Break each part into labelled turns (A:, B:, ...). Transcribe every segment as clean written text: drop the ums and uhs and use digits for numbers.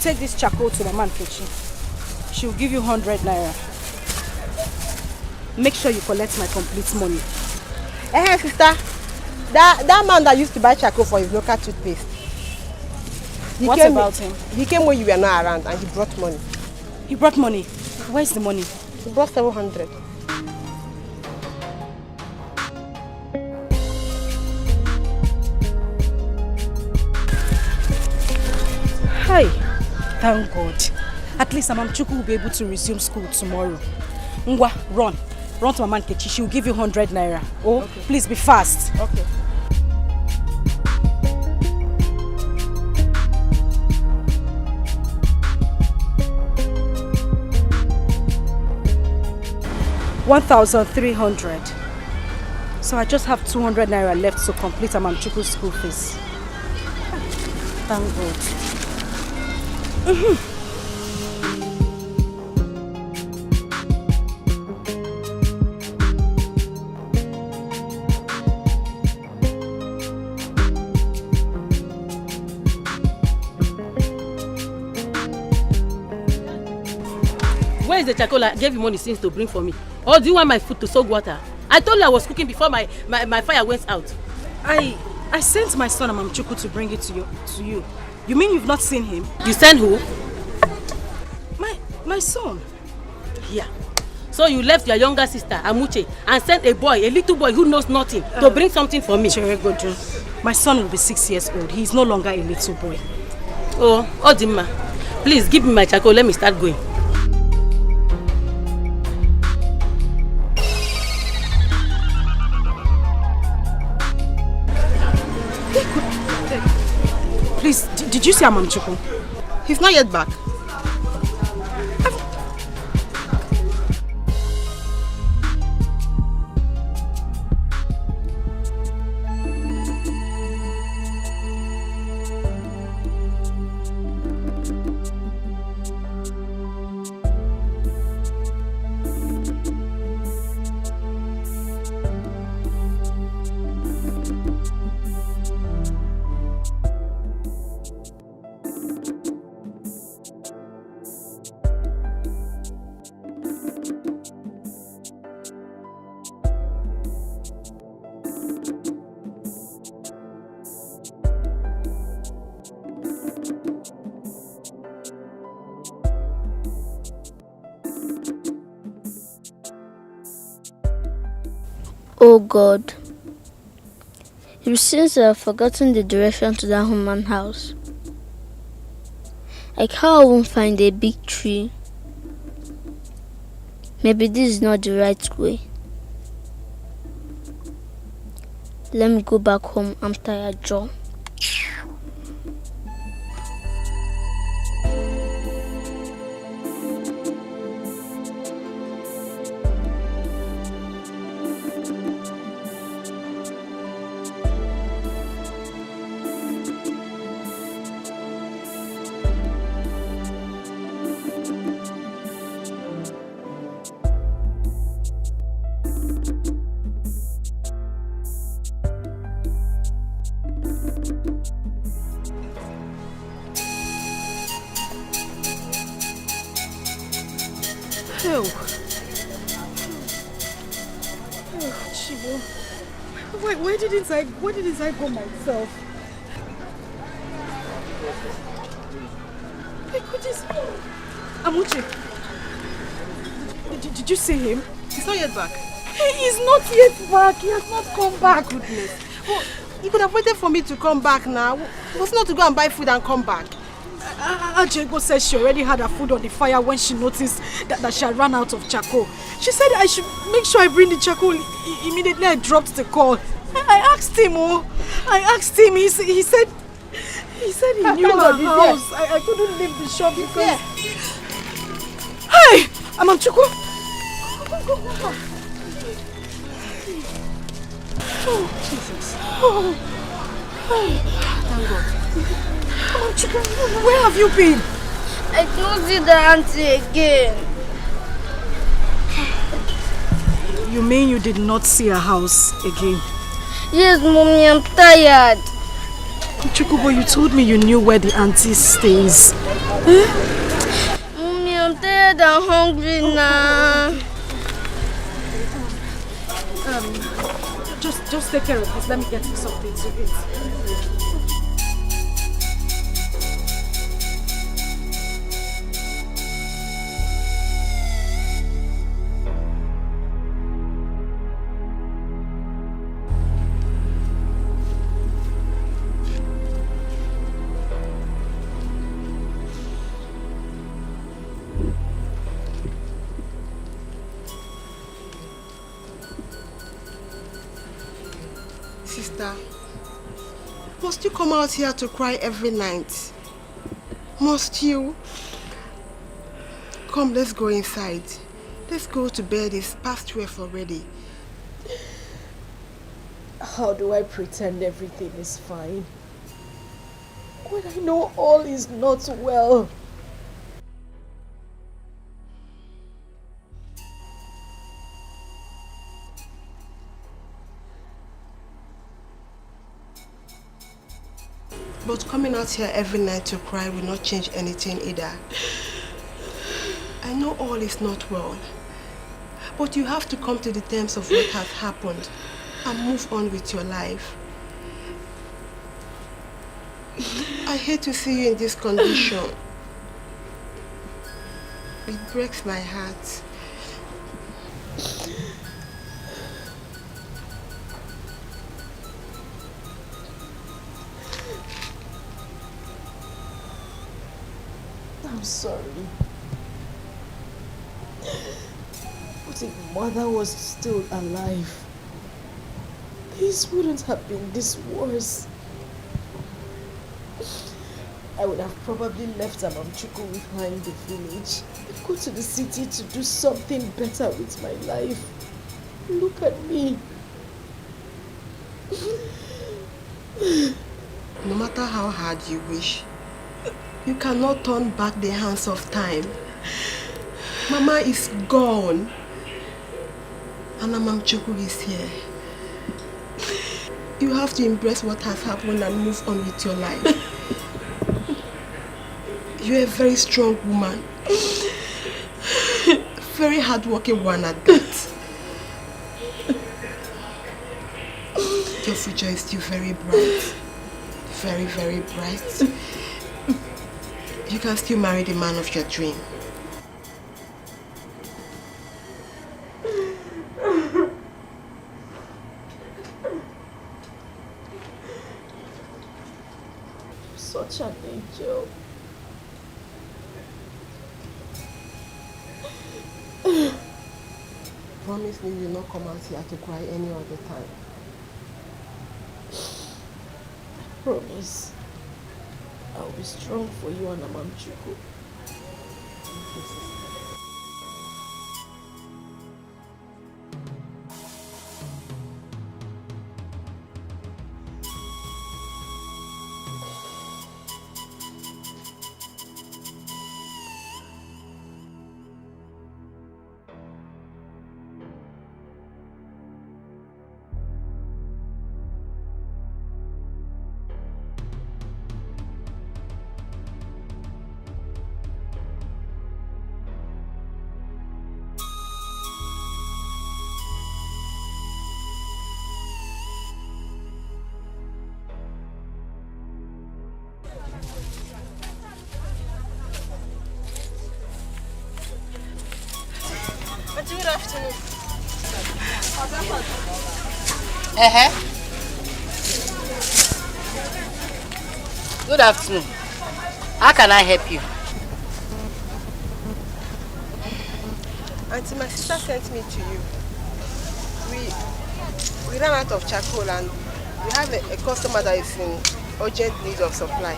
A: take this charcoal to Mama Nkechi. She will give you 100 naira. Make sure you collect my complete money.
B: Hey, sister. That man that used to buy charcoal for his local toothpaste.
A: What about him?
B: He came when you were not around and he brought money.
A: He brought money? Where's the money?
B: He brought 700.
A: Hi. Thank God. At least Amamchuku will be able to resume school tomorrow. Ngwa, run. Run to Mama Nkechi. She will give you 100 naira. Oh, okay. Please be fast.
B: Okay.
A: $1,300. So I just have 200 naira left to complete Amamchuku's school fees. Thank God.
C: Where is the charcoal I gave you money since to bring for me? Or do you want my food to soak water? I told you I was cooking before my fire went out.
A: I sent my son Amamchuku to bring it to you. You mean you've not seen him?
C: You sent who?
A: My son.
C: Yeah. So you left your younger sister, Amuche, and sent a little boy who knows nothing, to bring something for me.
A: Cheregojo, my son will be 6 years old. He is no longer a little boy.
C: Oh, Odima, please give me my charcoal. Let me start going.
A: Please, did you see Amamchuku?
B: He's not yet back.
D: Oh God, it seems I have forgotten the direction to that human house. I can't even find a big tree. Maybe this is not the right way. Let me go back home. I'm tired, Joe.
A: Where did I go myself? Amuche, did you see him?
B: He's not yet back.
A: He is not yet back. He has not come back.
B: Goodness. Well, you could have waited for me to come back now. It was not to go and buy food and come back.
A: Ajego said she already had her food on the fire when she noticed that she had run out of charcoal. She said I should make sure I bring the charcoal. Immediately I dropped the call. I asked him, he said he knew my house. I couldn't leave the shop because... Hey! Amamchuku! Go. Oh, Jesus. Oh. Thank God. Amamchuku, where have you been?
D: I don't see the auntie again.
A: You mean you did not see her house again?
D: Yes, Mommy, I'm tired.
A: Chukubo, you told me you knew where the auntie stays.
D: Mommy, I'm tired and hungry now.
A: Just take care of this. Let me get you something to eat.
B: Sister, must you come out here to cry every night? Must you? Come, let's go inside. Let's go to bed. It's past 12 already.
A: How do I pretend everything is fine when I know all is not well?
B: But coming out here every night to cry will not change anything either. I know all is not well, but you have to come to the terms of what has happened and move on with your life. I hate to see you in this condition. It breaks my heart.
A: I'm sorry. But if Mother was still alive, this wouldn't have been this worse. I would have probably left Amamchuku with her in the village and go to the city to do something better with my life. Look at me.
B: No matter how hard you wish, you cannot turn back the hands of time. Mama is gone. And Amamchuku is here. You have to embrace what has happened and move on with your life. You're a very strong woman. Very hardworking one at that. Your future is still very bright. Very, very bright. You can still marry the man of your dream.
A: Such an angel.
B: Promise me you will not come out here to cry any other time.
A: Promise. I'll be strong for you and Amamchuku.
B: Good afternoon.
C: Good afternoon. How can I help you?
B: Auntie, my sister sent me to you. We ran out of charcoal and we have a customer that is in urgent need of supply.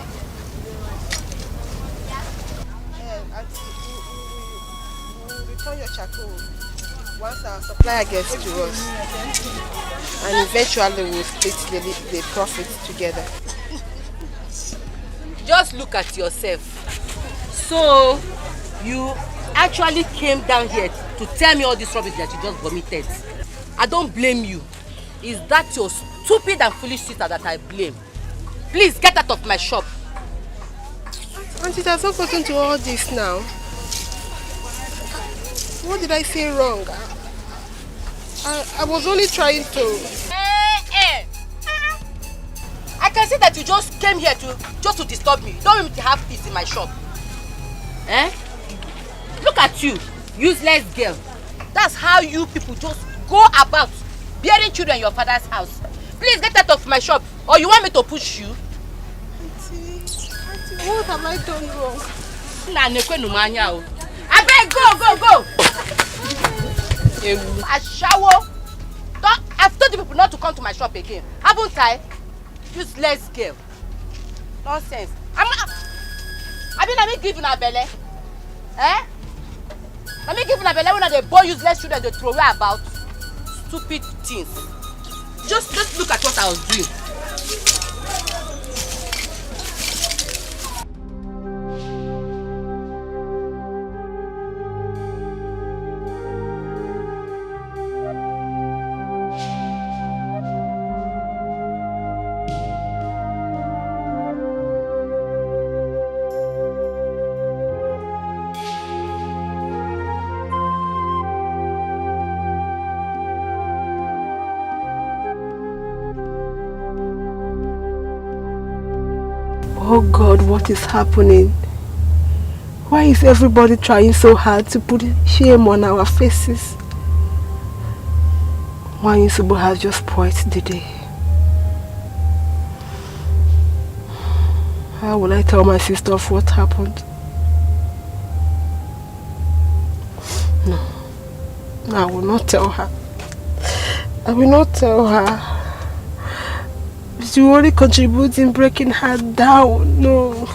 B: Auntie, we will return your charcoal once our supplier gets to us. And eventually we'll split the profits together.
C: Just look at yourself. So, you actually came down here to tell me all this rubbish that you just vomited. I don't blame you. Is that your stupid and foolish sister that I blame? Please get out of my shop.
B: Auntie, it has not gotten to all this now. What did I say wrong? I was only trying to...
C: I can see that you just came here to disturb me. You don't want me to have peace in my shop. Look at you, useless girl. That's how you people just go about bearing children in your father's house. Please get out of my shop, or you want me to push you?
B: Auntie, what have I done wrong?
C: I beg, go! I shower. I've told the people not to come to my shop again. Haven't I? Useless girl. Nonsense. I'm giving a belly. I'm giving a belly when they boy useless children they throw away about stupid things. Just look at what I was doing.
B: Oh God, what is happening? Why is everybody trying so hard to put shame on our faces? Why Insubo has just spoiled the day? How will I tell my sister of what happened? No, I will not tell her. I will not tell her. She will only contribute in breaking her down. No.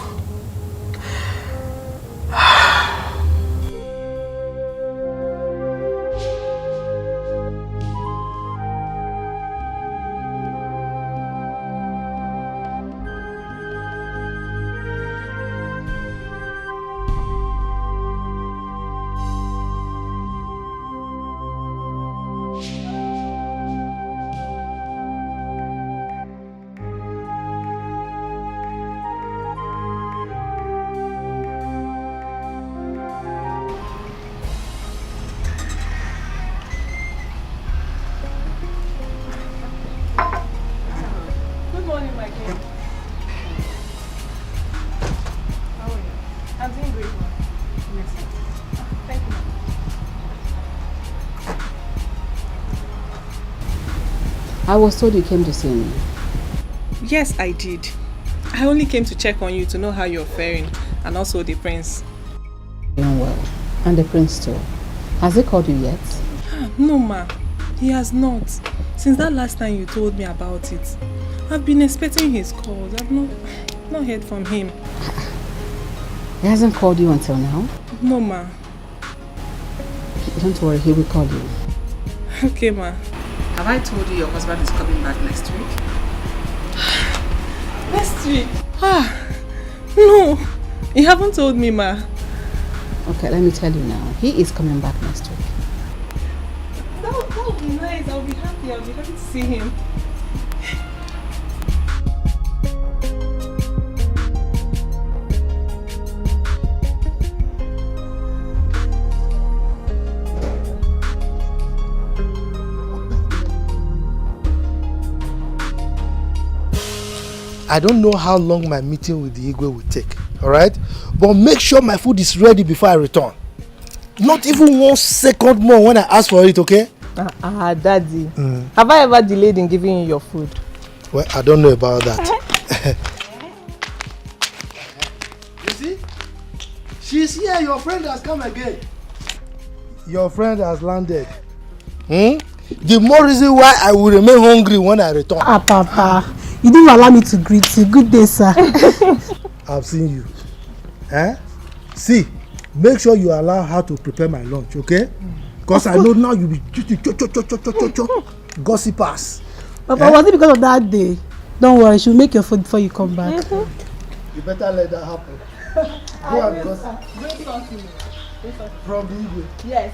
E: I was told you came to see me.
F: Yes, I did. I only came to check on you to know how you're faring, and also the prince.
E: Doing well. And the prince too. Has he called you yet?
F: No, ma. He has not. Since that last time you told me about it. I've been expecting his calls. I've not heard from him.
E: He hasn't called you until now?
F: No, ma.
E: Don't worry, he will call you.
F: Okay, ma.
G: Have I told you your husband is coming back next week?
F: Next week? No. You haven't told me, ma.
E: Okay, let me tell you now. He is coming back next week.
F: That would be nice. I'll be happy to see him.
H: I don't know how long my meeting with the Igwe will take, alright? But make sure my food is ready before I return. Not even 1 second more when I ask for it, okay?
I: Daddy. Have I ever delayed in giving you your food?
H: Well, I don't know about that. You see? She's here, your friend has come again. Your friend has landed. The more reason why I will remain hungry when I return.
I: Papa. You didn't allow me to greet you. Good day, sir.
H: I've seen you. See, make sure you allow her to prepare my lunch, okay? Because I know now you'll be gossipers.
I: Papa, was it because of that day? Don't worry, she'll make your food before you come back.
H: You better let that happen. Go and gossip.
I: Great talking.
H: From the Igwe.
I: Yes.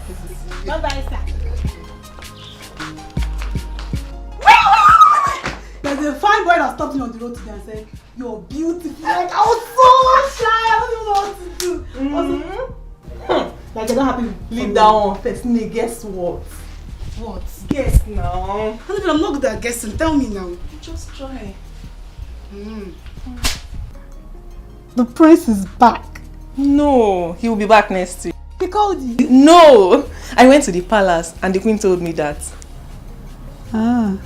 I: Bye-bye, sir. There's a fine boy that stopped me on the road today and said, You're beautiful. Like, I was so shy. I don't even know what to do. Like, I don't happy.
F: Leave that one. Personally, guess what?
I: What?
F: Guess now.
I: I'm not good at guessing. Tell me now.
F: Just try.
I: The prince is back.
F: No, he will be back next week.
I: He called you?
F: No! I went to the palace and the queen told me that.
I: Ah.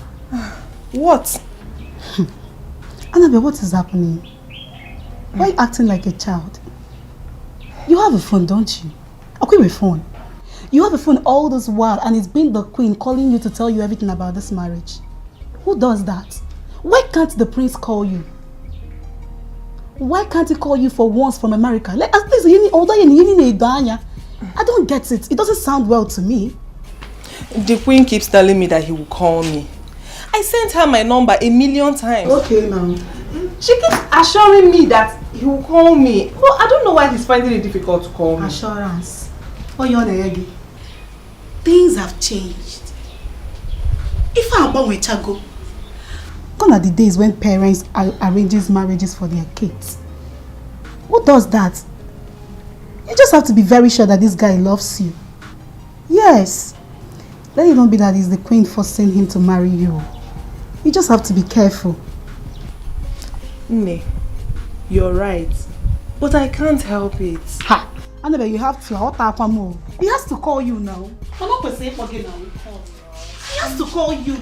F: What?
I: Annabelle, what is happening? Why are you acting like a child? You have a phone, don't you? A queen with phone. You have a phone all this while and it's been the queen calling you to tell you everything about this marriage. Who does that? Why can't the prince call you? Why can't he call you for once from America? Like, at least I don't get it. It doesn't sound well to me.
F: The queen keeps telling me that he will call me. I sent her my number 1,000,000 times.
I: Okay now.
F: She keeps assuring me that he will call me. Well, I don't know why he's finding it difficult to call me.
I: Assurance. Oh, you're the things have changed. If I'm born with Chago, gone are the days when parents arranges marriages for their kids. Who does that? You just have to be very sure that this guy loves you. Yes. Let it not be that it's the queen forcing him to marry you. You just have to be careful.
F: Ne, you're right. But I can't help it.
I: Ha! Annabelle, you have to. He has to call you now. I'm not going to say forget now. He has to call you.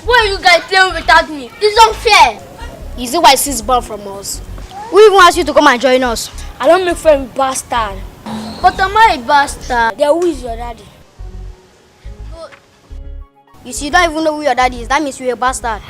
D: Why are you guys playing without me? This is unfair.
J: Is it why she's born from us?
D: We even asked you to come and join us.
J: I don't make friends with bastard.
D: But am I a bastard?
J: Then who is your daddy?
D: You see, you don't even know who your daddy is. That means you're a bastard.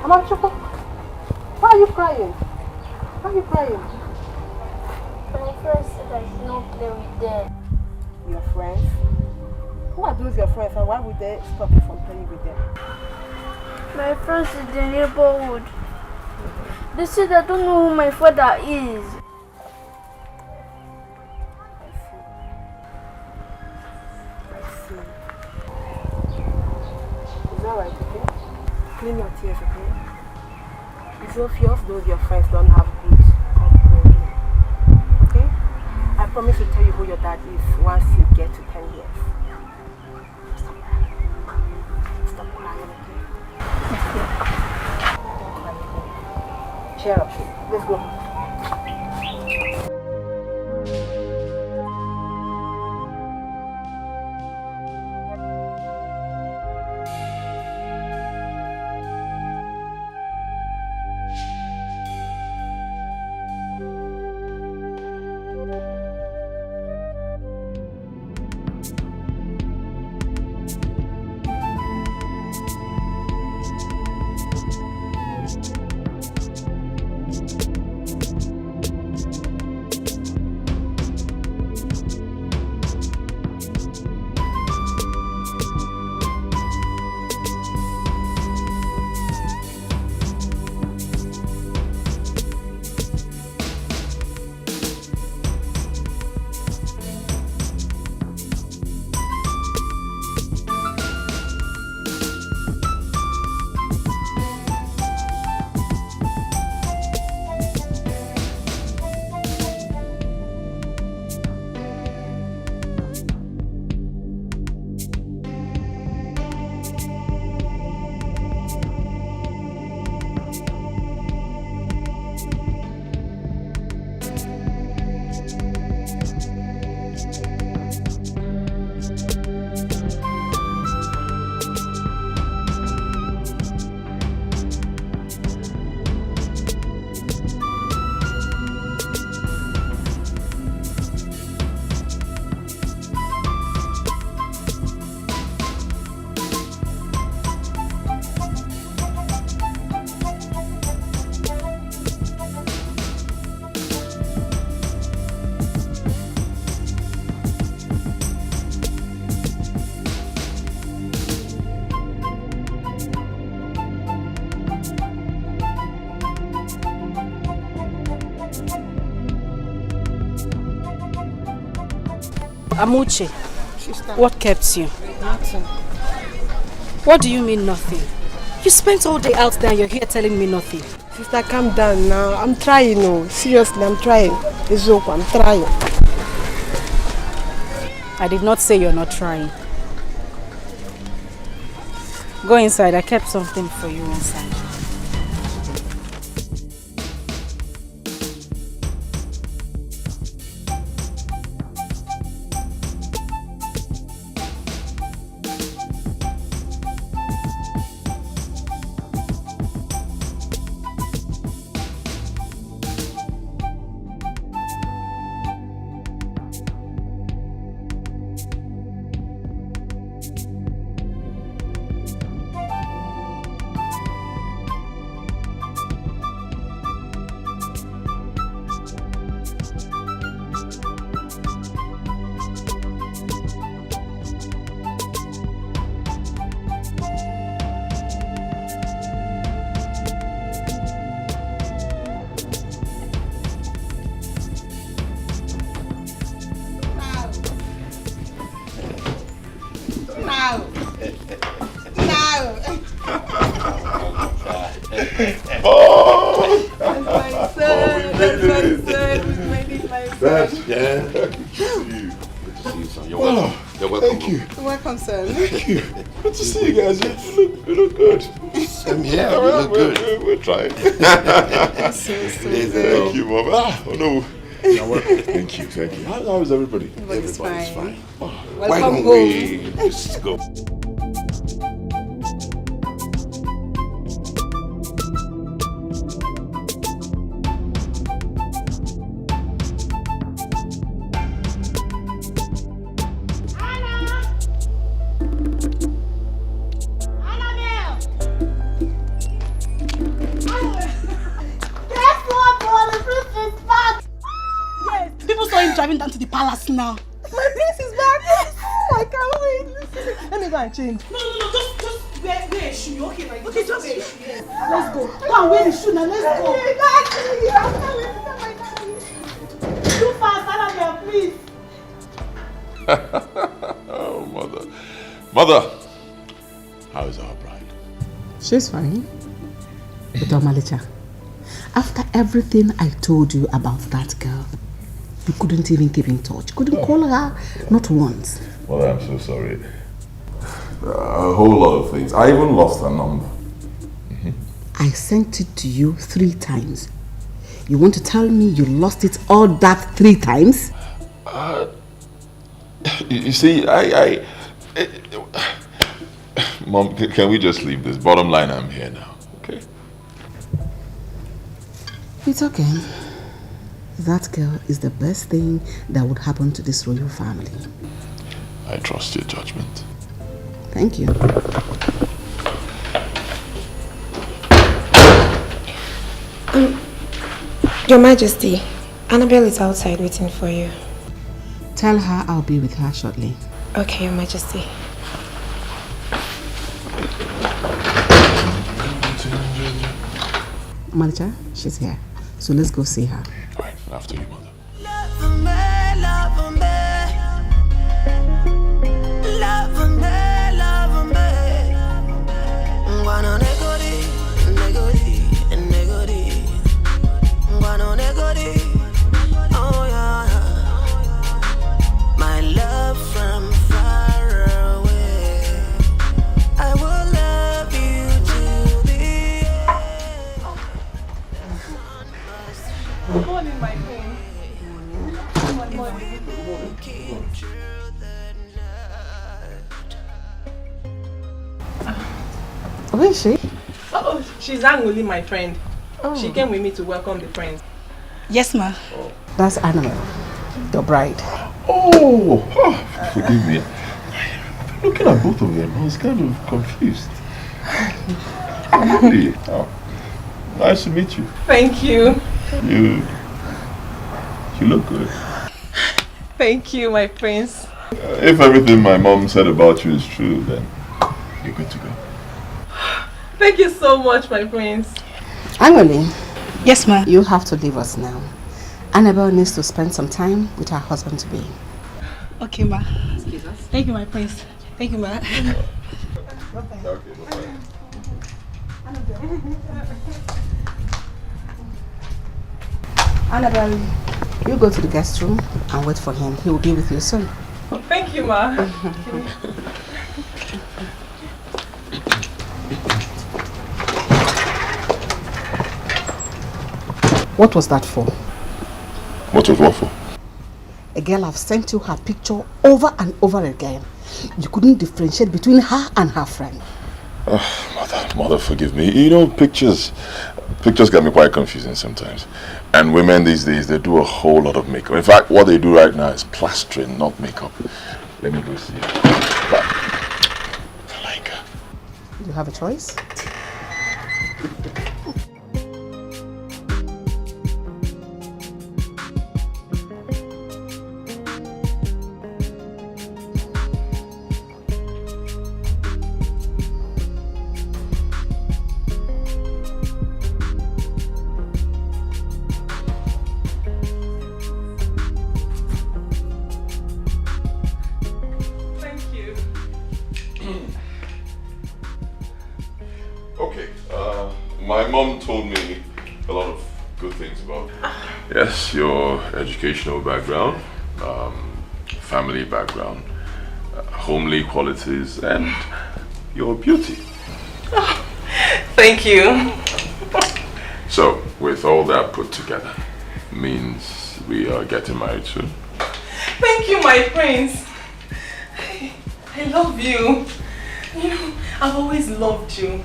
B: Amachukwu, why are you crying? Why are you crying?
D: My friends said I should not play with them.
B: Your friends? Who are those your friends and why would they stop you from playing with them?
D: My friends in the neighborhood. They said I don't know who my father is.
B: I see. Is that right, okay? Clean your tears, okay? It's obvious those your friends don't have good upbringing. Okay? I promise to tell you who your dad is once you get to 10 years. Stop crying. Stop crying, okay? Don't cry anymore. Cheer up. Let's go.
A: Amuche,
B: Sister.
A: what kept you?
B: Nothing.
A: What do you mean nothing? You spent all day out there and you're here telling me nothing.
B: Sister, calm down now. I'm trying, no. Seriously, I'm trying. It's okay, I'm trying.
A: I did not say you're not trying. Go inside. I kept something for you inside.
K: Thank you. Good to see you guys. You look good. Same here. You look good. We're trying. Thank you, Mom. Oh no. Thank you. How is everybody? Everybody's fine. Oh, why don't we just go?
I: Driving down to the palace now.
F: My prince is back. I can't wait. Let me go and change.
I: No. Just wear a shoe. Okay, like okay, just wear a shoe. Yes. Let's go. Go and wear the shoe now. Let's go. Too fast, Annabelle, please.
K: Oh, mother, how is our bride?
E: She's fine. But Malicha, after everything I told you about that girl, you couldn't even keep in touch. Couldn't call her, not once.
K: Well, I'm so sorry. A whole lot of things. I even lost her number.
E: I sent it to you 3 times. You want to tell me you lost it all that 3 times?
K: You see, Mom, can we just leave this? Bottom line, I'm here now, okay?
E: It's okay. That girl is the best thing that would happen to this royal family.
K: I trust your judgment.
E: Thank you.
L: Your Majesty, Annabelle is outside waiting for you.
E: Tell her I'll be with her shortly.
L: Okay, Your Majesty.
E: Malcha, she's here. So let's go see her.
K: All right, after you, mother.
M: My love from far away, I will love you till the end.
F: Good morning, my queen. Good morning.
E: Where is she?
F: Oh, she's Angoli, my friend. Oh. She came with me to welcome the prince.
I: Yes, ma'am.
K: Oh.
E: That's Annabelle, your bride.
K: Oh, forgive me. Looking at both of them, I was kind of confused. Really? Oh, nice to meet you.
F: Thank you.
K: You look good.
F: Thank you, my prince.
K: If everything my mom said about you is true, then you're good to go.
F: Thank you so much, my prince.
E: Angoli.
I: Yes, ma'am.
E: You have to leave us now. Annabelle needs to spend some time with her husband-to-be.
I: Okay, ma.
G: Excuse us.
I: Thank you, my prince. Thank you, ma.
K: Okay, bye-bye.
E: Annabelle, you go to the guest room and wait for him. He will be with you soon.
F: Thank you, ma.
E: What was that for?
K: What was what for?
E: A girl have sent you her picture over and over again. You couldn't differentiate between her and her friend.
K: Mother, forgive me. You know, pictures get me quite confusing sometimes. And women these days, they do a whole lot of makeup. In fact, what they do right now is plastering, not makeup. Let me go see. But I like her.
E: You have a choice?
K: My mom told me a lot of good things about you. Yes, your educational background, family background, homely qualities, and your beauty.
F: Oh, thank you.
K: So, with all that put together, means we are getting married soon.
F: Thank you, my prince. I love you. You know, I've always loved you.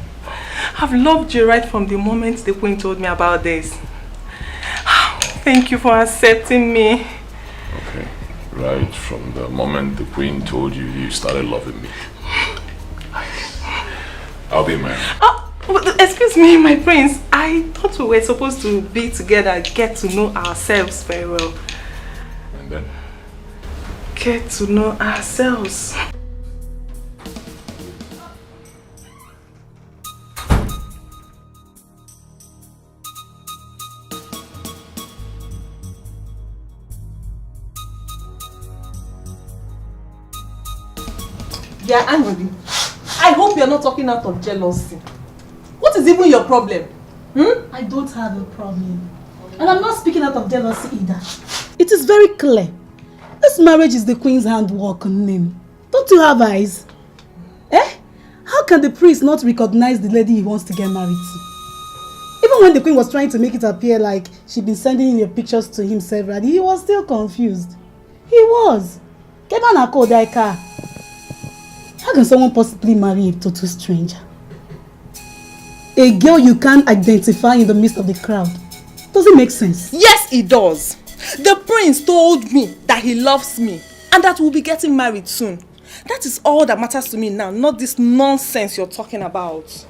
F: I've loved you right from the moment the queen told me about this. Thank you for accepting me.
K: Okay, right from the moment the queen told you, you started loving me. I'll be married.
F: Excuse me, my prince. I thought we were supposed to be together, get to know ourselves very well.
K: And then?
F: Get to know ourselves.
N: They are angry. I hope you're not talking out of jealousy. What is even your problem?
I: I don't have a problem. And I'm not speaking out of jealousy either. It is very clear. This marriage is the queen's handwork on him. Don't you have eyes? How can the priest not recognize the lady he wants to get married to? Even when the queen was trying to make it appear like she'd been sending your pictures to him severally, he was still confused. He was. How can someone possibly marry a total stranger? A girl you can't identify in the midst of the crowd. Does it make sense?
N: Yes, it does. The prince told me that he loves me and that we'll be getting married soon. That is all that matters to me now, not this nonsense you're talking about.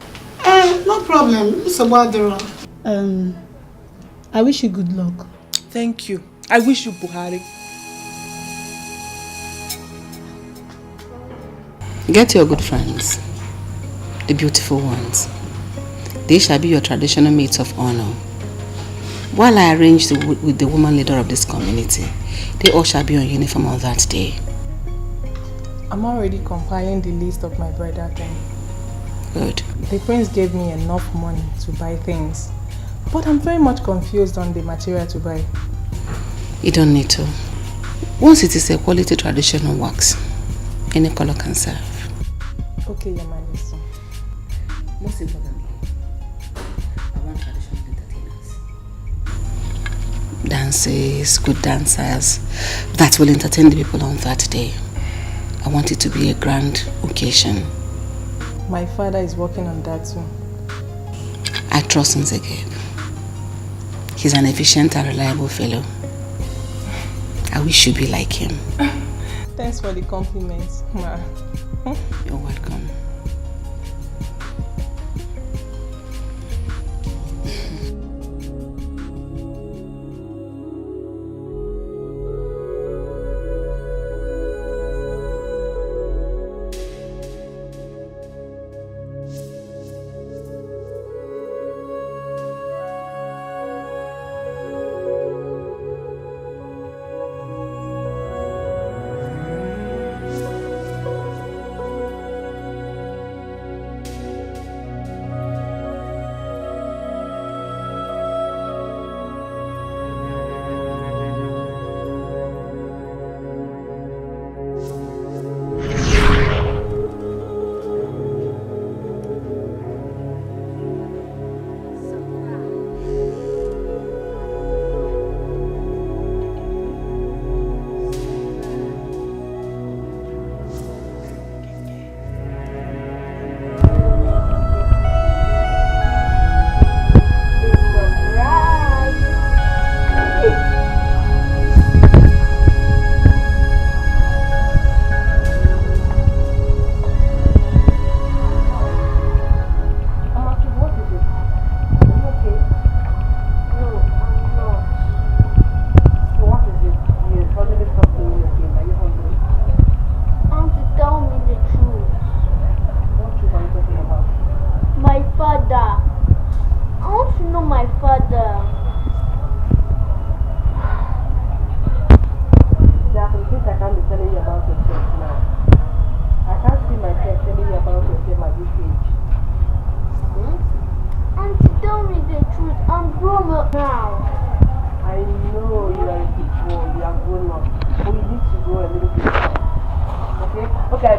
I: No problem, Mr. Wadura. I wish you good luck.
N: Thank you. I wish you Buhari.
E: Get your good friends, the beautiful ones. They shall be your traditional mates of honor. While I arrange with the woman leader of this community, they all shall be on uniform on that day.
F: I'm already compiling the list of my bridal thing.
E: Good.
F: The prince gave me enough money to buy things, but I'm very much confused on the material to buy.
E: You don't need to. Once it is a quality traditional wax, any color can serve.
F: Okay, Your Majesty.
E: Most importantly, I want traditional entertainers. Dances, good dancers that will entertain the people on that day. I want it to be a grand occasion.
F: My father is working on that too.
E: I trust Nzegeb. He's an efficient and reliable fellow. I wish you'd be like him.
F: Thanks for the compliments, Ma.
E: You're welcome.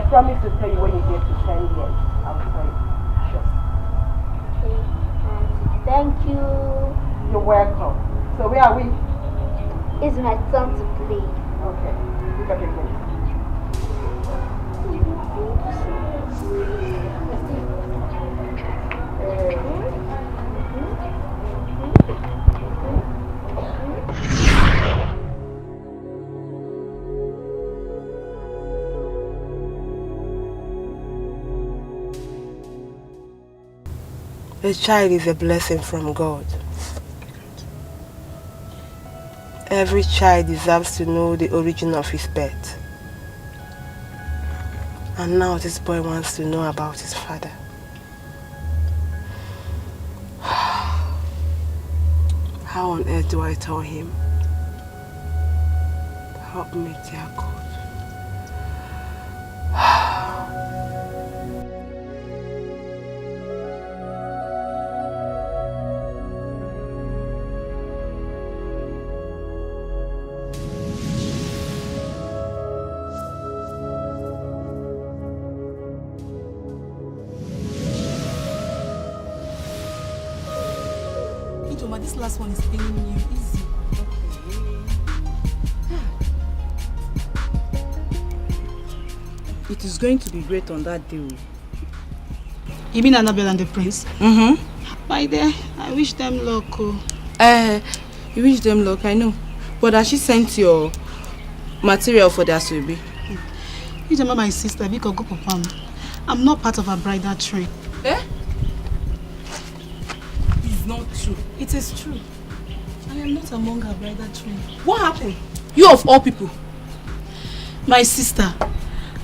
B: promise to tell you when you get to 10 years. I'll tell you. Sure.
J: Thank you.
B: You're welcome. So where are we?
J: It's my turn to play.
B: Okay. Look at it. A child is a blessing from God. Every child deserves to know the origin of his birth. And now this boy wants to know about his father. How on earth do I tell him? Help me, dear God.
I: This last one is paining you. Easy.
N: It is going to be great on that day.
I: You mean Annabelle and the prince?
N: Mm-hmm.
I: My dear, I wish them luck. Oh.
N: You wish them luck, I know. But has she sent your material for their survey?
I: You remember my sister, because go Papa. I'm not part of her bridal train.
N: Eh? It's not true.
I: It is true. I am not among her bridal train.
N: What happened? You of all people.
I: My sister,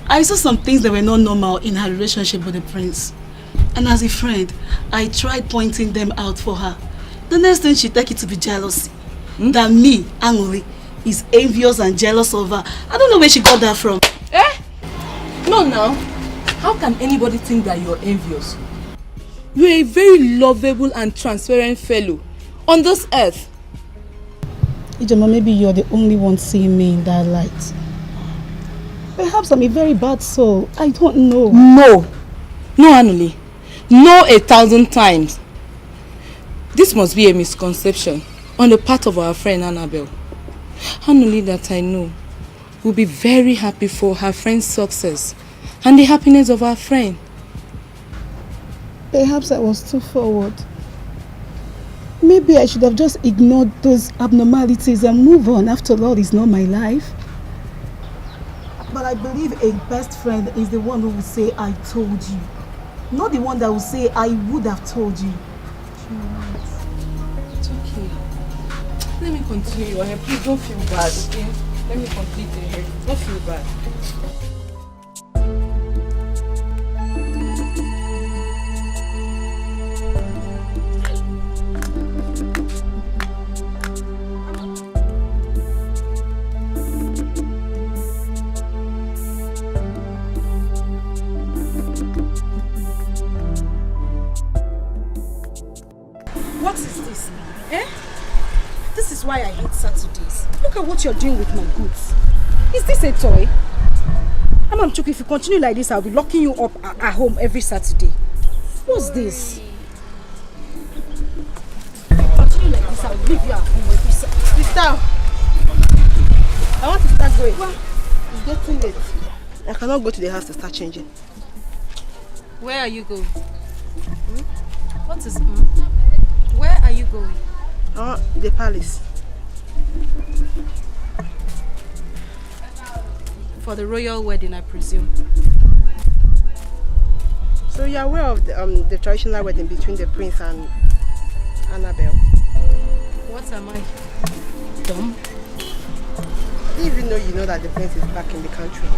I: I saw some things that were not normal in her relationship with the prince. And as a friend, I tried pointing them out for her. The next thing she take it to be jealousy. That me, Angoli, is envious and jealous of her. I don't know where she got that from.
N: Eh? No, now. How can anybody think that you're envious? You're a very lovable and transparent fellow on this earth.
I: Ijoma, maybe you're the only one seeing me in that light. Perhaps I'm a very bad soul. I don't know.
N: No, Anuli. No 1,000 times. This must be a misconception on the part of our friend Annabelle. Anuli, that I know, will be very happy for her friend's success and the happiness of our friend.
I: Perhaps I was too forward. Maybe I should have just ignored those abnormalities and move on. After all, it's not my life. But I believe a best friend is the one who will say, I told you. Not the one that will say, I would have told you.
N: It's okay. Let me continue. Please don't feel bad, okay? Let me complete the hair. Don't feel bad.
A: What is this? Eh? This is why I hate Saturdays. Look at what you're doing with my goods. Is this a toy? Amamchuku, if you continue like this, I'll be locking you up at home every Saturday. What's this? If you continue like this, I'll leave you at home every Saturday.
B: Sister, I want to start going. Well, it's getting late. I cannot go to the house to start changing.
O: Where are you going? What is Where are you going?
B: The palace.
O: For the royal wedding, I presume.
B: So you're aware of the traditional wedding between the prince and Annabelle?
O: What am I? Dumb?
B: I didn't even know you know that the prince is back in the country.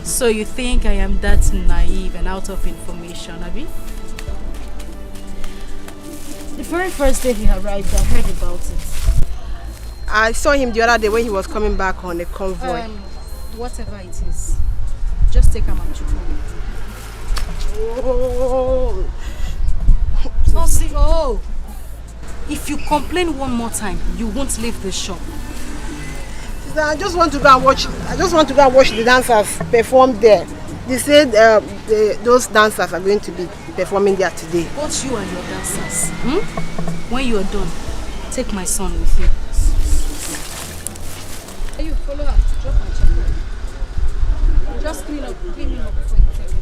O: So you think I am that naive and out of information, Abby?
A: The very first day he arrived, I heard about it.
B: I saw him the other day when he was coming back on a convoy.
O: Whatever it is, just take Amamchuku.
A: If you complain one more time, you won't leave the shop.
B: Yes, I just want to go and watch. I just want to go and watch the dancers perform there. They said those dancers are going to be performing there today.
O: Both you and your dancers. When you are done, take my son with you. You follow her. Drop my chocolate. Just clean him up before you take it.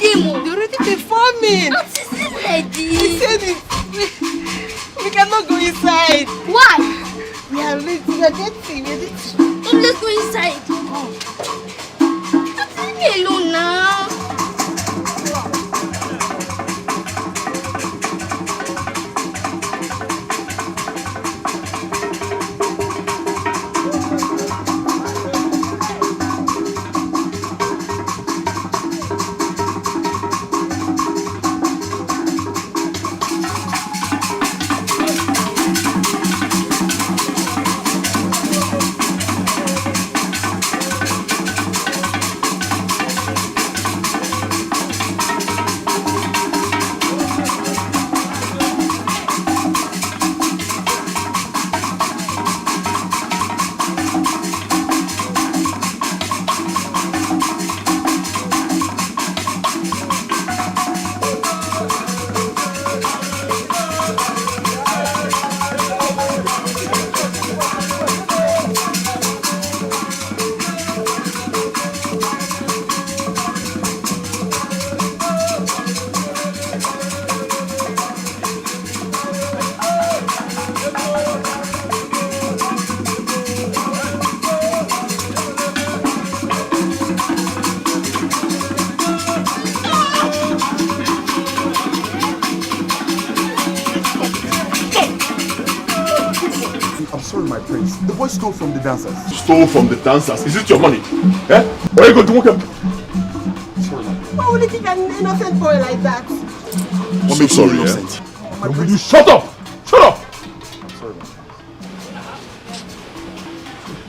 B: They're already performing.
J: What is it, lady?
B: He said it. We cannot go inside.
J: Why?
B: We are late. We are getting.
J: Let's go inside. Leave me alone now.
P: The boy stole from the dancers.
K: Stole from the dancers? Is it your money? Eh? Where are you going to walk up?
B: Why would you think an innocent boy like that?
K: What makes you innocent? Will you shut up? Shut up!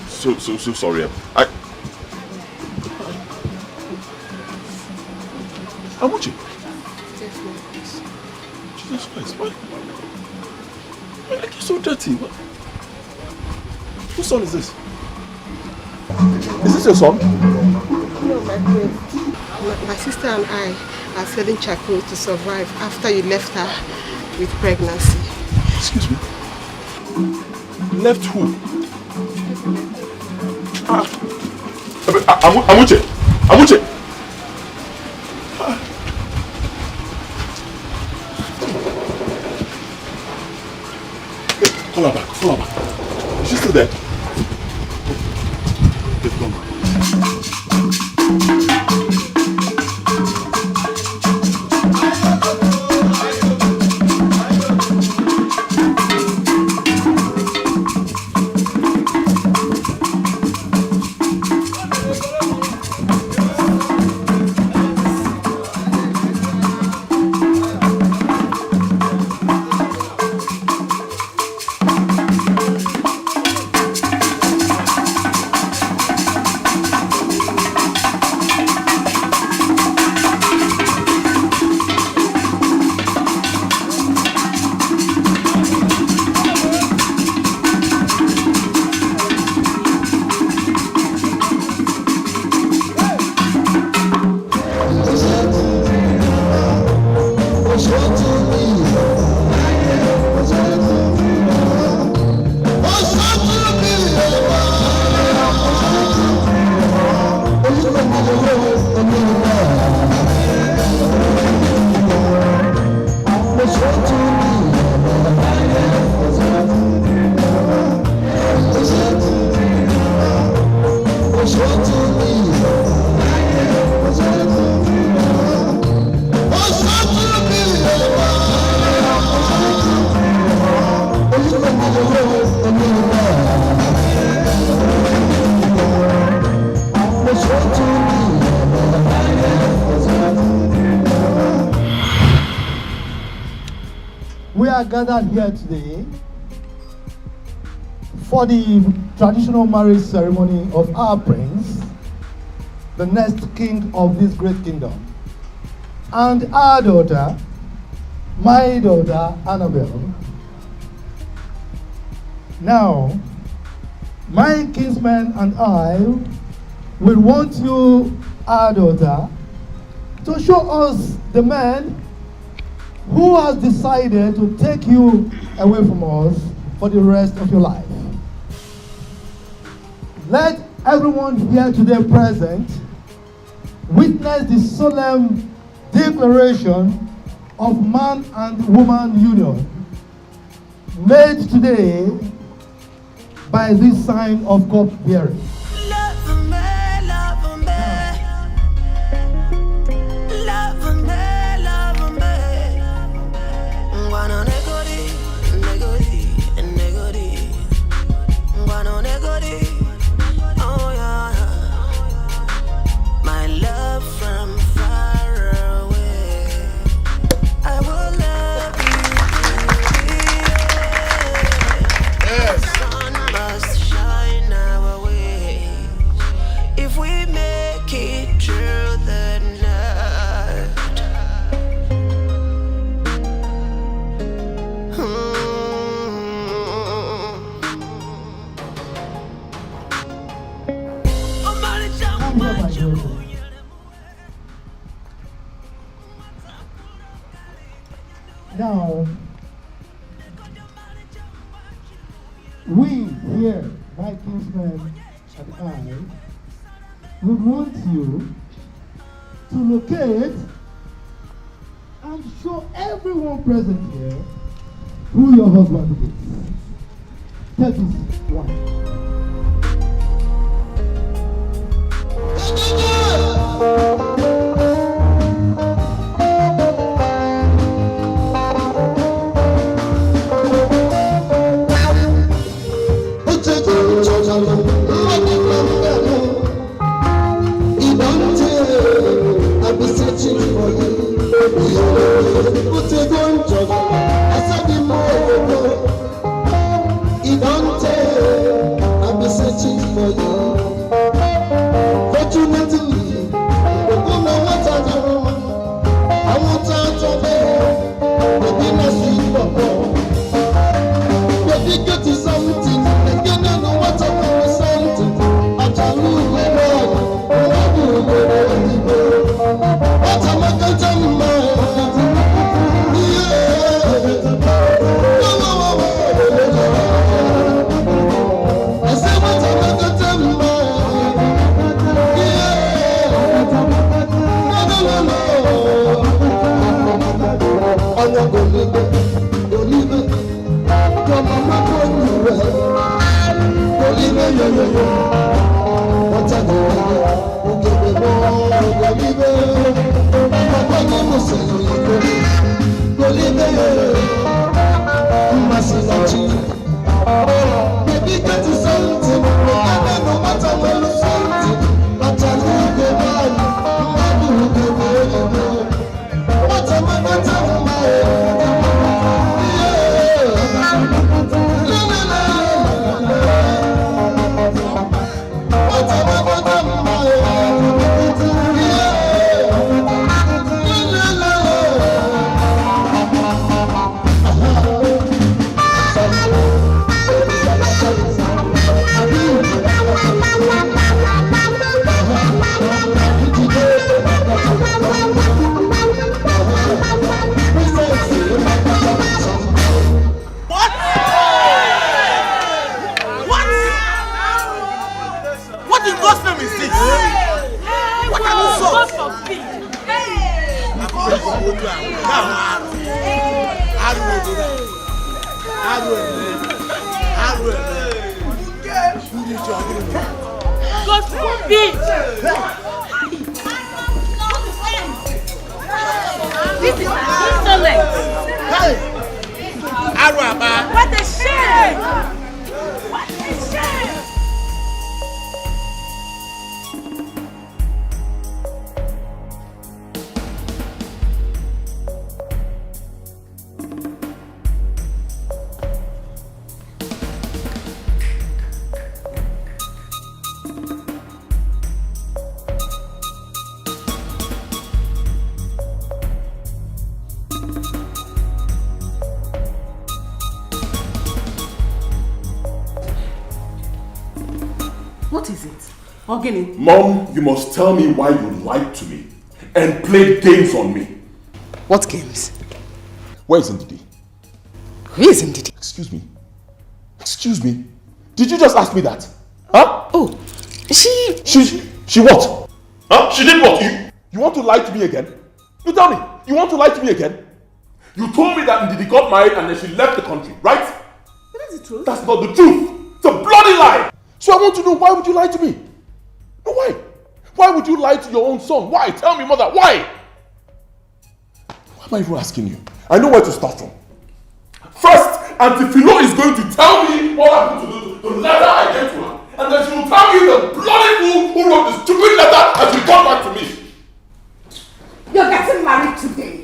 P: Sorry,
K: So sorry. How much? Jesus Christ, why? Why are you so dirty? What? Whose son is this? Is this your son?
B: No, my friend. My sister and I are selling charcoal to survive after you left her with pregnancy.
K: Excuse me? Left who? Amuche! Amuche! Call her back, call her back. Is she still there? Okay, come on.
H: We are gathered here today for the traditional marriage ceremony of our prince, the next king of this great kingdom, and our daughter, my daughter Annabelle. Now, my kinsman and I will want you, our daughter, to show us the man who has decided to take you away from us for the rest of your life. Let everyone here today present witness the solemn declaration of man and woman union made today by this sign of cup bearing. Now, we here, my kinsman and I, would want you to locate and show everyone present here who your husband is. That is one.
A: What a shame! What a shame!
I: Ogini.
P: Mom, you must tell me why you lied to me and played games on me.
E: What games?
P: Where is Ndidi?
E: Who is Ndidi?
P: Excuse me. Excuse me. Did you just ask me that? Huh?
E: Oh,
P: She what? Huh? She did what? You want to lie to me again? You tell me. You want to lie to me again? You told me that Ndidi got married and then she left the country, right?
I: That is the truth.
P: That's not the truth. It's a bloody lie. So I want to know, why would you lie to me? No, why? Why would you lie to your own son? Why? Tell me, mother, why? Why am I even asking you? I know where to start from. First, Auntie Philo is going to tell me what happened to the letter I gave to her. And then she will tell me the bloody fool who wrote the stupid letter and she got back to me.
E: You're getting married today.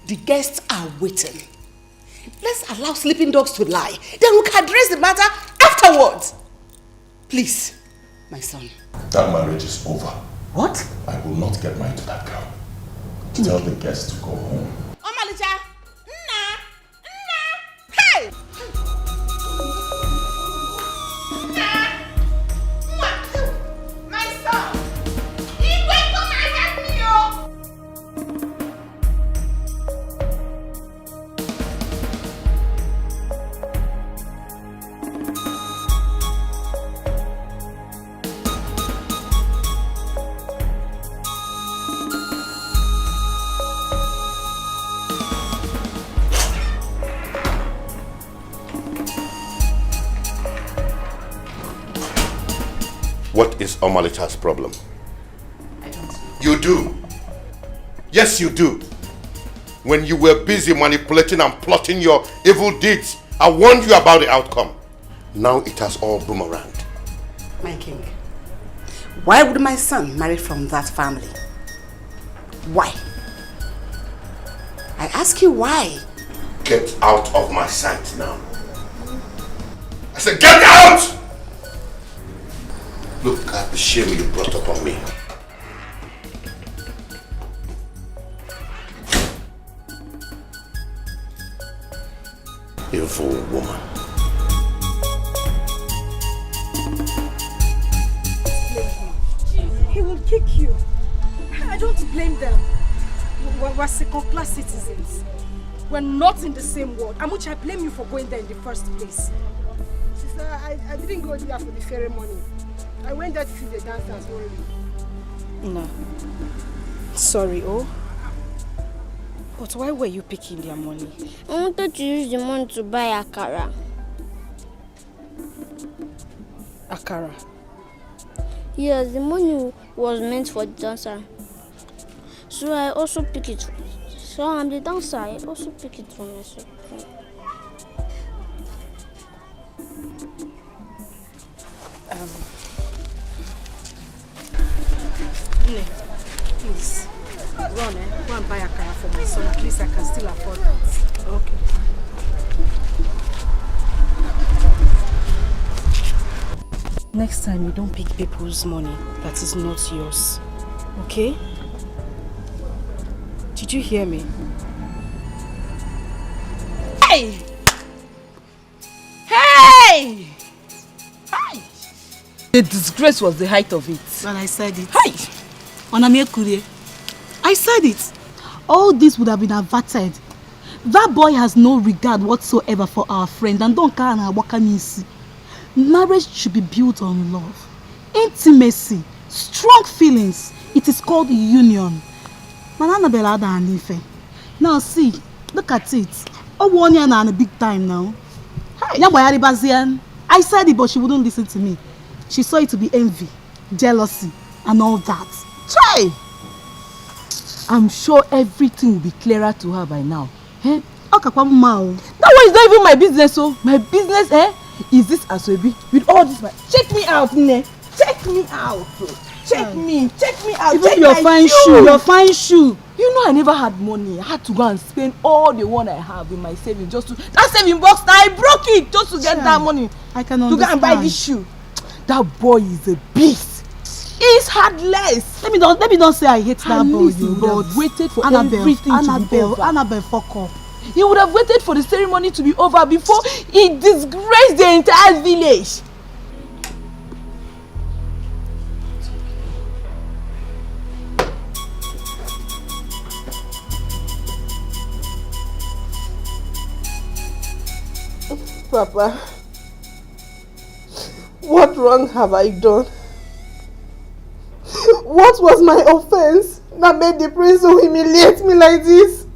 E: The guests are waiting. Let's allow sleeping dogs to lie. Then we can address the matter afterwards. Please, my son.
P: That marriage is over.
E: What?
P: I will not get married to that girl. Tell the guests to go home.
E: Omalicha! Nna! Nna! Hey!
M: My son! Igwe, come and help me, oh!
Q: What is Omalicha's problem? I don't know. You do. Yes, you do. When you were busy manipulating and plotting your evil deeds, I warned you about the outcome. Now it has all boomeranged.
E: My king, why would my son marry from that family? Why? I ask you why?
Q: Get out of my sight now. I said get out! Look at the shame you brought upon me. Evil woman.
A: He will kick you. I don't blame them. We're second-class citizens. We're not in the same world. Amuchi, I blame you for going there in the first place.
B: Sister, I didn't go there for the ceremony. I went there to see the dancers only.
A: No. Sorry, oh. But why were you picking their money?
D: I wanted to use the money to buy akara.
A: Akara?
D: Yes, the money was meant for the dancer. So I also pick it. So I'm the dancer, I also pick it for myself.
A: Please, run, go and buy a car for my son. At least I can still afford that. Okay. Next time, you don't pick people's money that is not yours. Okay? Did you hear me?
E: Hey! Hey! Hi!
N: The disgrace was the height of it.
I: Well, I said it.
N: Hi!
I: I said it. All this would have been averted. That boy has no regard whatsoever for our friend and don't care na wakanisi. Marriage should be built on love, intimacy, strong feelings. It is called union. Now see, look at it. Oh, 1 year now and a big time now. I said it, but she wouldn't listen to me. She saw it to be envy, jealousy, and all that.
N: Try! I'm sure everything will be clearer to her by now. Eh?
I: That one
N: is not even my business, oh. My business, is this Asoebi with all this. Check me out, Nne. Check me out. Check me out.
I: Even your fine shoe. Your fine shoe.
N: You know I never had money. I had to go and spend all the one I have in my savings just to. That saving box, I broke it just to get that money.
I: I can understand.
N: To go and buy this shoe. That boy is a beast. He's heartless.
I: Let me not say I hate that boy.
N: He would have waited for everything to be over.
I: Annabelle, fuck up.
N: He would have waited for the ceremony to be over before he disgraced the entire village.
B: Papa, what wrong have I done? What was my offense that made the prince so humiliate me like this?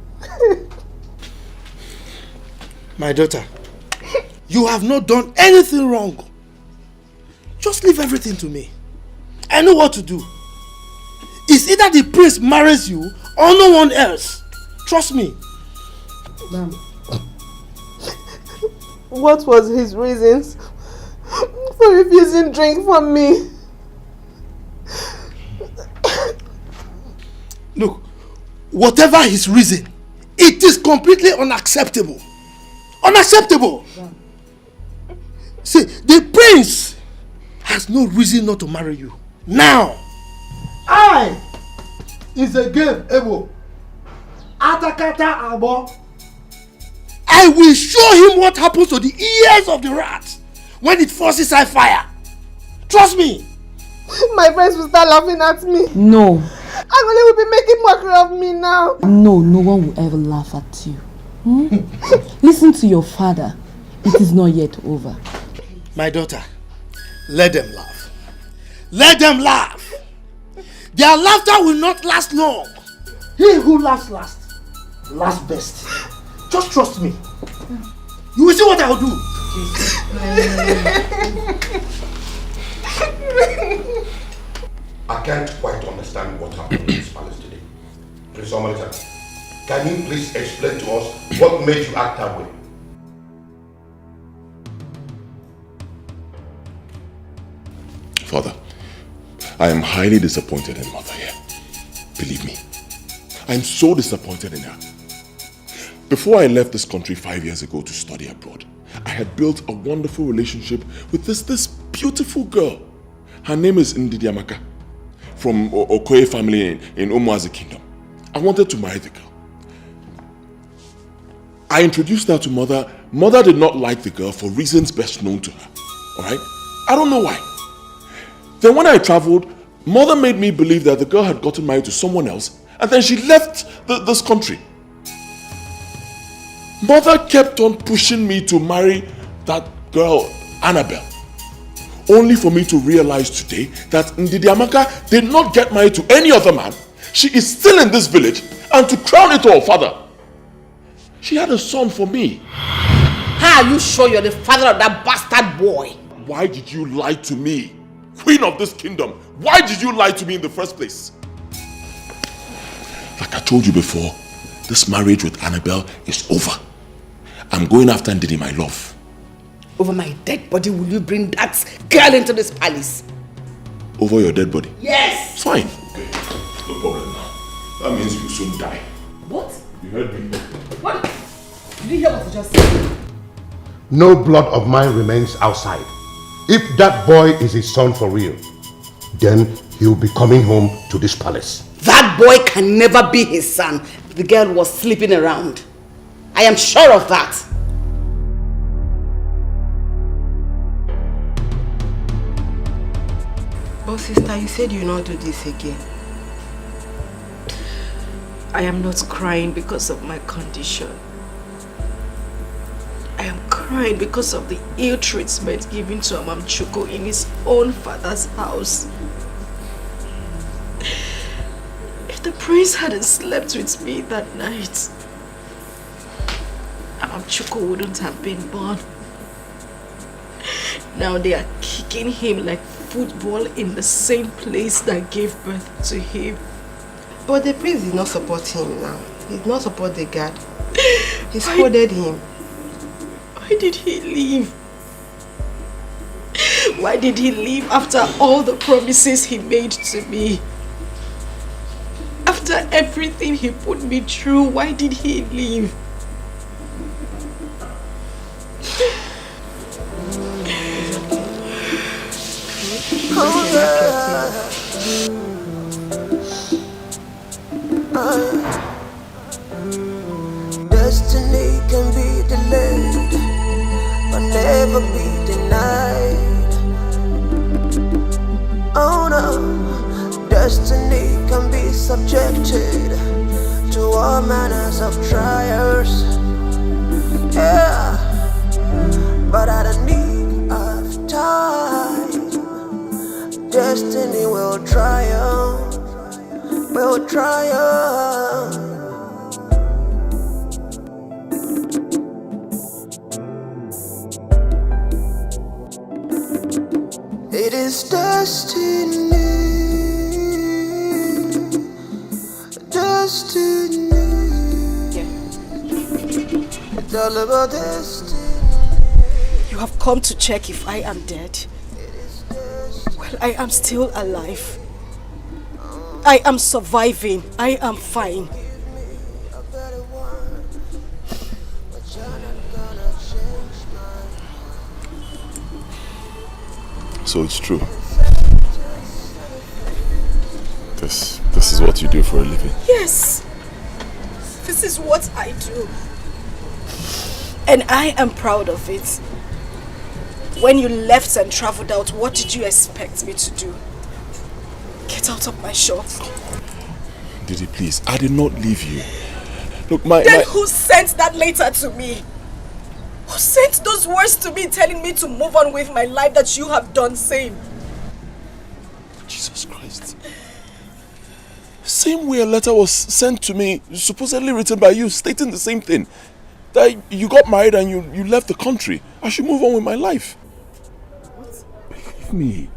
R: My daughter, you have not done anything wrong. Just leave everything to me. I know what to do. It's either the prince marries you or no one else. Trust me.
B: Ma'am. What was his reasons for refusing drink from me?
R: Look, whatever his reason, it is completely unacceptable. Unacceptable! See, the prince has no reason not to marry you. Now!
H: I is a game able. Atakata abo.
R: I will show him what happens to the ears of the rat when it forces out fire. Trust me.
B: My friends will start laughing at me.
S: No.
B: Angole will be making mockery of me now.
S: No, no one will ever laugh at you. Listen to your father. It is not yet over.
R: My daughter, let them laugh. Let them laugh. Their laughter will not last long. He who laughs last best. Just trust me. You will see what I will do.
Q: I can't quite understand what happened in this palace today. Prince Omalita, can you please explain to us what made you act that way?
P: Father, I am highly disappointed in Mother here. Believe me. I am so disappointed in her. Before I left this country 5 years ago to study abroad, I had built a wonderful relationship with this beautiful girl. Her name is Ndidiamaka, from Okoye family in Umuazi Kingdom. I wanted to marry the girl. I introduced her to Mother. Mother did not like the girl for reasons best known to her. Alright? I don't know why. Then when I traveled, Mother made me believe that the girl had gotten married to someone else, and then she left this country. Mother kept on pushing me to marry that girl, Annabelle. Only for me to realize today that Ndidiamaka did not get married to any other man. She is still in this village, and to crown it all, Father, she had a son for me.
C: How are you sure you're the father of that bastard boy?
P: Why did you lie to me? Queen of this kingdom, why did you lie to me in the first place? Like I told you before, this marriage with Annabelle is over. I'm going after Ndidi, my love.
C: Over my dead body, will you bring that girl into this palace?
P: Over your dead body?
C: Yes!
P: Fine. Okay, no problem now. That means you soon die.
C: What?
P: You heard me.
C: What? Did you hear what you just said?
Q: No blood of mine remains outside. If that boy is his son for real, then he'll be coming home to this palace.
C: That boy can never be his son. The girl was sleeping around. I am sure of that.
B: Oh sister, you said you will not do this again.
A: I am not crying because of my condition. I am crying because of the ill treatment given to Amamchuko in his own father's house. If the prince hadn't slept with me that night, Amamchuko wouldn't have been born. Now they are kicking him like football in the same place that gave birth to him.
B: But the prince did not support him now. He did not support the guard. He scolded him.
A: Why did he leave? Why did he leave after all the promises he made to me? After everything he put me through, why did he leave?
T: Destiny can be delayed, but never be denied. Oh no, destiny can be subjected to all manners of trials. Yeah, but at the need of time, destiny will triumph, will triumph. It is destiny, destiny. It's all about destiny.
A: You have come to check if I am dead. Well, I am still alive. I am surviving. I am fine.
K: So it's true. This is what you do for a living.
A: Yes. This is what I do. And I am proud of it. When you left and traveled out, what did you expect me to do? Get out of my shop.
K: Didi, please, I did not leave you. Look,
A: Then who sent that letter to me? Who sent those words to me telling me to move on with my life that you have done same?
K: Jesus Christ. Same way a letter was sent to me, supposedly written by you, stating the same thing. That you got married and you left the country. I should move on with my life. What? Believe me.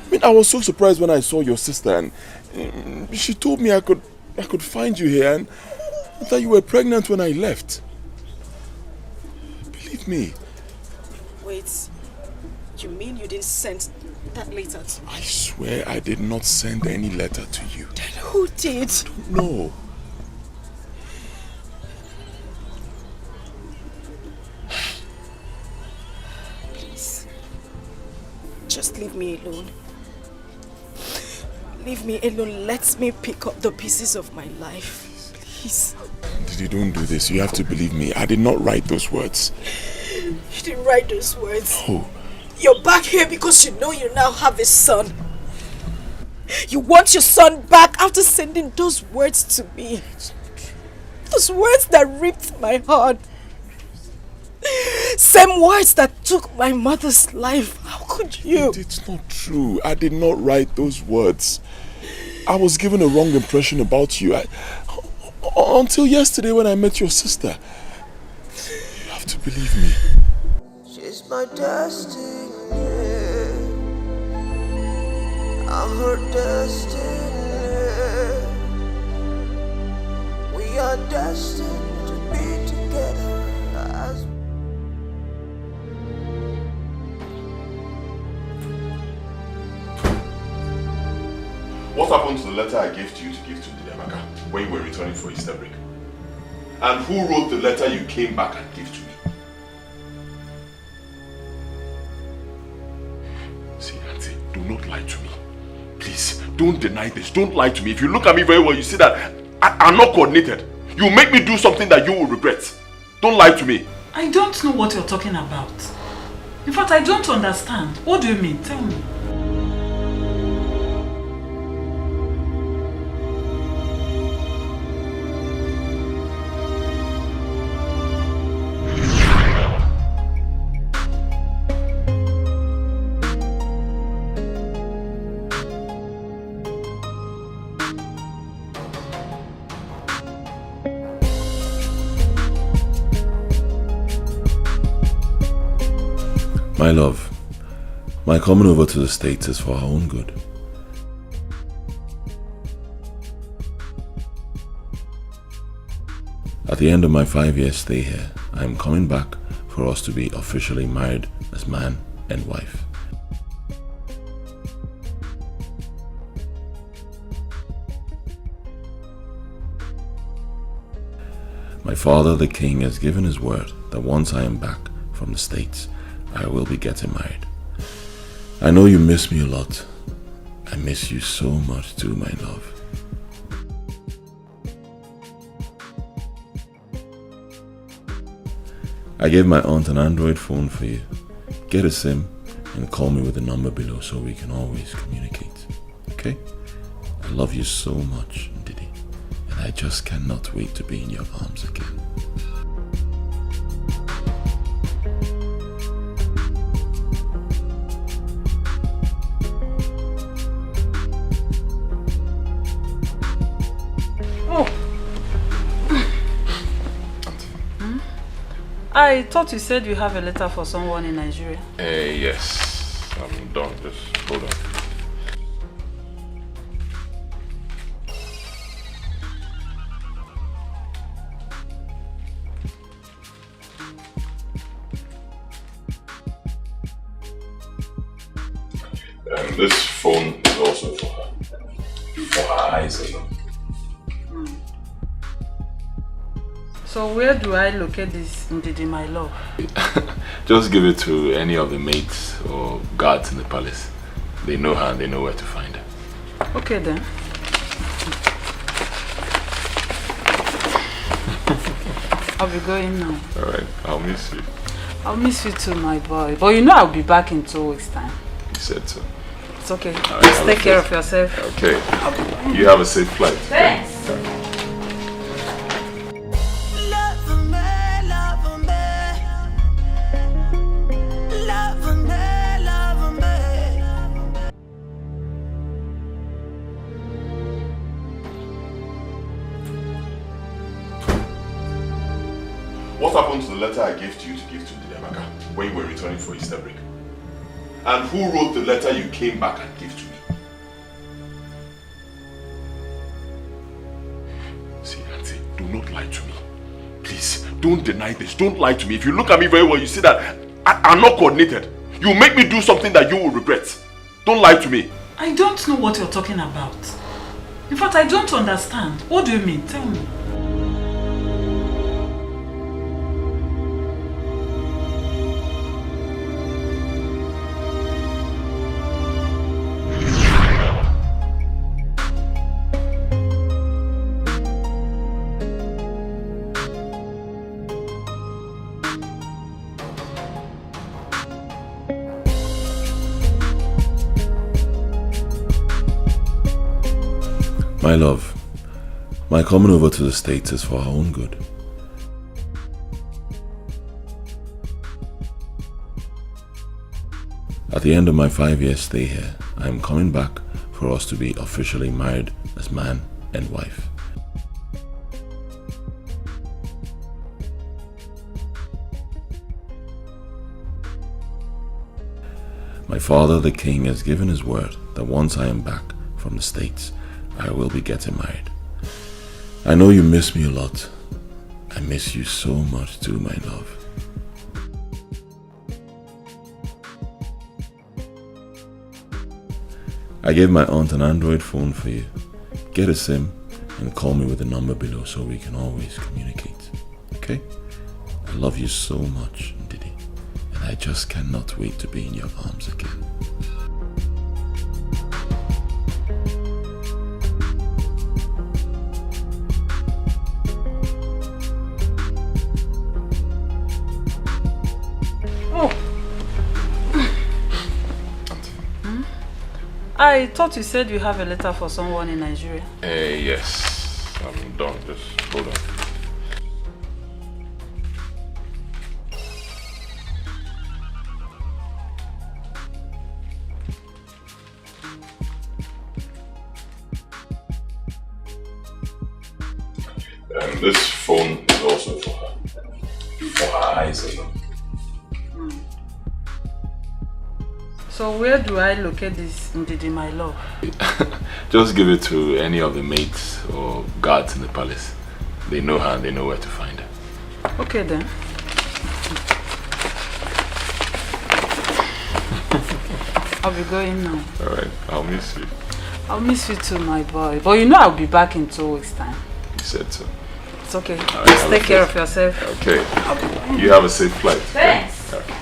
K: I mean, I was so surprised when I saw your sister and she told me I could find you here and that you were pregnant when I left. Believe me.
A: Wait, you mean you didn't send that letter to me?
K: I swear I did not send any letter to you.
A: Then who did?
K: No.
A: Please, just leave me alone. Leave me alone. Let me pick up the pieces of my life. Please.
K: Didi, don't do this. You have to believe me. I did not write those words.
A: You didn't write those words.
K: Oh.
A: You're back here because you know you now have a son. You want your son back after sending those words to me. Those words that ripped my heart. Same words that took my mother's life. How could you?
K: It's not true. I did not write those words. I was given a wrong impression about you. Until yesterday when I met your sister. You have to believe me.
T: She's my destiny. I'm her destiny. We are destined to be together as
P: What happened to the letter I gave to you to give to Ndidamaka when you were returning for Easter break? And who wrote the letter you came back and gave to me? See, Auntie, do not lie to me. Please, don't deny this. Don't lie to me. If you look at me very well, you see that I'm not coordinated. You make me do something that you will regret. Don't lie to me.
U: I don't know what you're talking about. In fact, I don't understand. What do you mean? Tell me.
P: My love, my coming over to the States is for our own good. At the end of my 5-year stay here, I am coming back for us to be officially married as man and wife. My father, the king, has given his word that once I am back from the States, I will be getting married. I know you miss me a lot. I miss you so much too, my love. I gave my aunt an Android phone for you. Get a SIM and call me with the number below so we can always communicate. Okay? I love you so much, Didi, and I just cannot wait to be in your arms again.
U: I thought you said you have a letter for someone in Nigeria.
K: Yes. I'm done. Just hold on. And this phone is also for her. For her eyes alone.
U: So where do I locate this Ndidi, my love?
K: Just give it to any of the maids or guards in the palace. They know her and they know where to find her.
U: Okay then. I'll be going now.
K: Alright, I'll miss you.
U: I'll miss you too, my boy. But you know I'll be back in 2 weeks' time.
K: You said so.
U: It's okay.
K: Right,
U: Just take care of yourself.
K: Okay. You have a safe flight.
U: Thanks.
P: What happened to the letter I gave to you to give to Dilemaka when you were returning for Easter break? And who wrote the letter you came back and gave to me? See, Auntie, do not lie to me. Please, don't deny this. Don't lie to me. If you look at me very well, you see that I'm not coordinated. You make me do something that you will regret. Don't lie to me.
U: I don't know what you're talking about. In fact, I don't understand. What do you mean? Tell me.
P: My love, my coming over to the States is for our own good. At the end of my 5-year stay here, I am coming back for us to be officially married as man and wife. My father, the king, has given his word that once I am back from the States, I will be getting married. I know you miss me a lot. I miss you so much too, my love. I gave my aunt an Android phone for you. Get a SIM and call me with the number below so we can always communicate. Okay? I love you so much, Ndidi, and I just cannot wait to be in your arms again.
U: I thought you said you have a letter for someone in Nigeria.
K: Yes. I'm done. Just hold on. And this phone is also for her. For her eyes alone.
U: So where do I locate this Ndidi, my love?
K: Just give it to any of the maids or guards in the palace. They know her and they know where to find her.
U: Okay then. I'll be going now.
K: Alright, I'll miss you.
U: I'll miss you too, my boy. But you know I'll be back in 2 weeks' time.
K: You said so.
U: It's okay.
K: Right,
U: Just take care of yourself.
K: Okay. You have a safe flight.
U: Thanks.
K: Okay.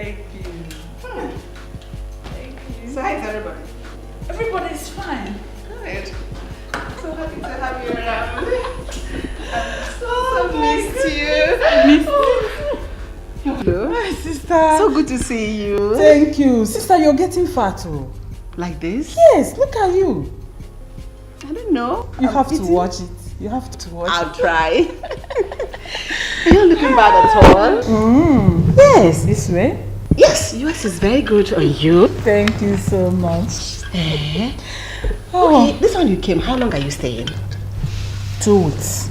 U: Thank you. Thank you.
B: So hi to everybody.
U: Everybody's fine.
B: Good. So happy to have you around. So missed you.
U: Hello. Hi, sister.
B: So good to see you.
U: Thank you. Sister, you're getting fat. Oh.
B: Like this?
U: Yes, look at you.
B: I don't know.
U: You have to watch it. You have to watch it.
B: I'll try. You're not looking bad at all.
U: Yes, this way.
B: Yes, yours is very good on you.
U: Thank you so much.
B: Okay, this one you came, how long are you staying?
U: 2 weeks.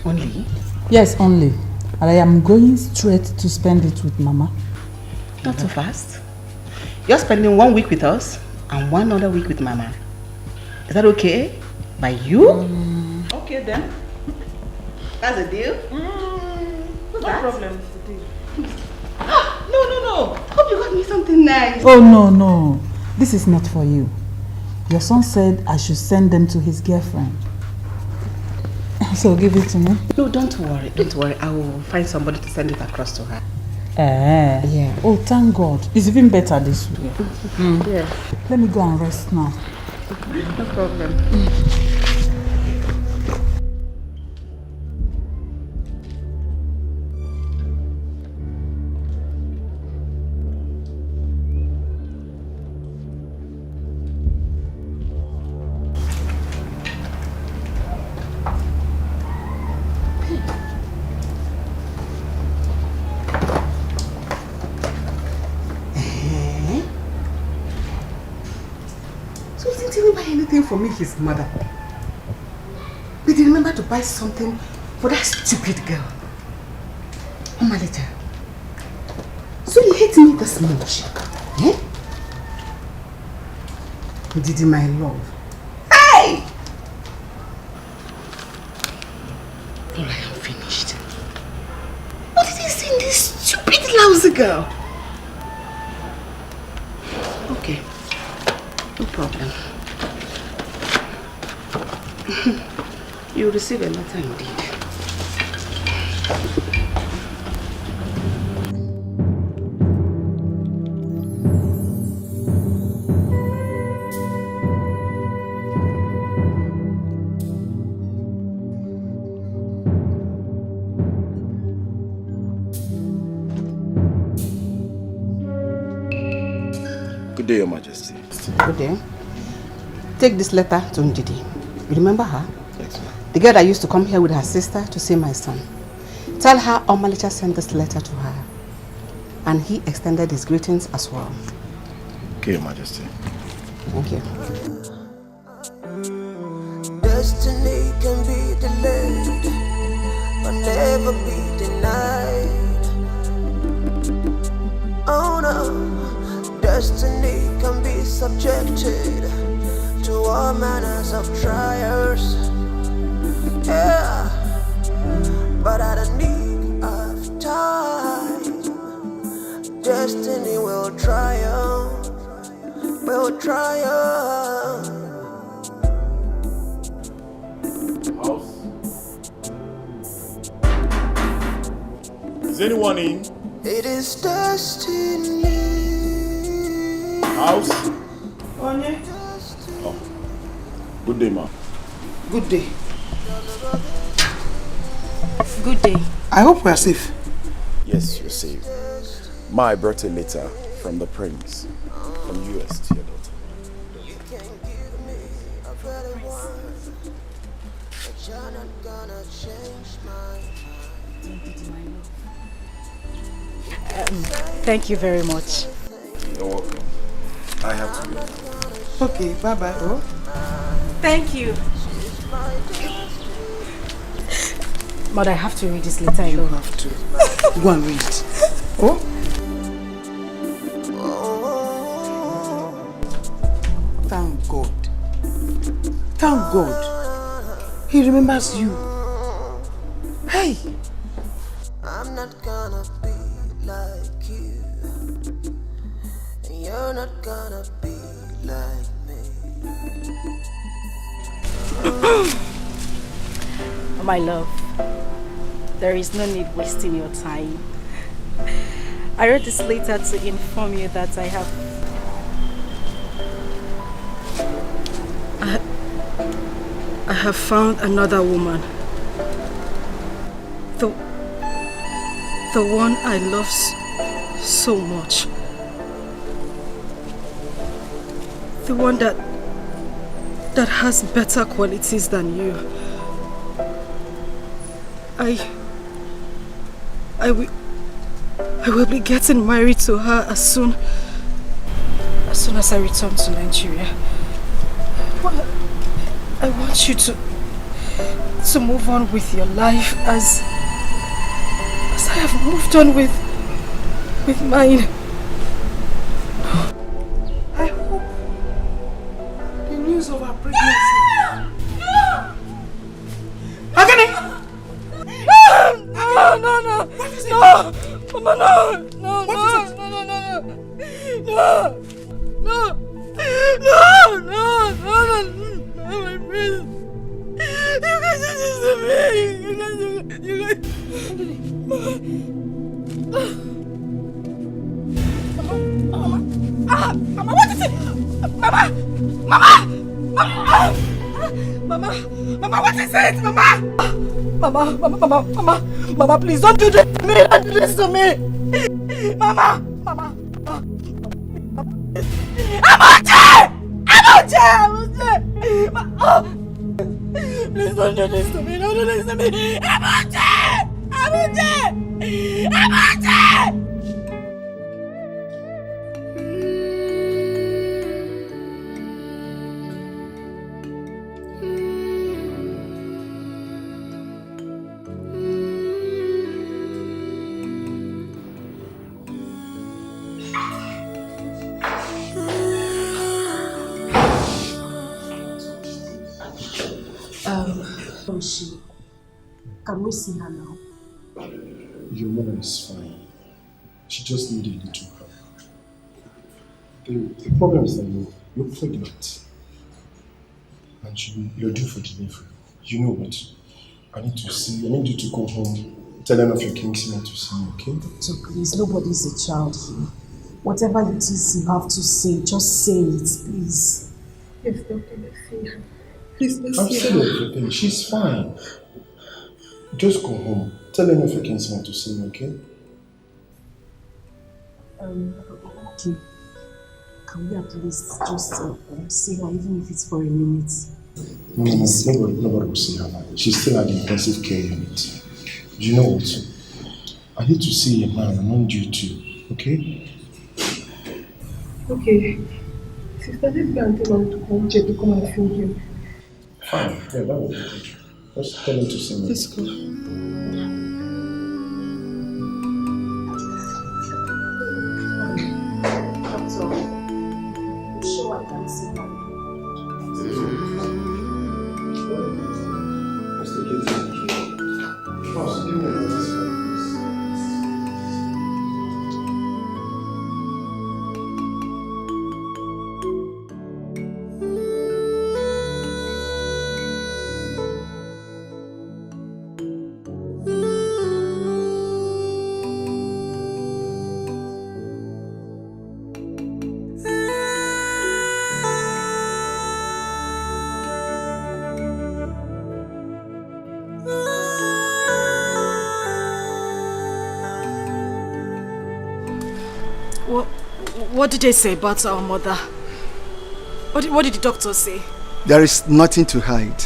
B: Only?
U: Yes, only. And I am going straight to spend it with Mama.
B: Not so fast. You're spending 1 week with us and 1 other week with Mama. Is that okay? By you?
U: Okay then.
B: That's a deal?
U: No problem.
B: No. Hope you got me something nice.
U: Oh, no. This is not for you. Your son said I should send them to his girlfriend. So give it to me.
B: No, don't worry. I will find somebody to send it across to her.
U: Yeah. Oh, thank God. It's even better this way.
B: Yeah.
U: Let me go and rest now.
B: No problem. For me, his mother. But he remember to buy something for that stupid girl. Oh my little. So you hate me this much? Eh? Didi, my love. Hey! All I am finished. What did he say in this stupid lousy girl? Okay. No problem. You'll receive a letter indeed.
P: Good day, Your Majesty.
B: Good day. Take this letter to Ndidi. You remember her?
P: Yes, ma'am.
B: The girl that used to come here with her sister to see my son. Tell her Omalicha sent this letter to her. And he extended his greetings as well.
P: Okay, Your Majesty.
B: Thank you.
T: Destiny can be delayed, but never be denied. Oh no, destiny can be subjected to all manners of trials. Yeah, but at a need of time, destiny will triumph. Will triumph.
P: House? Is anyone in?
T: It is destiny.
P: House?
T: Onye?
P: Oh. Good day, ma'am.
R: Good day.
O: Good day.
R: I hope we are safe.
P: Yes, you're safe. Ma, I brought a letter from the prince, from US to your daughter.
A: Thank you very much.
P: You're welcome. I have to go.
R: Okay, bye-bye. Oh.
A: Thank you. But I have to read this letter.
R: You have to. Go and read it. Oh? Thank God. Thank God. He remembers you. Hey!
T: I'm not gonna be like you. You're not gonna be like me.
A: My love, there is no need wasting your time. I wrote this letter to inform you that I have found another woman. The one I love so much. The one that has better qualities than you. I will be getting married to her as soon as I return to Nigeria. I want you to move on with your life as I have moved on with mine.
R: I hope the news of our pregnancy. Agani!
A: No.
R: What is it?
A: No! Mama, no! No!
R: What is it?
A: No, my friend. You guys do this to me. You guys. Mama, what is it? Mama, what is it? Mama, please don't do this to me. Don't do this to me. Mama. Amoche! Please don't do this to me. Don't do this to me. Amoche!
L: Can we see her now?
P: Your mother is fine. She just needed a little help. The problem is that you're pregnant. And you're due for delivery. You know what? I need you to go home. Tell them of your kinsman to see me, okay?
L: So please, nobody's a child here. Whatever it is you have to say, just say it, please.
F: Yes, Doctor, let's see her. Please, let's
P: I've
F: see
P: said
F: her.
P: everything. She's fine. Just go home. Tell them of your kinsman to see me, okay?
L: Okay. Can we at least just see her, even if it's for a minute?
P: No, nobody will see her now. She's still at the intensive care unit. Do you know what? I need to see a man among you two, okay?
F: Okay. Sister, let's go and tell him to come check to come and see him.
P: Fine. Yeah, that will be good. Just tell him to see me.
F: Let's go.
L: Doctor, you sure I can see her?
P: Let's take it easy. Boss, give me a minute.
A: What did they say about our mother? What did the doctor say?
V: There is nothing to hide.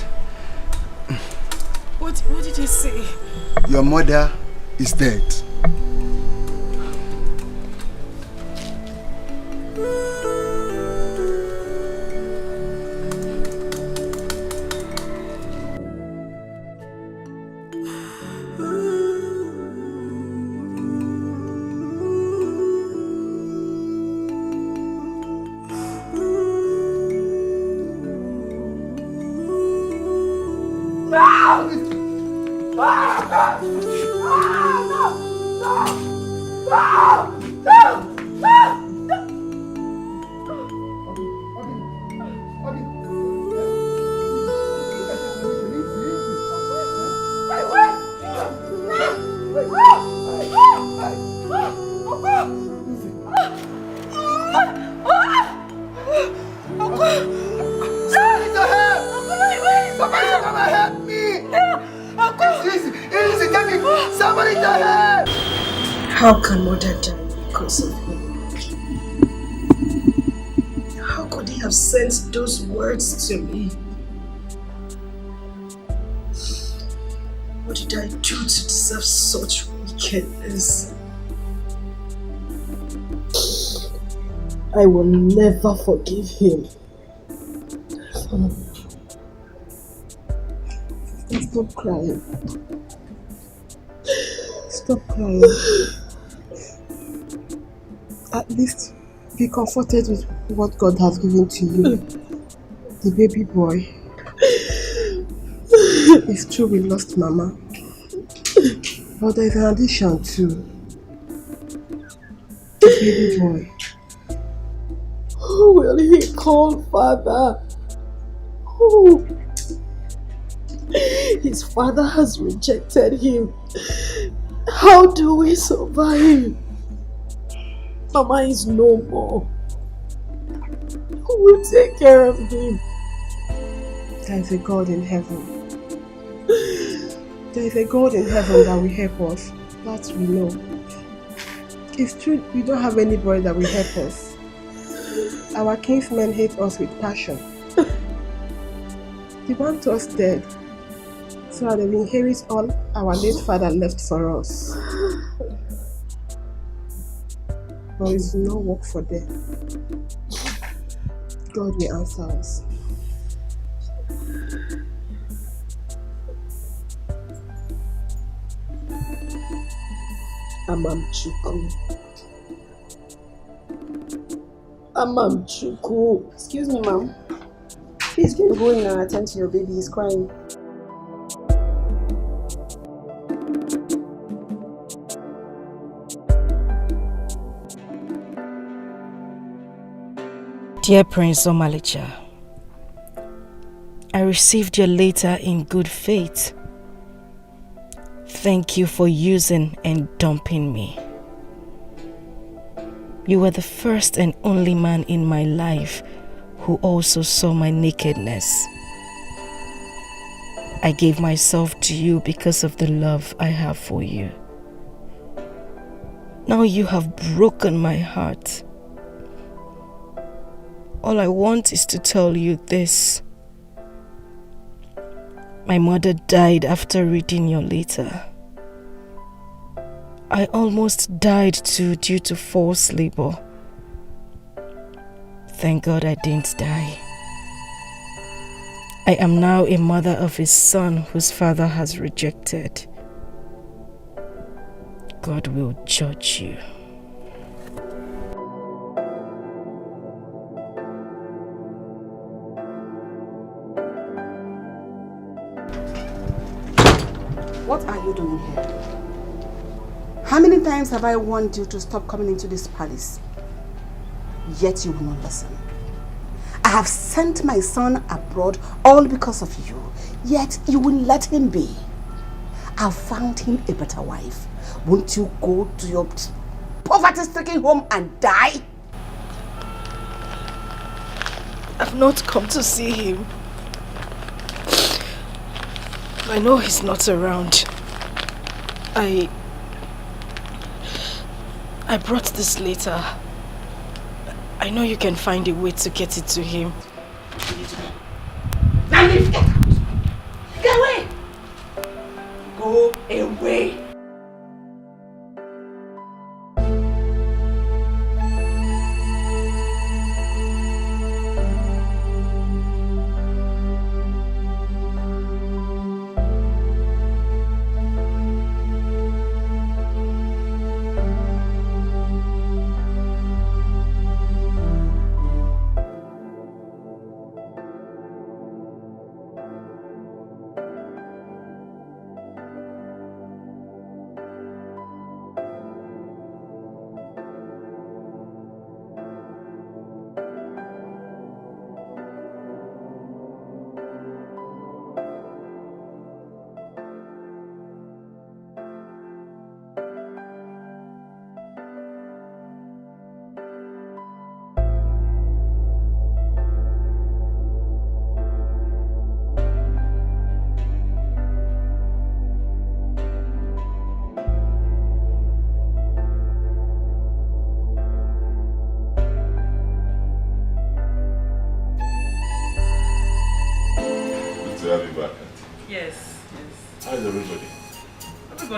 A: What did they say?
V: Your mother is dead.
R: Somebody to help! Somebody to come and help me! Easy, get me! Somebody to help!
B: How can mother die because of him? How could he have sent those words to me? What did I do to deserve such wickedness? I will never forgive him. Stop crying. Stop crying. At least be comforted with what God has given to you. The baby boy. It's true we lost Mama. But there's an addition too. The baby boy. Who will he call father? Who? His father has rejected him. How do we survive? Mama is no more. Who will take care of him? There is a God in heaven. There is a God in heaven that will help us. That we know. It's true we don't have anybody that will help us. Our kinsmen hate us with passion. They want us dead, so that they will inherit all our late father left for us. But it's no work for them. God will answer us. Amamchuku. Amamchuku.
L: Excuse me, ma'am. Please can you go in and attend to your baby? He's crying.
G: Dear Prince Omalicha, I received your letter in good faith. Thank you for using and dumping me. You were the first and only man in my life who also saw my nakedness. I gave myself to you because of the love I have for you. Now you have broken my heart. All I want is to tell you this. My mother died after reading your letter. I almost died too due to forced labor. Thank God I didn't die. I am now a mother of a son whose father has rejected. God will judge you.
I: What are you doing here? How many times have I warned you to stop coming into this palace? Yet you will not listen. I have sent my son abroad all because of you, yet you will let him be. I've found him a better wife. Won't you go to your poverty-stricken home and die?
B: I've not come to see him. I know he's not around. I brought this letter. I know you can find a way to get it to him.
I: Now leave, get out! Get away! Go away!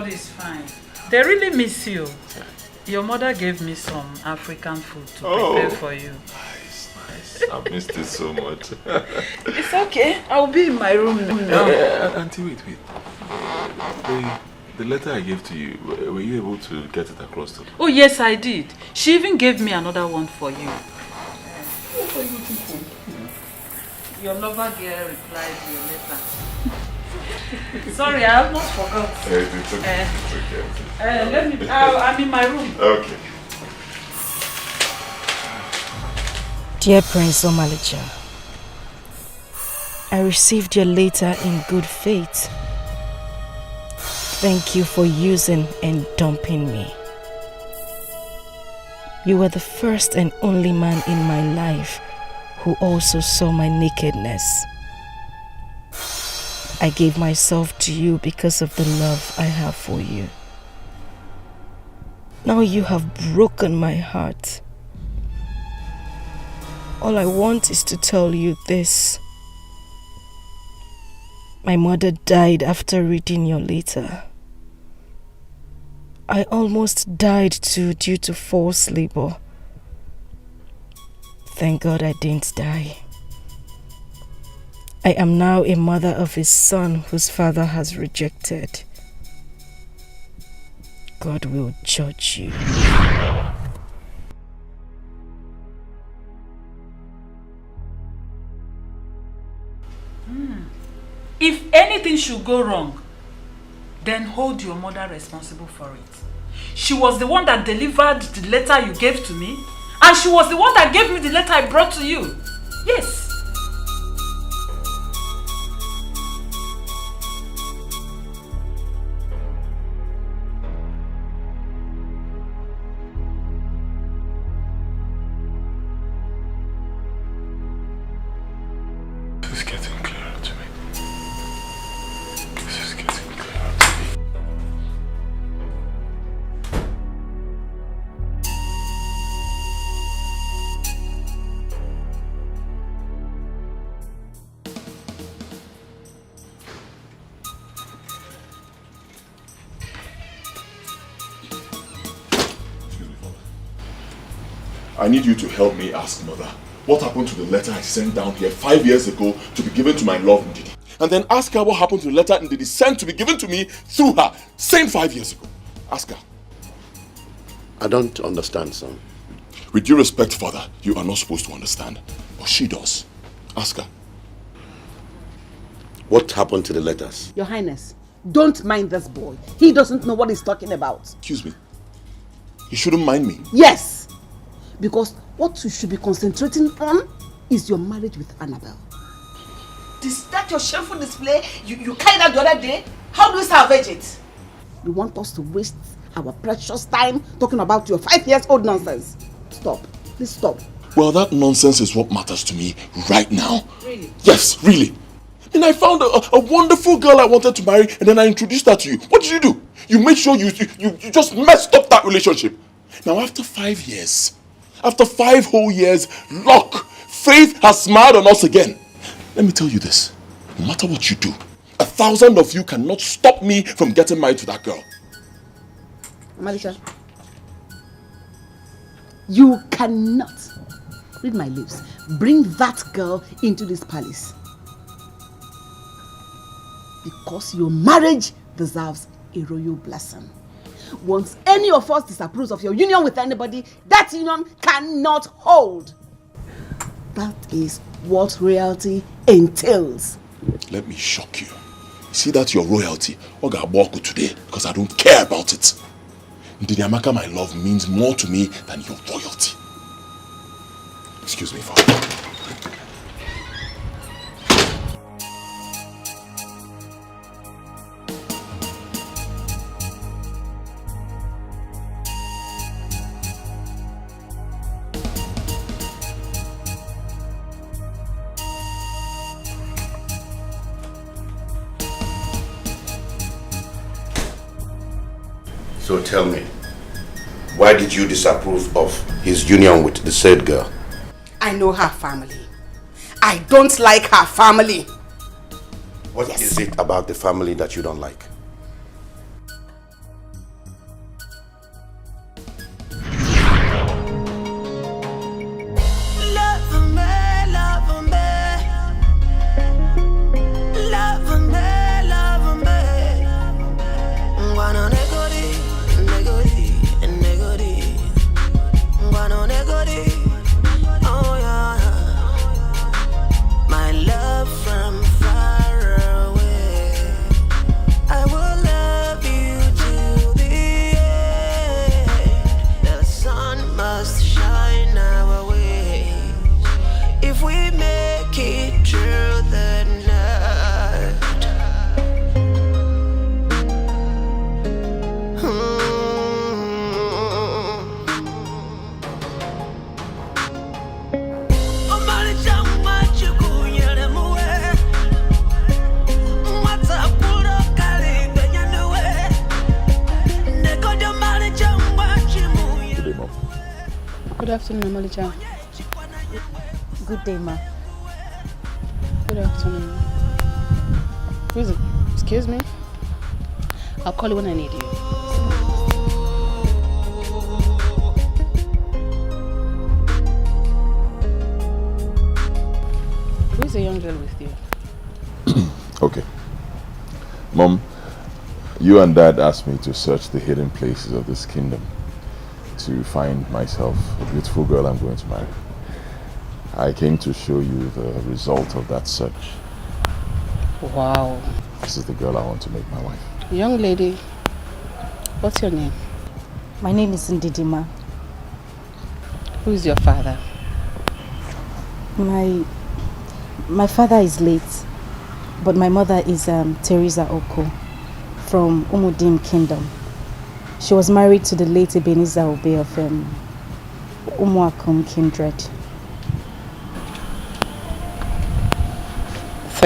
U: Everybody is fine. They really miss you. Your mother gave me some African food to prepare for you.
K: Nice. I've missed it so much.
U: It's okay. I'll be in my room now.
K: Auntie, wait. The letter I gave to you, were you able to get it across to me?
U: Oh, yes, I did. She even gave me another one for you. Your lover girl replied to your letter. Sorry, I almost forgot.
K: It's okay.
U: I'm in my room.
K: Okay.
G: Dear Prince Omalicha, I received your letter in good faith. Thank you for using and dumping me. You were the first and only man in my life who also saw my nakedness. I gave myself to you because of the love I have for you. Now you have broken my heart. All I want is to tell you this. My mother died after reading your letter. I almost died too due to forced labor. Thank God I didn't die. I am now a mother of a son whose father has rejected. God will judge you.
U: If anything should go wrong, then hold your mother responsible for it. She was the one that delivered the letter you gave to me, and she was the one that gave me the letter I brought to you. Yes.
K: This is getting clearer to me. I need you to help me ask Mother what happened to the letter I sent down here 5 years ago to be given to my love Ndidi. And then ask her what happened to the letter Ndidi sent to be given to me through her, same 5 years ago. Ask her.
Q: I don't understand, son.
K: With due respect, Father, you are not supposed to understand. But she does. Ask her.
Q: What happened to the letters?
J: Your Highness, don't mind this boy. He doesn't know what he's talking about.
K: Excuse me. You shouldn't mind me.
J: Yes. Because what you should be concentrating on is your marriage with Annabelle. Is that your shameful display you carried out the other day? How do we salvage it? You want us to waste our precious time talking about your 5 years old nonsense? Stop. Please stop.
K: Well, that nonsense is what matters to me right now.
J: Really?
K: Yes, really. And I found a wonderful girl I wanted to marry, and then I introduced her to you. What did you do? You made sure you just messed up that relationship. Now, after 5 years, after 5 whole years, look, faith has smiled on us again. Let me tell you this. No matter what you do, 1,000 of you cannot stop me from getting married to that girl.
J: Malisha, you cannot, read my lips, bring that girl into this palace. Because your marriage deserves a royal blessing. Once any of us disapproves of your union with anybody, that union cannot hold. That is what royalty entails.
K: Let me shock you. See that your royalty, Oga today, because I don't care about it. Ndidi Amaka, my love, means more to me than your royalty. Excuse me, Father.
Q: So tell me, why did you disapprove of his union with the said girl?
J: I know her family. I don't like her family.
Q: What is it about the family that you don't like?
T: if we make it through the night.
E: Good afternoon, Malija.
S: Good day, ma.
E: Good afternoon. Who is it? Excuse me? I'll call you when I need you. Who is the young girl with you?
K: Okay. Mom, you and Dad asked me to search the hidden places of this kingdom to find myself a beautiful girl I'm going to marry. I came to show you the result of that search.
E: Wow.
K: This is the girl I want to make my wife.
E: Young lady, what's your name?
S: My name is Ndidima.
E: Who is your father?
S: My father is late, but my mother is Teresa Oko from Umudim Kingdom. She was married to the late Ebenezer Obe of Umuakum kindred.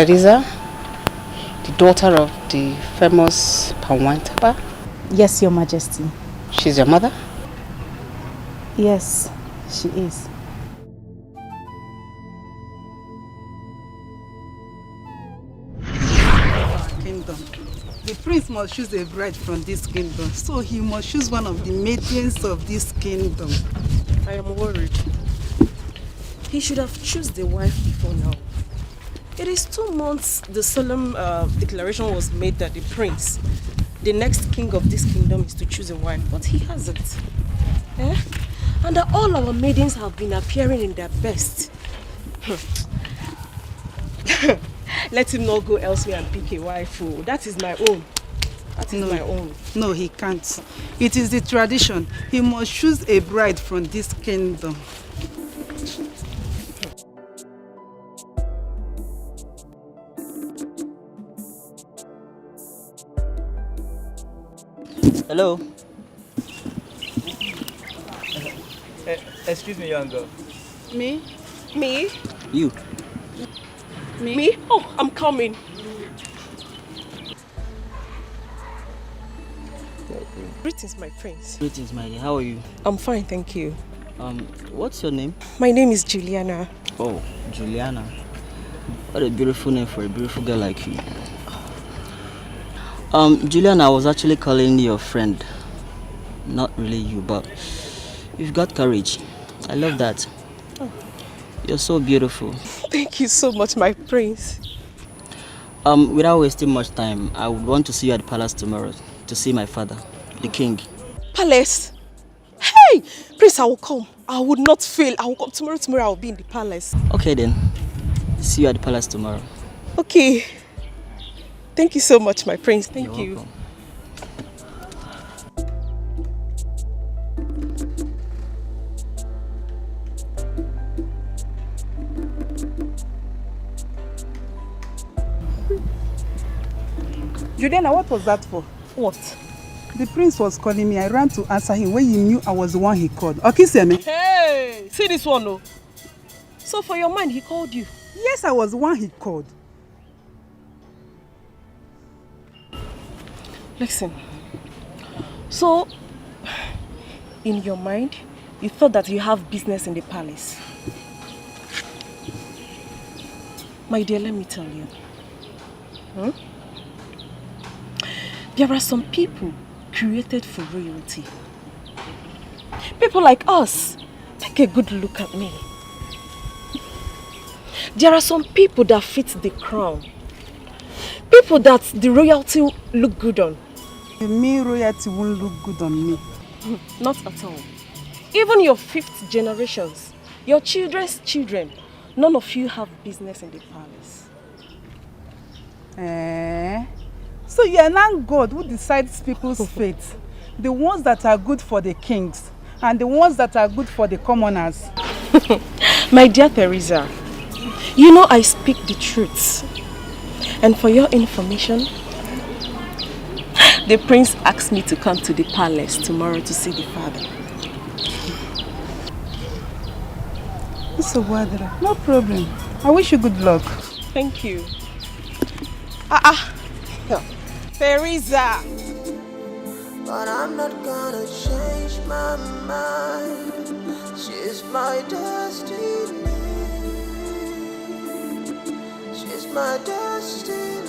E: Teresa, the daughter of the famous Panwantaba?
S: Yes, Your Majesty.
E: She's your mother?
S: Yes, she is.
I: Kingdom. The prince must choose a bride from this kingdom, so he must choose one of the maidens of this kingdom.
G: I am worried. He should have chosen the wife before now. It is 2 months the solemn declaration was made that the prince, the next king of this kingdom, is to choose a wife, but he hasn't. Eh? And that all our maidens have been appearing in their best. Let him not go elsewhere and pick a wife. Oh, that is my own. That is my own.
I: No, he can't. It is the tradition. He must choose a bride from this kingdom.
D: Hello.
M: Excuse me, young girl.
G: Me? Me?
D: You.
G: Me? Oh, I'm coming. Greetings, my prince.
D: Greetings, my dear. How are you?
G: I'm fine, thank you.
D: What's your name?
G: My name is Juliana.
D: Oh, Juliana. What a beautiful name for a beautiful girl like you. Juliana, I was actually calling your friend. Not really you, but you've got courage. I love that.
G: Oh.
D: You're so beautiful.
G: Thank you so much, my prince.
D: Without wasting much time, I would want to see you at the palace tomorrow to see my father, the king.
G: Palace? Hey! Prince, I will come. I would not fail. I will come tomorrow. Tomorrow I will be in the palace.
D: Okay then. See you at the palace tomorrow.
G: Okay. Thank you so much, my prince. Thank
D: You're
G: you.
D: welcome.
I: Juliana, what was that for?
G: What?
I: The prince was calling me. I ran to answer him when he knew I was the one he called. Okay, Semi.
G: Hey! See this one, oh. So for your mind, he called you?
I: Yes, I was the one he called.
G: Listen. So, in your mind, you thought that you have business in the palace. My dear, let me tell you. There are some people created for royalty. People like us. Take a good look at me. There are some people that fit the crown. People that the royalty look good on.
I: You mean royalty won't look good on me?
G: Not at all. Even your 5th generations, your children's children, none of you have business in the palace.
I: So you are now God who decides people's fate. The ones that are good for the kings and the ones that are good for the commoners.
G: My dear Teresa, You know I speak the truth. And for your information, the prince asked me to come to the palace tomorrow to see the father.
I: No problem. I wish you good luck.
G: Thank you.
J: Teresa!
T: But I'm not gonna change my mind. She's my destiny. She's my destiny.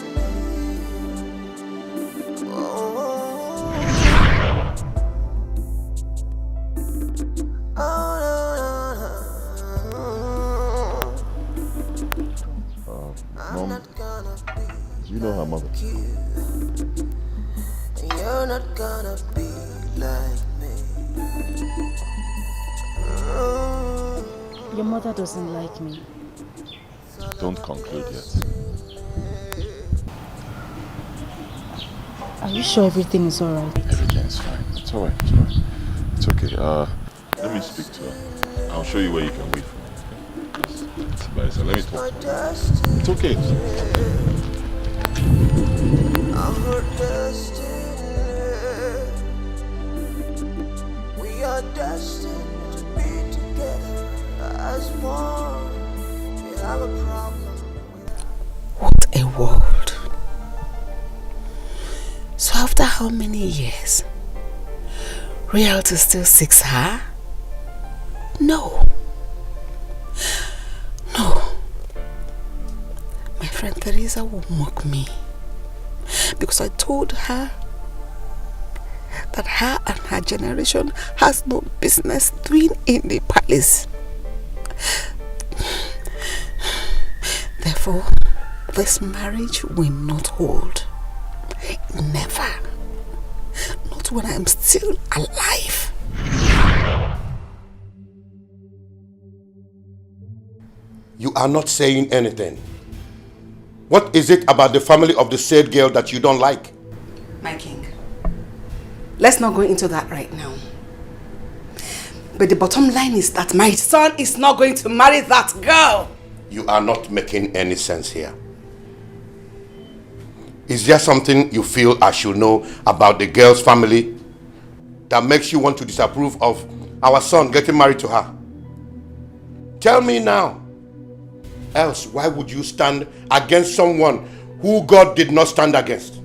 T: Oh,
K: Mom, do you know her mother?
T: you're not gonna be like me.
S: Your mother doesn't like me.
K: Don't conclude yet.
S: Are you sure everything is alright?
K: Everything is fine. It's alright. It's alright. It's okay. Let me speak to her. I'll show you where you can wait for me. Okay? So let me talk to her. It's okay.
T: I'm her destiny. We are destined to be together as one. We have a problem.
J: What a world. So after how many years? Reality still seeks her? No. No. My friend Teresa will mock me because I told her that her and her generation has no business doing in the palace. Therefore, this marriage will not hold. Never. Not when I am still alive.
Q: You are not saying anything. What is it about the family of the said girl that you don't like?
J: My king, let's not go into that right now. But the bottom line is that my son is not going to marry that girl.
Q: You are not making any sense here. Is there something you feel I should know about the girl's family that makes you want to disapprove of our son getting married to her? Tell me now. Else, why would you stand against someone who God did not stand against?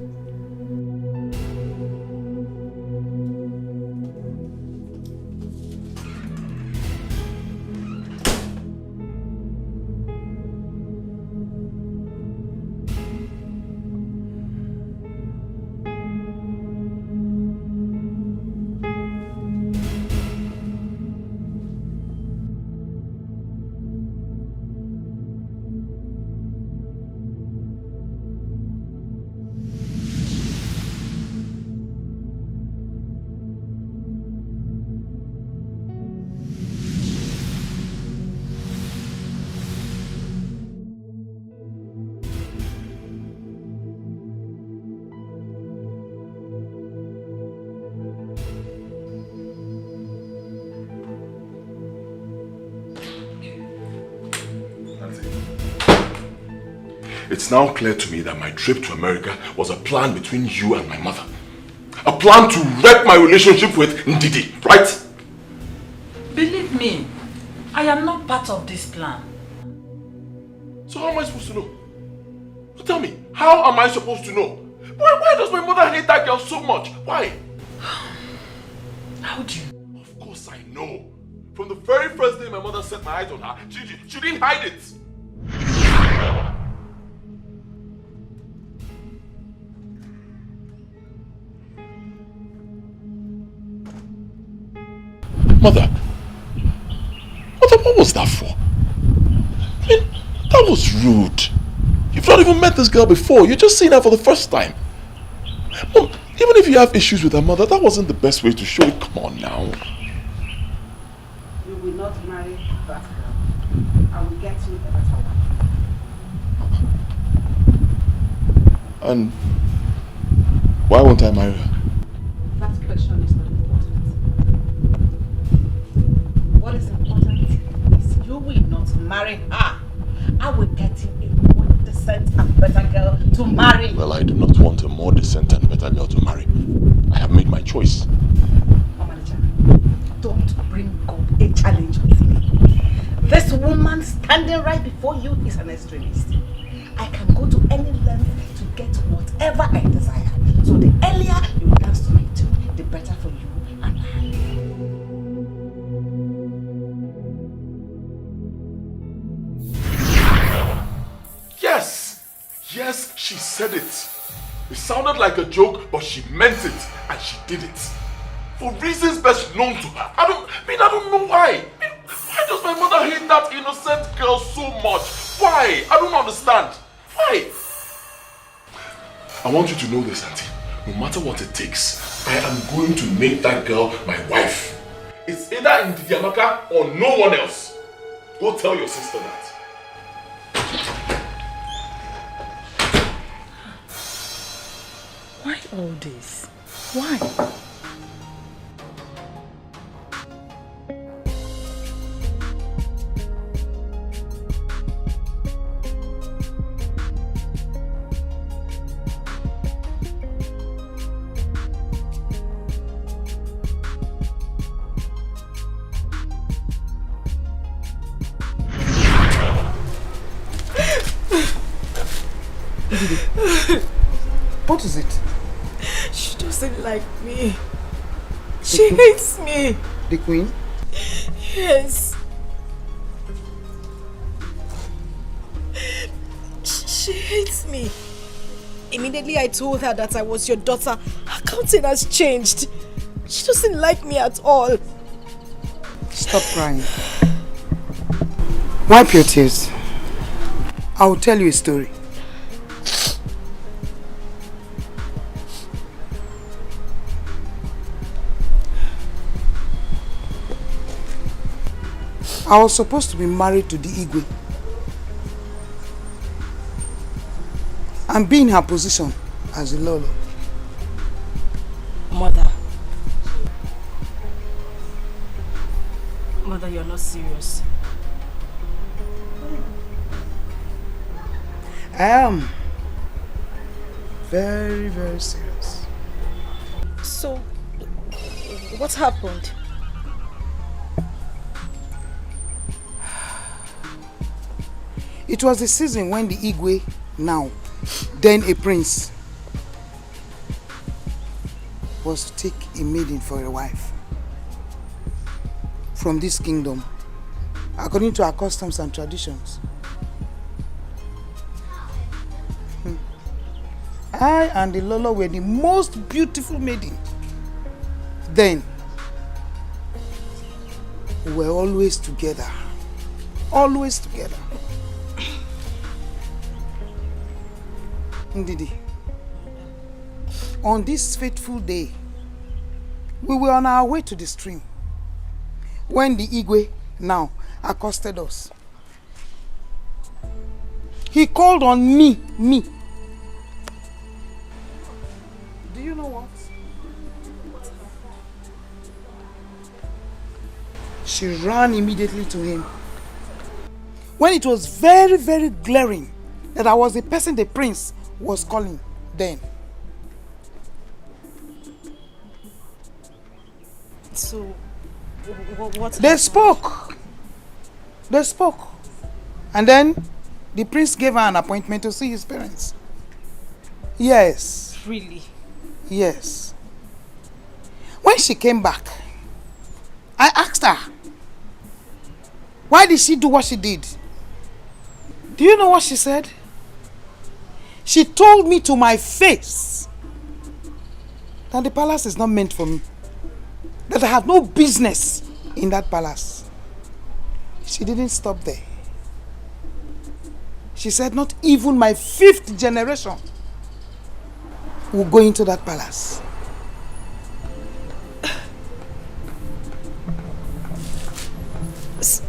P: It's now clear to me that my trip to America was a plan between you and my mother. A plan to wreck my relationship with Ndidi, right?
U: Believe me, I am not part of this plan.
P: So how am I supposed to know? Tell me, how am I supposed to know? Why does my mother hate that girl so much? Why?
U: How do you?
P: Of course I know. From the very first day my mother set my eyes on her, she didn't hide it. Mother, what was that for? I mean, that was rude. You've not even met this girl before. You're just seeing her for the first time. Mom, even if you have issues with her mother, that wasn't the best way to show it. Come on now.
J: You will not marry that girl. I will get you a better one.
P: And why won't I marry her?
J: That question is not important. What is important is you will not marry her. I I will get you a more decent and better girl to marry.
K: Well, I do not want a more decent and better girl to marry. I have made my choice.
J: Manager, don't bring up a challenge with me. This woman standing right before you is an extremist. I can go to any length to get whatever I desire. So the earlier you dance tonight, the better for you and I.
P: Yes! Yes, she said it. It sounded like a joke, but she meant it, and she did it. For reasons best known to her. I don't know why. Why does my mother hate that innocent girl so much? Why? I don't understand. Why? I want you to know this, Auntie. No matter what it takes, I am going to make that girl my wife. It's either in Didiamaka or no one else. Go tell your sister that.
U: Why all this? Why?
R: What is it?
A: She doesn't like me. She hates me.
R: The queen?
A: Yes. She hates me. Immediately I told her that I was your daughter. Her countenance changed. She doesn't like me at all.
R: Stop crying. Wipe your tears. I will tell you a story. I was supposed to be married to the Igwe and be in her position as a Lolo.
A: Mother, you're not serious.
R: I am very, very serious.
A: So, what happened?
R: It was the season when the Igwe, now, then a prince, was to take a maiden for a wife from this kingdom, according to our customs and traditions. I and the Lolo were the most beautiful maiden. Then, we were always together. Always together. Ndidi, on this fateful day, we were on our way to the stream when the Igwe now accosted us. He called on me. Do you know what? She ran immediately to him. When it was very, very glaring that I was the person the prince was calling then.
A: So, what?
R: They spoke. And then the prince gave her an appointment to see his parents. Yes.
A: Really?
R: Yes. When she came back, I asked her, why did she do what she did? Do you know what she said? She told me to my face that the palace is not meant for me. That I have no business in that palace. She didn't stop there. She said not even my 5th generation will go into that palace.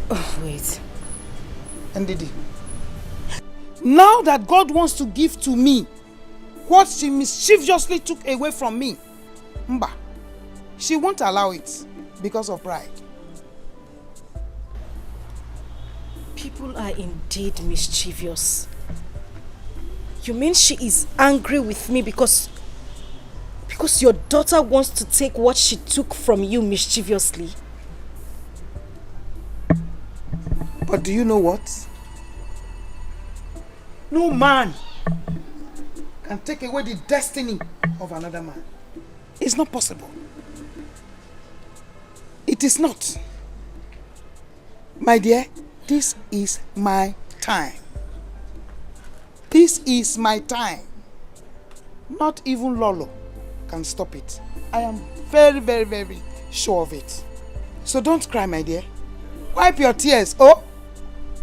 A: Oh, wait.
R: Ndidi, now that God wants to give to me what she mischievously took away from me, Mba, she won't allow it because of pride.
G: People are indeed mischievous. You mean she is angry with me because your daughter wants to take what she took from you mischievously?
R: But do you know what? No man can take away the destiny of another man. It's not possible. It is not. My dear, this is my time. This is my time. Not even Lolo can stop it. I am very, very, very sure of it. So don't cry, my dear. Wipe your tears. Oh,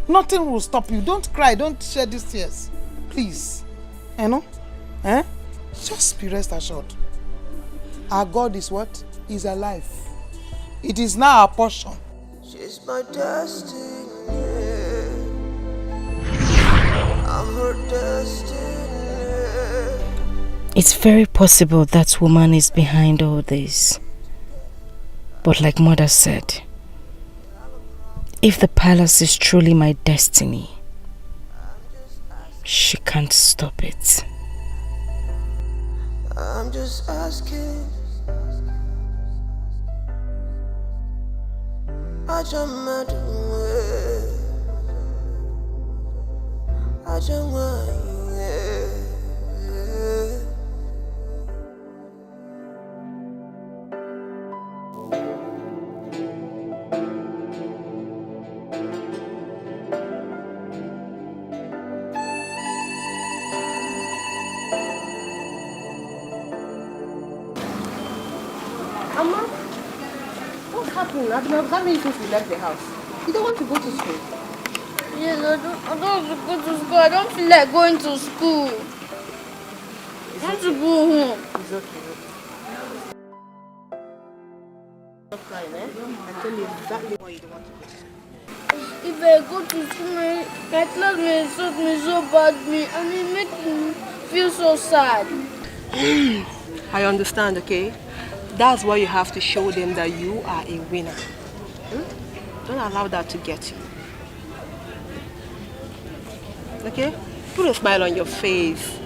R: nothing will stop you. Don't cry. Don't shed these tears. Please. You know? Eh? Just be rest assured. Our God is what? Is alive. It is now our portion.
T: She's my destiny. I'm her destiny.
S: It's very possible that woman is behind all this. But like Mother said, if the palace is truly my destiny, she can't stop it.
T: I'm just asking. I just mad away. I just want
B: Mama, what's happening? I've been observing you since we left the house. You don't want to go to school?
M: Yes, I don't want to go to school. I don't feel like going to school. I want to go home.
B: It's okay. Stop crying, eh? I tell you exactly why you don't want to go to school.
M: If I go to school, my classmates insult me so badly and it makes me feel so sad.
B: I understand, okay? That's why you have to show them that you are a winner. Don't allow that to get you. Okay? Put a smile on your face.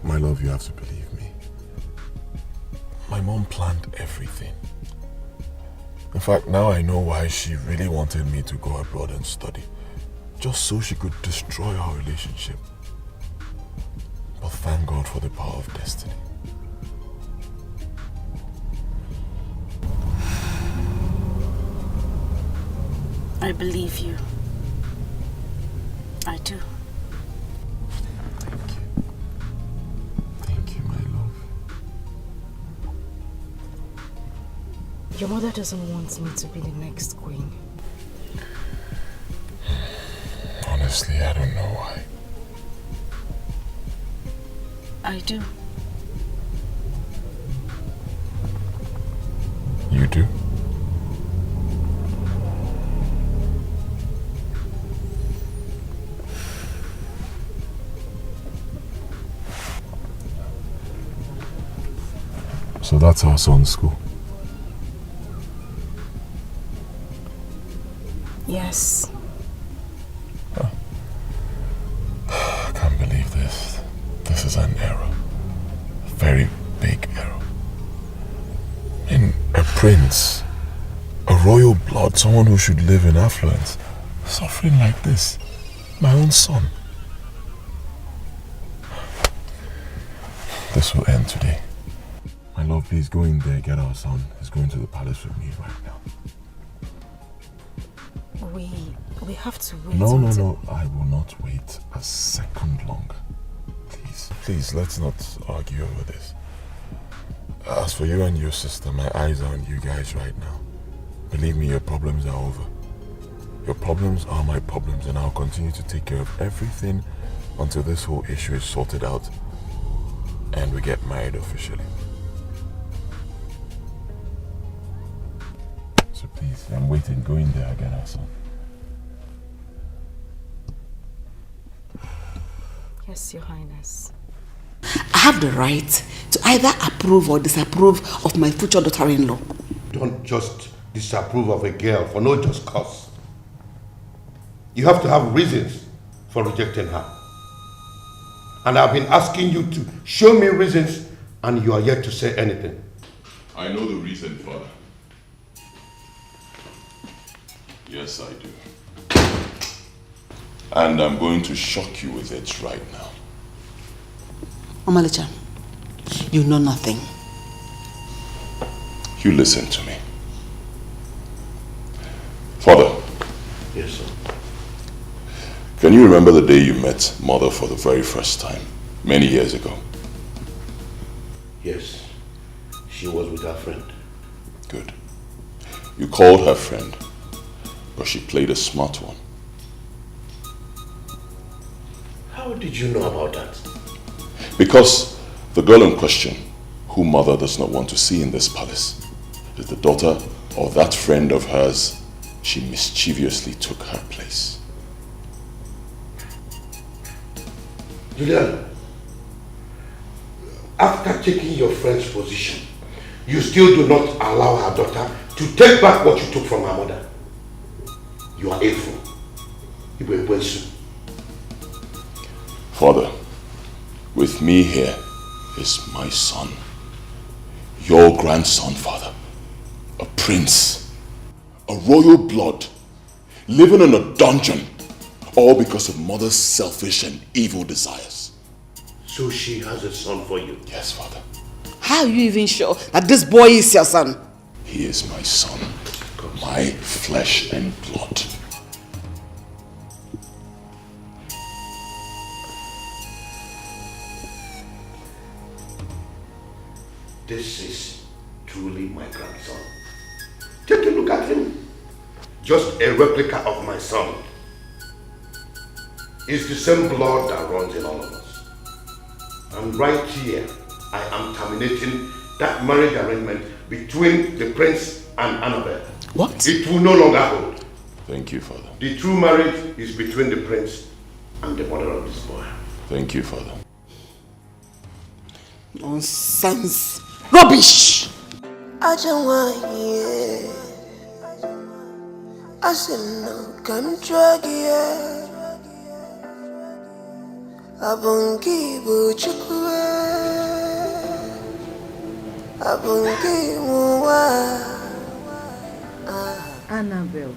P: My love, you have to believe me. My mom planned everything. In fact, now I know why she really wanted me to go abroad and study. Just so she could destroy our relationship. But thank God for the power of destiny.
S: I believe you. I do. Your mother doesn't want me to be the next queen.
P: Honestly, I don't know why.
S: I do.
P: You do?
K: So that's our son's school.
S: Yes.
K: I can't believe this. This is an error. A very big error. In a prince, a royal blood, someone who should live in affluence, suffering like this. My own son. This will end today. My love, please go in there, get our son. He's going to the palace with me right now.
S: We have to wait.
K: No. I will not wait a second longer. Please, let's not argue over this. As for you and your sister, my eyes are on you guys right now. Believe me, your problems are over. Your problems are my problems, and I'll continue to take care of everything until this whole issue is sorted out and we get married officially. So please, I'm waiting. Go in there and get our son.
S: Yes, Your Highness.
J: I have the right to either approve or disapprove of my future daughter-in-law.
Q: Don't just disapprove of a girl for no just cause. You have to have reasons for rejecting her. And I've been asking you to show me reasons, and you are yet to say anything.
K: I know the reason, Father. Yes, I do. And I'm going to shock you with it right now.
J: Omalicha, you know nothing.
K: You listen to me. Father.
Q: Yes, sir.
K: Can you remember the day you met Mother for the very first time, many years ago?
Q: Yes. She was with her friend.
K: Good. You called her friend, but she played a smart one.
Q: How did you know about that?
K: Because the girl in question, who Mother does not want to see in this palace, is the daughter of that friend of hers she mischievously took her place.
Q: Julian, after taking your friend's position, you still do not allow her daughter to take back what you took from her mother. You are hateful.
K: Father, with me here is my son, your grandson, Father, a prince, a royal blood, living in a dungeon, all because of Mother's selfish and evil desires.
Q: So she has a son for you?
K: Yes, Father.
J: How are you even sure that this boy is your son?
K: He is my son, my flesh and blood.
Q: This is truly my grandson. Take a look at him. Just a replica of my son. It's the same blood that runs in all of us. And right here, I am terminating that marriage arrangement between the prince and Annabelle.
J: What?
Q: It will no longer hold.
K: Thank you, Father.
Q: The true marriage is between the prince and the mother of this boy.
K: Thank you, Father.
J: Nonsense. Rubbish!
T: I don't want you. I said no, come drag you. Abungi buchukwe. Abungi muwa.
G: Annabelle,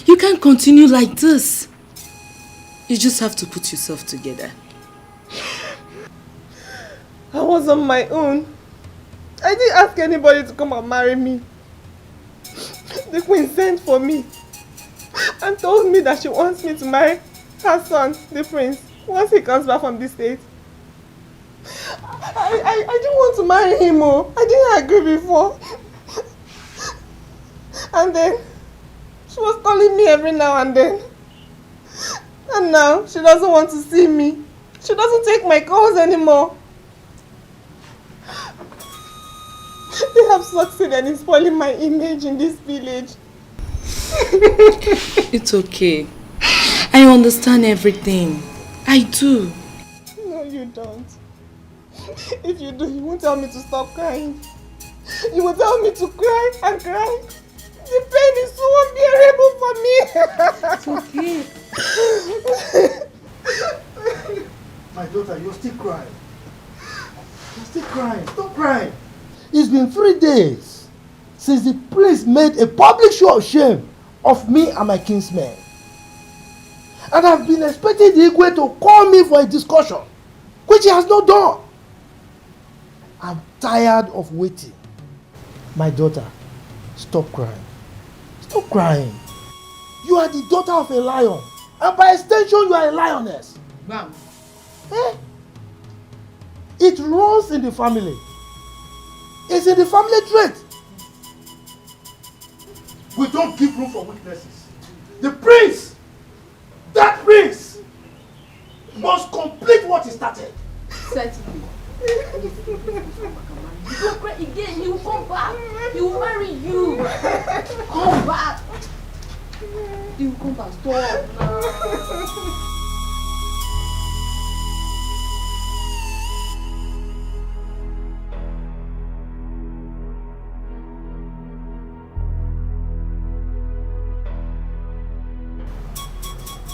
G: you can't continue like this. You just have to put yourself together.
F: I was on my own. I didn't ask anybody to come and marry me. The queen sent for me and told me that she wants me to marry her son, the prince, once he comes back from the state. I didn't want to marry him. I didn't agree before. And then she was calling me every now and then. And now she doesn't want to see me. She doesn't take my calls anymore. They have succeeded in spoiling my image in this village.
G: It's okay. I understand everything. I do.
F: No, you don't.
R: If you do, you won't tell me to stop crying. You will tell me to cry and cry. The pain is so unbearable for me.
G: It's okay.
R: My daughter, you're still crying. You're still crying. Stop crying. It's been 3 days since the prince made a public show of shame of me and my kinsmen. And I've been expecting the Igwe to call me for a discussion, which he has not done. I'm tired of waiting. My daughter, stop crying. Stop crying. You are the daughter of a lion, and by extension, you are a lioness.
G: Bam.
R: Eh? It runs in the family. It's in the family trait. We don't give room for weaknesses. The prince, that prince, must complete what he started.
G: Certainly. If you don't cry again, he will come back. He will marry you. Come back. He will come back. Stop now.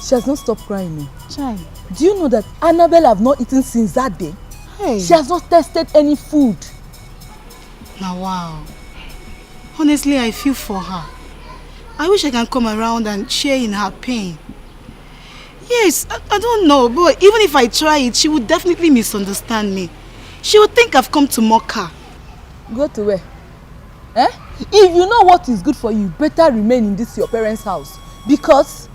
H: She has not stopped crying. Child, do you know that Annabelle have not eaten since that day? Hey. She has not tasted any food.
I: Now wow. Honestly, I feel for her. I wish I can come around and share in her pain. Yes, I don't know, but even if I try it, she would definitely misunderstand me. She would think I've come to mock her.
H: Go to where? Eh? If you know what is good for you, better remain in this your parents' house. Because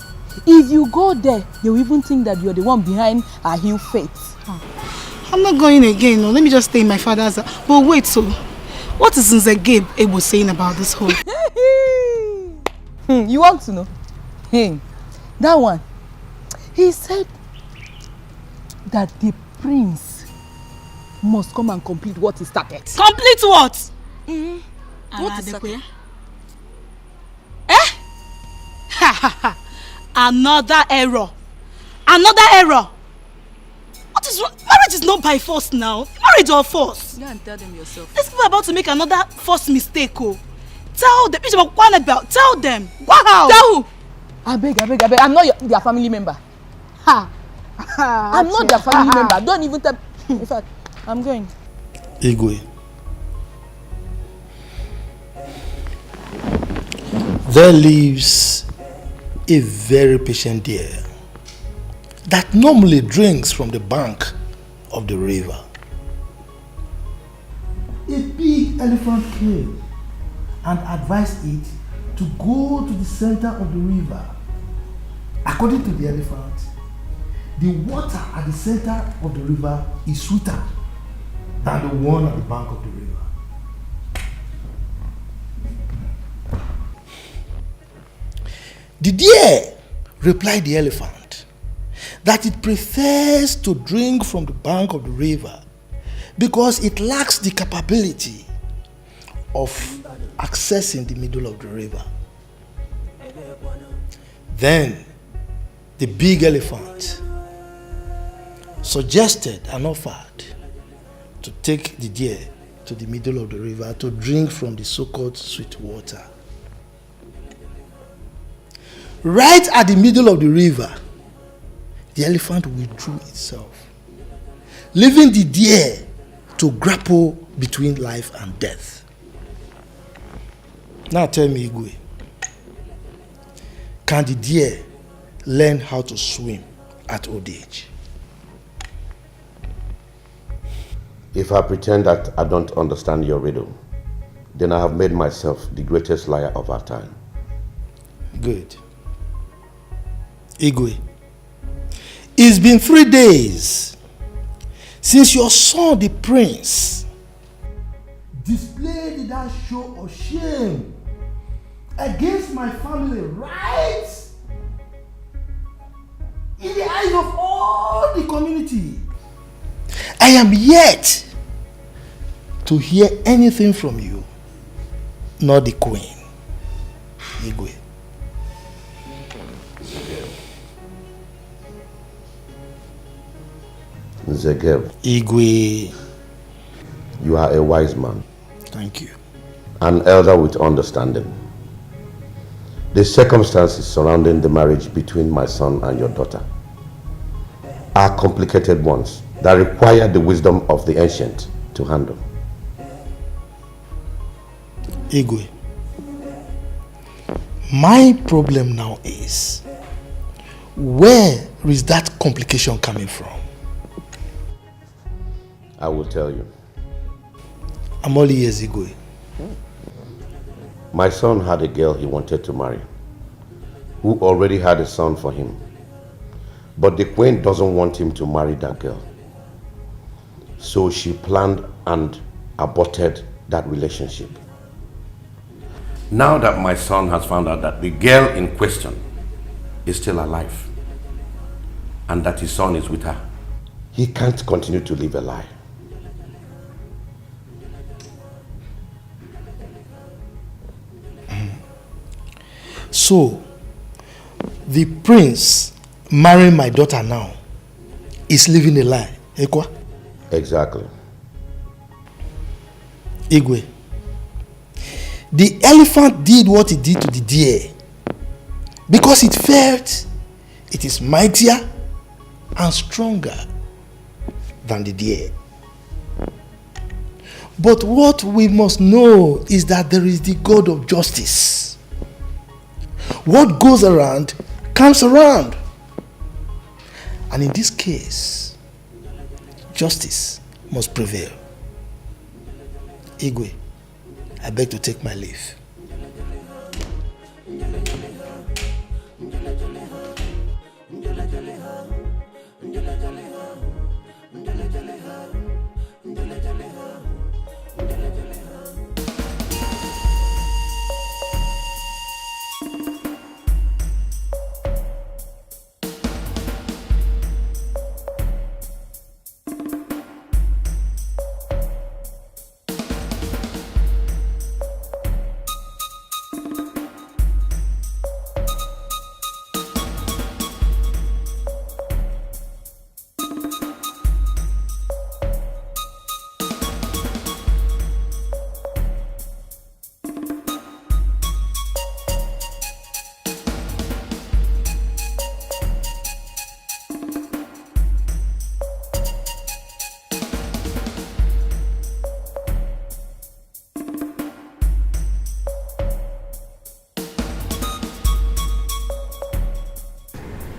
H: if you go there, they will even think that you're the one behind her ill fate.
I: I'm not going again. No. Let me just stay in my father's house. But wait, so what is Nzegebe Ebo saying about this whole?
H: You want to know? That one. He said that the prince must come and complete what he started.
I: Complete what?
H: What is started?
I: Eh? Another error. Another error. What is wrong? Marriage is not by force now. Marriage or force?
H: Go and tell them yourself.
I: These people are about to make another forced mistake. Oh. Tell them. Tell them. Wow.
H: Tell who? I beg. I'm not their family member. I'm not their family member. Don't even tell. In fact, I'm going.
R: Igwe. There lives a very patient deer that normally drinks from the bank of the river. A big elephant came and advised it to go to the center of the river. According to the elephant, the water at the center of the river is sweeter than the one at the bank of the river. The deer replied the elephant that it prefers to drink from the bank of the river because it lacks the capability of accessing the middle of the river. Then the big elephant suggested and offered to take the deer to the middle of the river to drink from the so-called sweet water. Right at the middle of the river, the elephant withdrew itself, leaving the deer to grapple between life and death. Now tell me, Igwe, can the deer learn how to swim at old age?
Q: If I pretend that I don't understand your riddle, then I have made myself the greatest liar of our time.
R: Good. Igwe, it's been 3 days since your son, the prince, displayed that show of shame against my family, right in the eyes of all the community. I am yet to hear anything from you, nor the queen, Igwe.
Q: Nzegebe.
R: Igwe.
C: You are a wise man.
R: Thank you.
C: An elder with understanding. The circumstances surrounding the marriage between my son and your daughter are complicated ones that require the wisdom of the ancient to handle.
R: Igwe, my problem now is, where is that complication coming from?
C: I will tell you.
R: I'm all ears, Igwe.
C: My son had a girl he wanted to marry, who already had a son for him. But the queen doesn't want him to marry that girl. So she planned and aborted that relationship. Now that my son has found out that the girl in question is still alive and that his son is with her, he can't continue to live a lie.
R: So, the prince marrying my daughter now is living a lie, Ekwa?
C: Exactly.
R: Igwe, the elephant did what it did to the deer because it felt it is mightier and stronger than the deer. But what we must know is that there is the God of justice. What goes around comes around. And in this case, justice must prevail. Igwe, I beg to take my leave.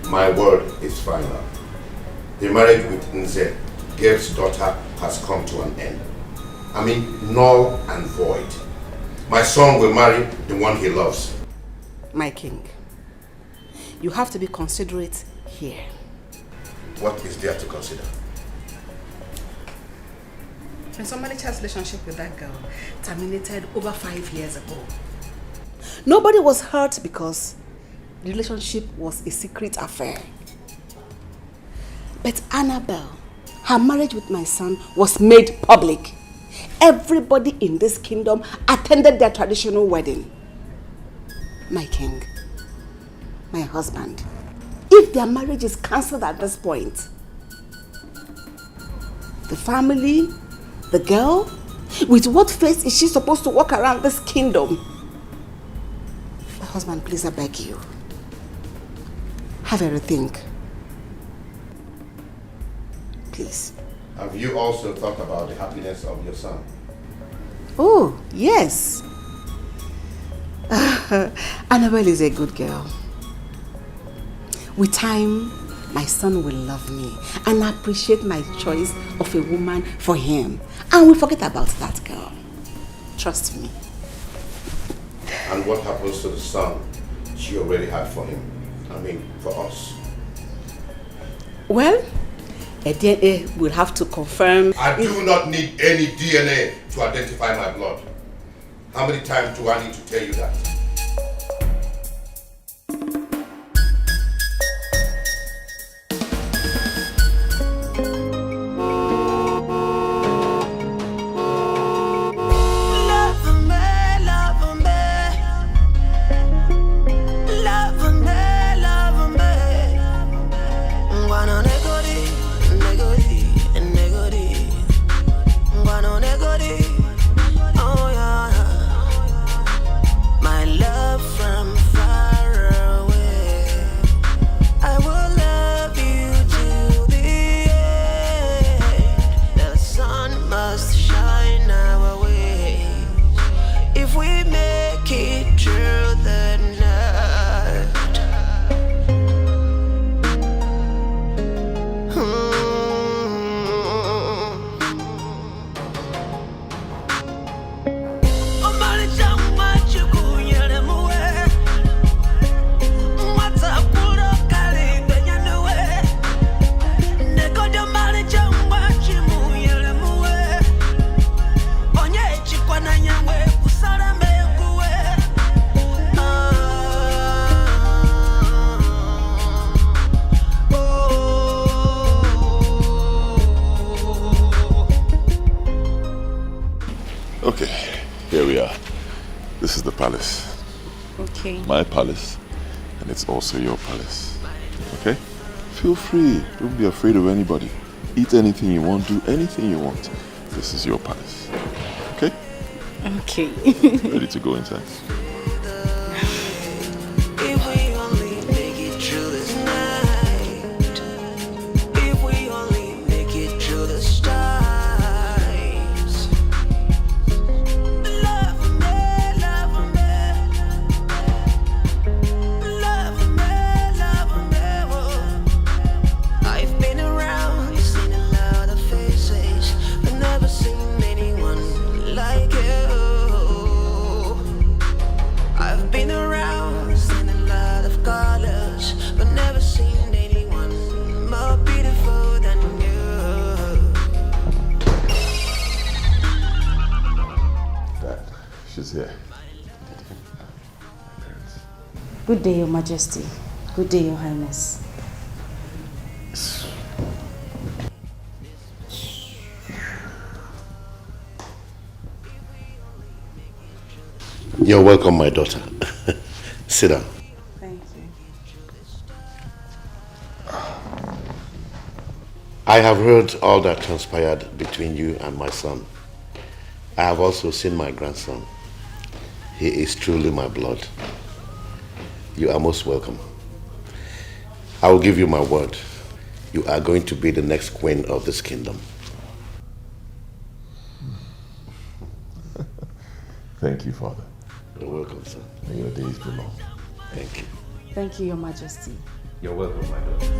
C: My word is final. The marriage with Nze, Gabe's daughter, has come to an end. I mean, null and void. My son will marry the one he loves.
J: My king, you have to be considerate here.
C: What is there to consider?
J: When somebody has relationship with that girl terminated over 5 years ago, nobody was hurt because the relationship was a secret affair. But Annabelle, her marriage with my son was made public. Everybody in this kingdom attended their traditional wedding. My king, my husband, if their marriage is cancelled at this point, the family, the girl, with what face is she supposed to walk around this kingdom? My husband, please, I beg you. Have a rethink. Please.
C: Have you also thought about the happiness of your son?
J: Oh, yes. Annabelle is a good girl. With time, my son will love me and appreciate my choice of a woman for him. And we'll forget about that girl. Trust me.
C: And what happens to the son she already had for him? I mean, for us.
J: Well, a DNA will have to confirm.
C: I do not need any DNA to identify my blood. How many times do I need to tell you that?
T: Negodi,
K: Okay, here we are. This is the palace.
S: Okay.
K: My palace. And it's also your palace. Okay? Feel free. Don't be afraid of anybody. Eat anything you want, do anything you want. This is your palace. Okay?
S: Okay.
K: Ready to go inside? Here.
S: Good day, Your Majesty. Good day, Your Highness.
C: You're welcome, my daughter. Sit down.
S: Thank you.
C: I have heard all that transpired between you and my son. I have also seen my grandson. He is truly my blood. You are most welcome. I will give you my word. You are going to be the next queen of this kingdom.
K: Thank you, Father.
C: You're welcome, son.
K: May your days be long.
C: Thank you.
S: Thank you, Your Majesty.
C: You're welcome, my daughter.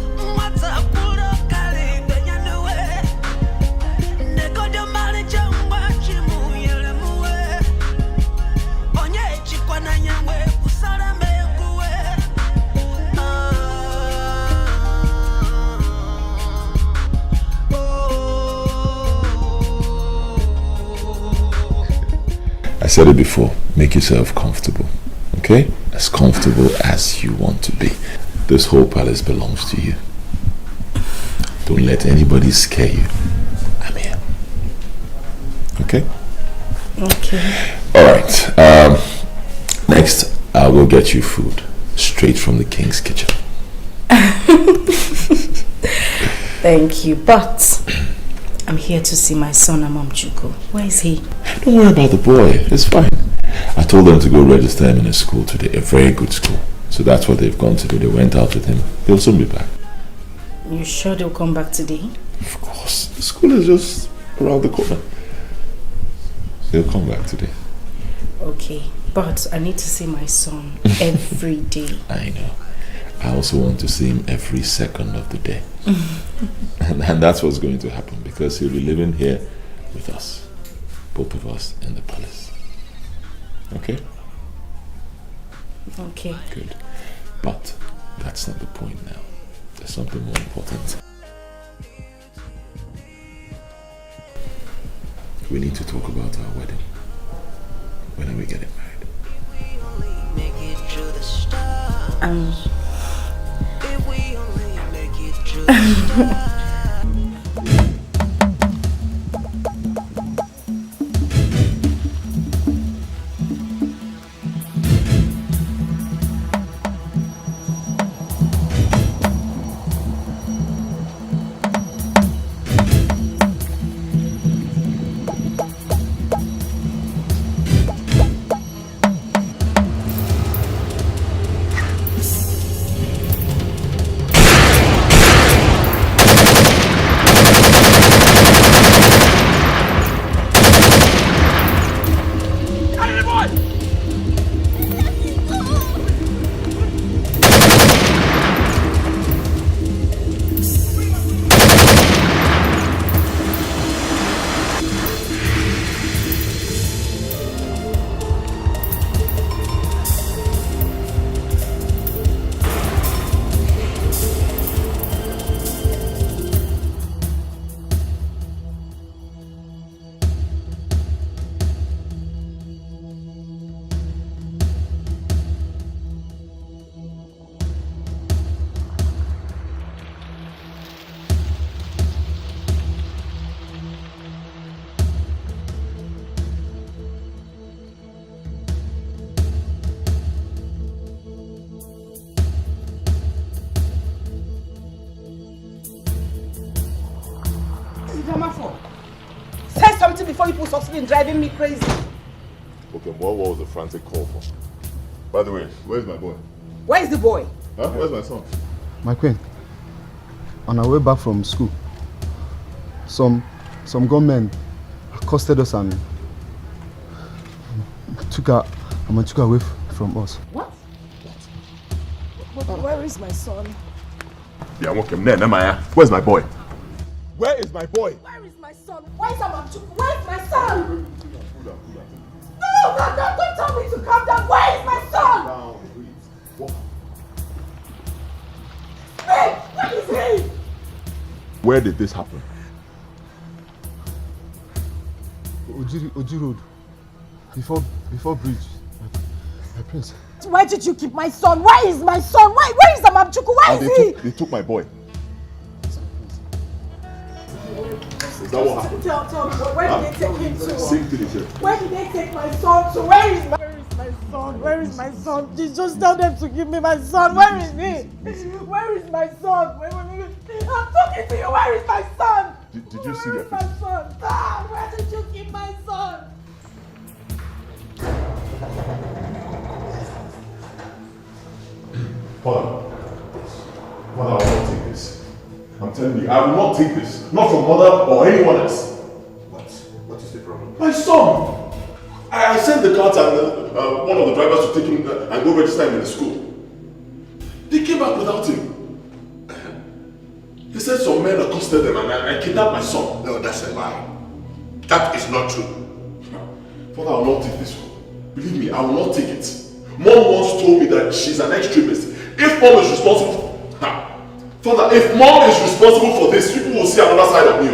K: I said it before, make yourself comfortable, okay? As comfortable as you want to be. This whole palace belongs to you. Don't let anybody scare you. I'm here. Okay?
S: Okay.
K: Alright, next I will get you food straight from the king's kitchen.
S: Thank you, but I'm here to see my son, Amamchuko. Where is he?
K: Don't worry about the boy, it's fine. I told them to go register him in a school today, a very good school. So that's what they've gone to do. They went out with him. They'll soon be back.
S: You sure they'll come back today?
K: Of course. The school is just around the corner. They'll come back today.
S: Okay, but I need to see my son every day.
K: I know. I also want to see him every second of the day. and that's what's going to happen because he'll be living here with us. Both of us in the palace. Okay?
S: Okay.
K: Good. But that's not the point now. There's something more important. We need to talk about our wedding. When are we getting married?
J: Mama for? Say something before you put succeed in driving me crazy.
P: Okay, what was the frantic call for? By the way, where's my boy?
J: Where is the boy?
P: Huh? Where's my son?
V: My queen, on our way back from school, some gunmen accosted us and took her away from us.
J: What? Where is my son?
P: Yeah, I'm okay. Where's my boy? Where is my boy?
J: Where is my son? Where is my son? No, don't tell me to calm down. Where is my son? Hey, where is he?
P: Where did this happen?
V: Oji Road. Before bridge. My prince.
J: Where did you keep my son? Where is my son? Where is Amamchuku? Where is he?
P: They took my boy. Is that what happened?
J: Tell me, where did they take him to?
P: Sing to the church.
J: Where did they take my son to? Where is my son? Where is my son? Just tell them to give me my son. Where is he? Where is my son? I'm talking to you. Where is my son?
P: Did you see
J: Where is my son? Where did you keep my son?
P: Father, I will not take this. I'm telling you, I will not take this. Not from mother or anyone else.
Q: What is the problem?
P: My son! I sent the cards and one of the drivers to take him and go register him in the school. They came back without him. They said some men accosted them and I kidnapped my son.
Q: No, that's a lie. That is not true.
P: Father, I will not take this one. Believe me, I will not take it. Mom once told me that she's an extremist. If mom is responsible... Father, if mom is responsible for this, people will see another side of me.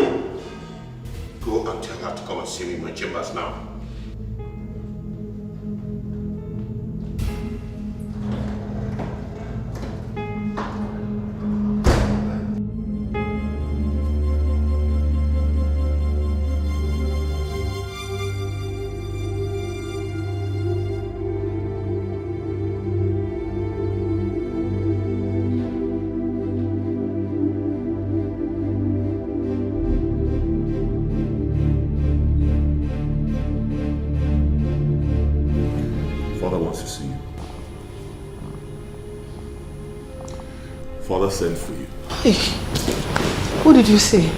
Q: Go and tell her to come and see me in my chambers now.
P: Father sent for you.
J: Hey, what did you say?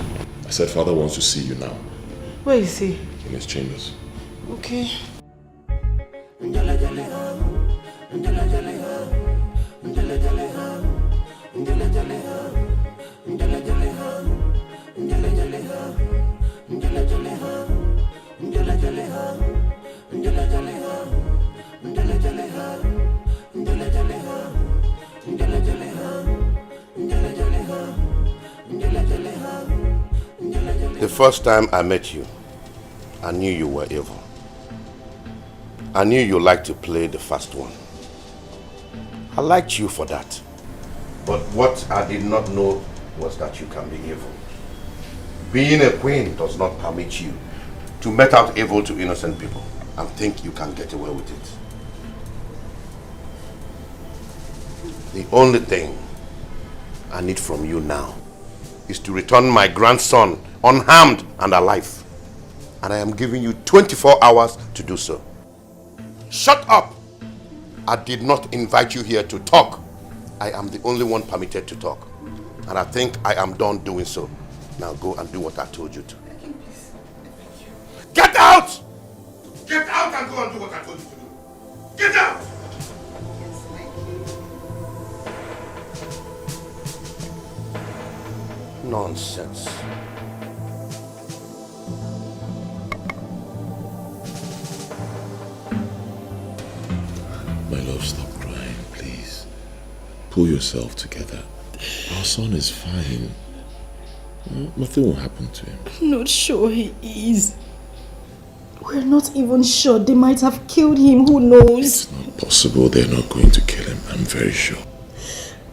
P: I said Father wants to see you now.
J: Where is he?
P: In his chambers.
J: Okay.
Q: The first time I met you, I knew you were evil. I knew you liked to play the fast one. I liked you for that. But what I did not know was that you can be evil. Being a queen does not permit you to met out evil to innocent people and think you can get away with it. The only thing I need from you now is to return my grandson unharmed and alive. And I am giving you 24 hours to do so. Shut up! I did not invite you here to talk. I am the only one permitted to talk. And I think I am done doing so. Now go and do what I told you to. Get out! Get out and go and do what I told you to do. Get out! Nonsense.
P: My love, stop crying, please. Pull yourself together. Our son is fine. Nothing will happen to him.
A: I'm not sure he is. We're not even sure. They might have killed him. Who knows?
P: It's not possible. They're not going to kill him. I'm very sure.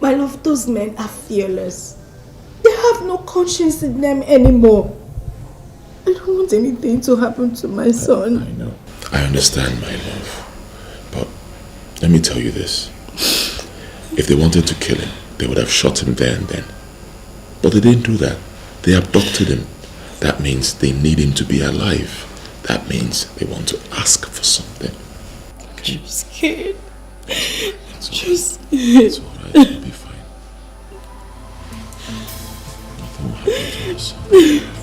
A: My love, those men are fearless. They have no conscience in them anymore. I don't want anything to happen to my son.
P: I know. I understand, my love. But let me tell you this. If they wanted to kill him, they would have shot him there and then. But they didn't do that. They abducted him
K: That means they need him to be alive. That means they want to ask for something. Okay?
G: I'm scared.
K: It's alright. You'll be fine. Nothing will happen to us. You'll be fine.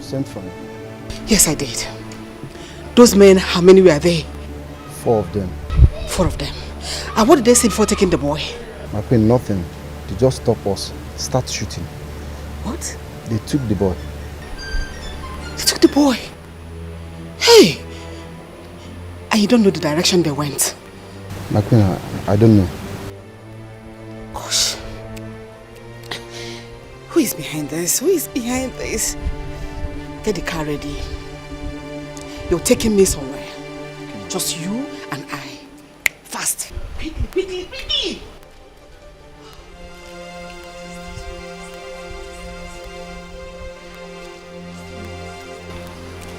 V: Sent for me.
J: Yes, I did. Those men, how many were they?
V: 4 of them.
J: 4 of them. And what did they say before taking the boy?
V: My queen, nothing. They just stop us, start shooting.
J: What?
V: They took the boy.
J: They took the boy? Hey! And you don't know the direction they went?
V: My queen, I don't know.
J: Gosh. Who is behind this? Who is behind this? Get the car ready. You're taking me somewhere. Just you and I. Fast. Quickly, quickly, quickly!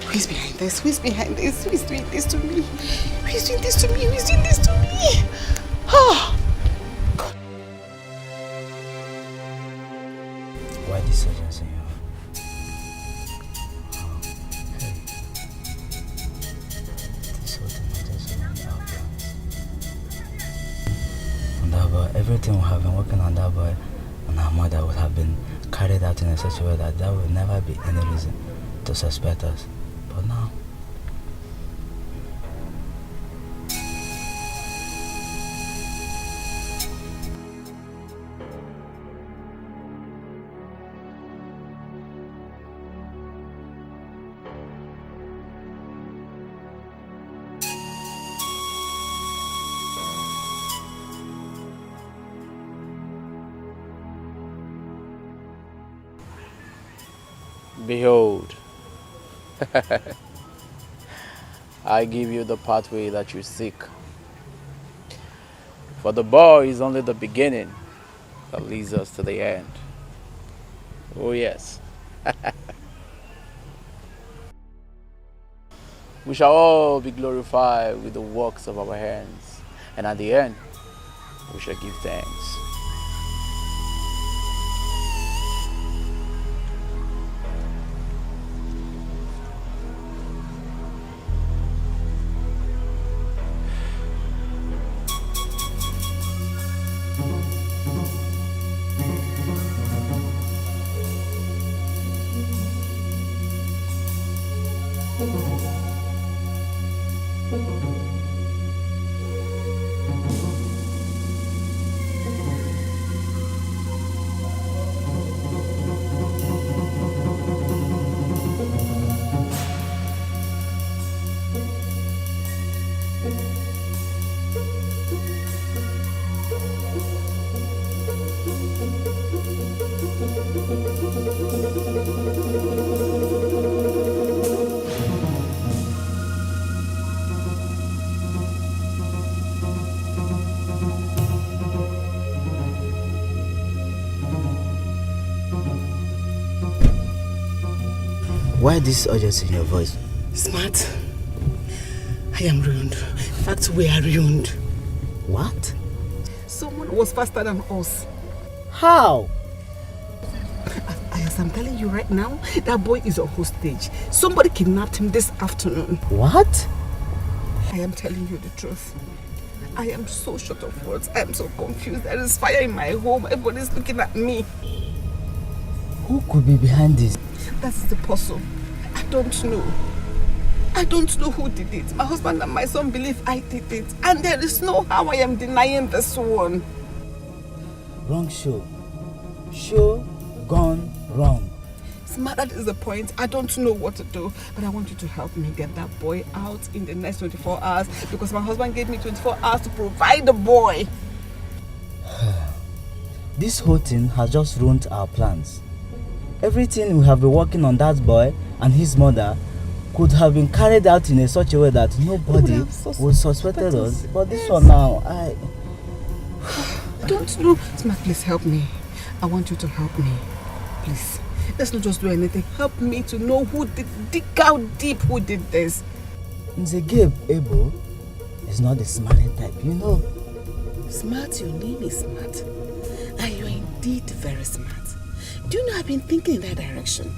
J: Who is behind this? Who is behind this? Who is doing this to me? Who is doing this to me? Who is doing this to me? Oh! God.
N: Why this urgency? Everything we have been working on that boy and our mother would have been carried out in such a way that there would never be any reason to suspect us. But now,
O: behold, I give you the pathway that you seek. For the boy is only the beginning that leads us to the end. Oh yes. We shall all be glorified with the works of our hands, and at the end, we shall give thanks. why this urgency in your voice?
J: Smart. I am ruined. In fact, we are ruined.
N: What?
J: Someone was faster than us.
N: How?
J: As I'm telling you right now, that boy is a hostage. Somebody kidnapped him this afternoon.
N: What?
J: I am telling you the truth. I am so short of words. I am so confused. There is fire in my home. Everybody's looking at me.
N: Who could be behind this?
J: That's the puzzle. I don't know. I don't know who did it. My husband and my son believe I did it. And there is no how I am denying this one.
N: Wrong show. Show gone wrong.
J: Smart, that is the point. I don't know what to do. But I want you to help me get that boy out in the next 24 hours. Because my husband gave me 24 hours to provide the boy.
N: This whole thing has just ruined our plans. everything we have been working on that boy and his mother could have been carried out in such a way that nobody would suspected us. But this one now, I
J: don't know. Smart, please help me. I want you to help me. Please. Let's not just do anything. Help me to know who did, dig out deep who did this.
N: Nzegeb Ebo is not the smiling type, you know.
J: Smart, your name is Smart. And you're indeed very smart. Do you know I've been thinking in that direction?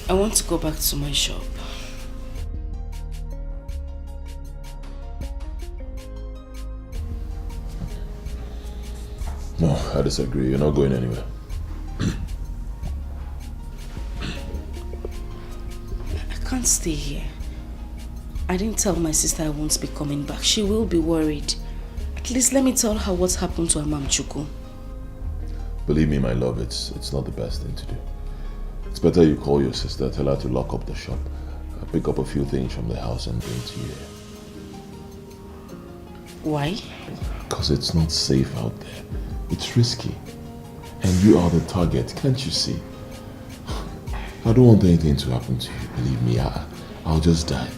J: I want to go back to my shop.
K: No, I disagree. You're not going anywhere.
J: I can't stay here. I didn't tell my sister I won't be coming back. She will be worried. At least let me tell her what's happened to her Mom Chuku.
K: Believe me, my love, it's not the best thing to do. It's better you call your sister, tell her to lock up the shop, pick up a few things from the house and bring it to you.
J: Why?
K: Because it's not safe out there. It's risky. And you are the target, can't you see? I don't want anything to happen to you, believe me. I'll just die.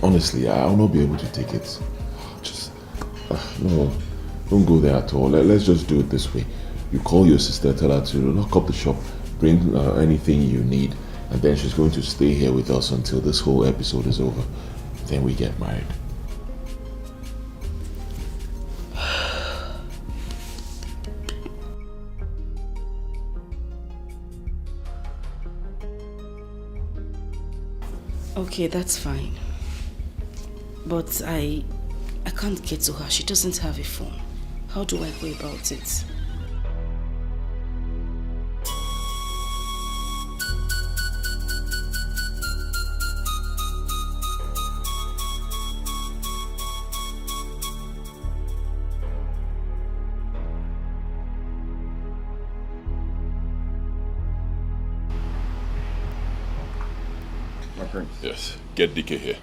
K: Honestly, I'll not be able to take it. Just, no, don't go there at all. Let's just do it this way. You call your sister, tell her to lock up the shop, bring anything you need, and then she's going to stay here with us until this whole episode is over. Then we get married.
J: Okay, that's fine. But I can't get to her. She doesn't have a phone. How do I go about it?
K: Yes, get DK here.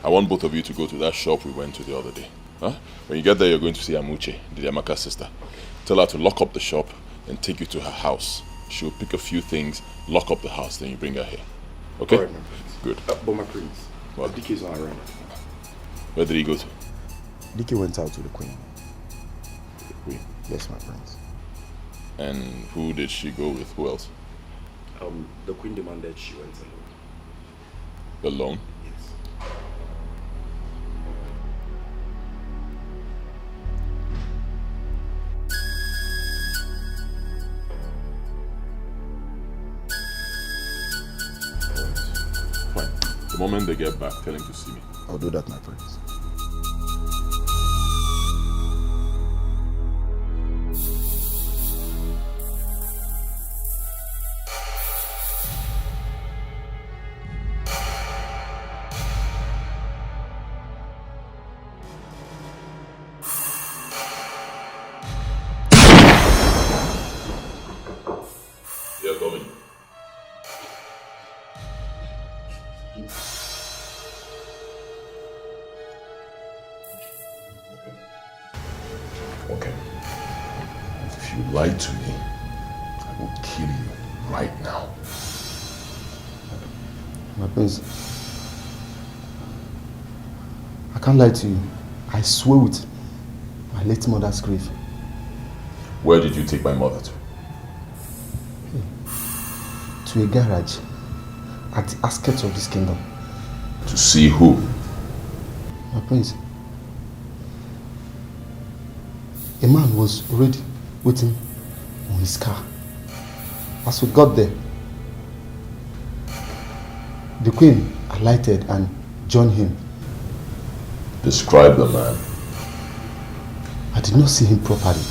K: I want both of you to go to that shop we went to the other day. Huh? When you get there, you're going to see Amuche, the Amaka's sister. Tell her to lock up the shop and take you to her house. She'll pick a few things, lock up the house, then you bring her here. Okay?
P: All right, my prince.
K: Good.
P: But my prince,
K: what?
P: DK's not around.
K: Where did he go to?
P: DK went out to the queen. The queen? Yes, my prince.
K: And who did she go with? Who else?
P: The queen demanded she went alone.
K: Alone?
P: Yes.
K: Fine. The moment they get back, tell him to see me.
P: I'll do that, my prince.
K: You're coming. Okay. If you lie to me, I will kill you right now.
P: My prince, I can't lie to you. I swear with my late mother's grave.
K: Where did you take my mother to?
P: To a garage at the outskirts of this kingdom.
K: To see who?
P: My prince, a man was already waiting on his car. As we got there, the queen alighted and joined him.
K: Describe the man.
P: I did not see him properly.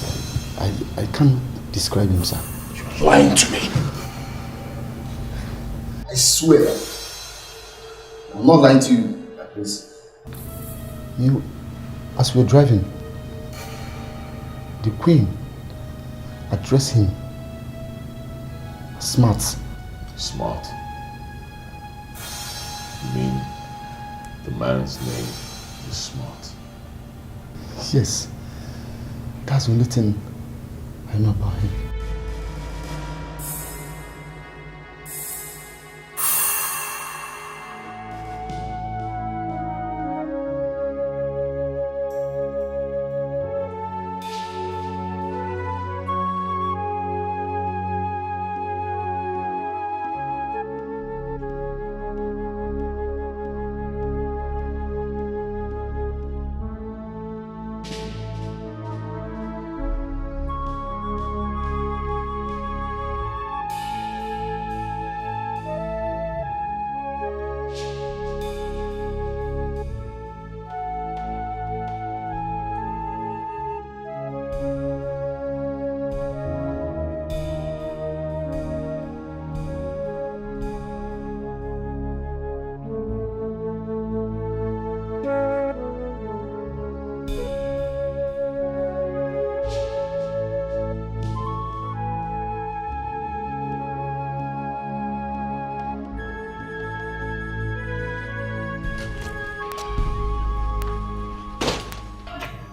P: I can't describe him, sir.
K: You're lying to me.
P: I swear. I'm not lying to you, please. You, as we were driving, the queen addressed him as smart.
K: Smart? You mean the man's name is Smart?
V: Yes. That's the only thing I know about him.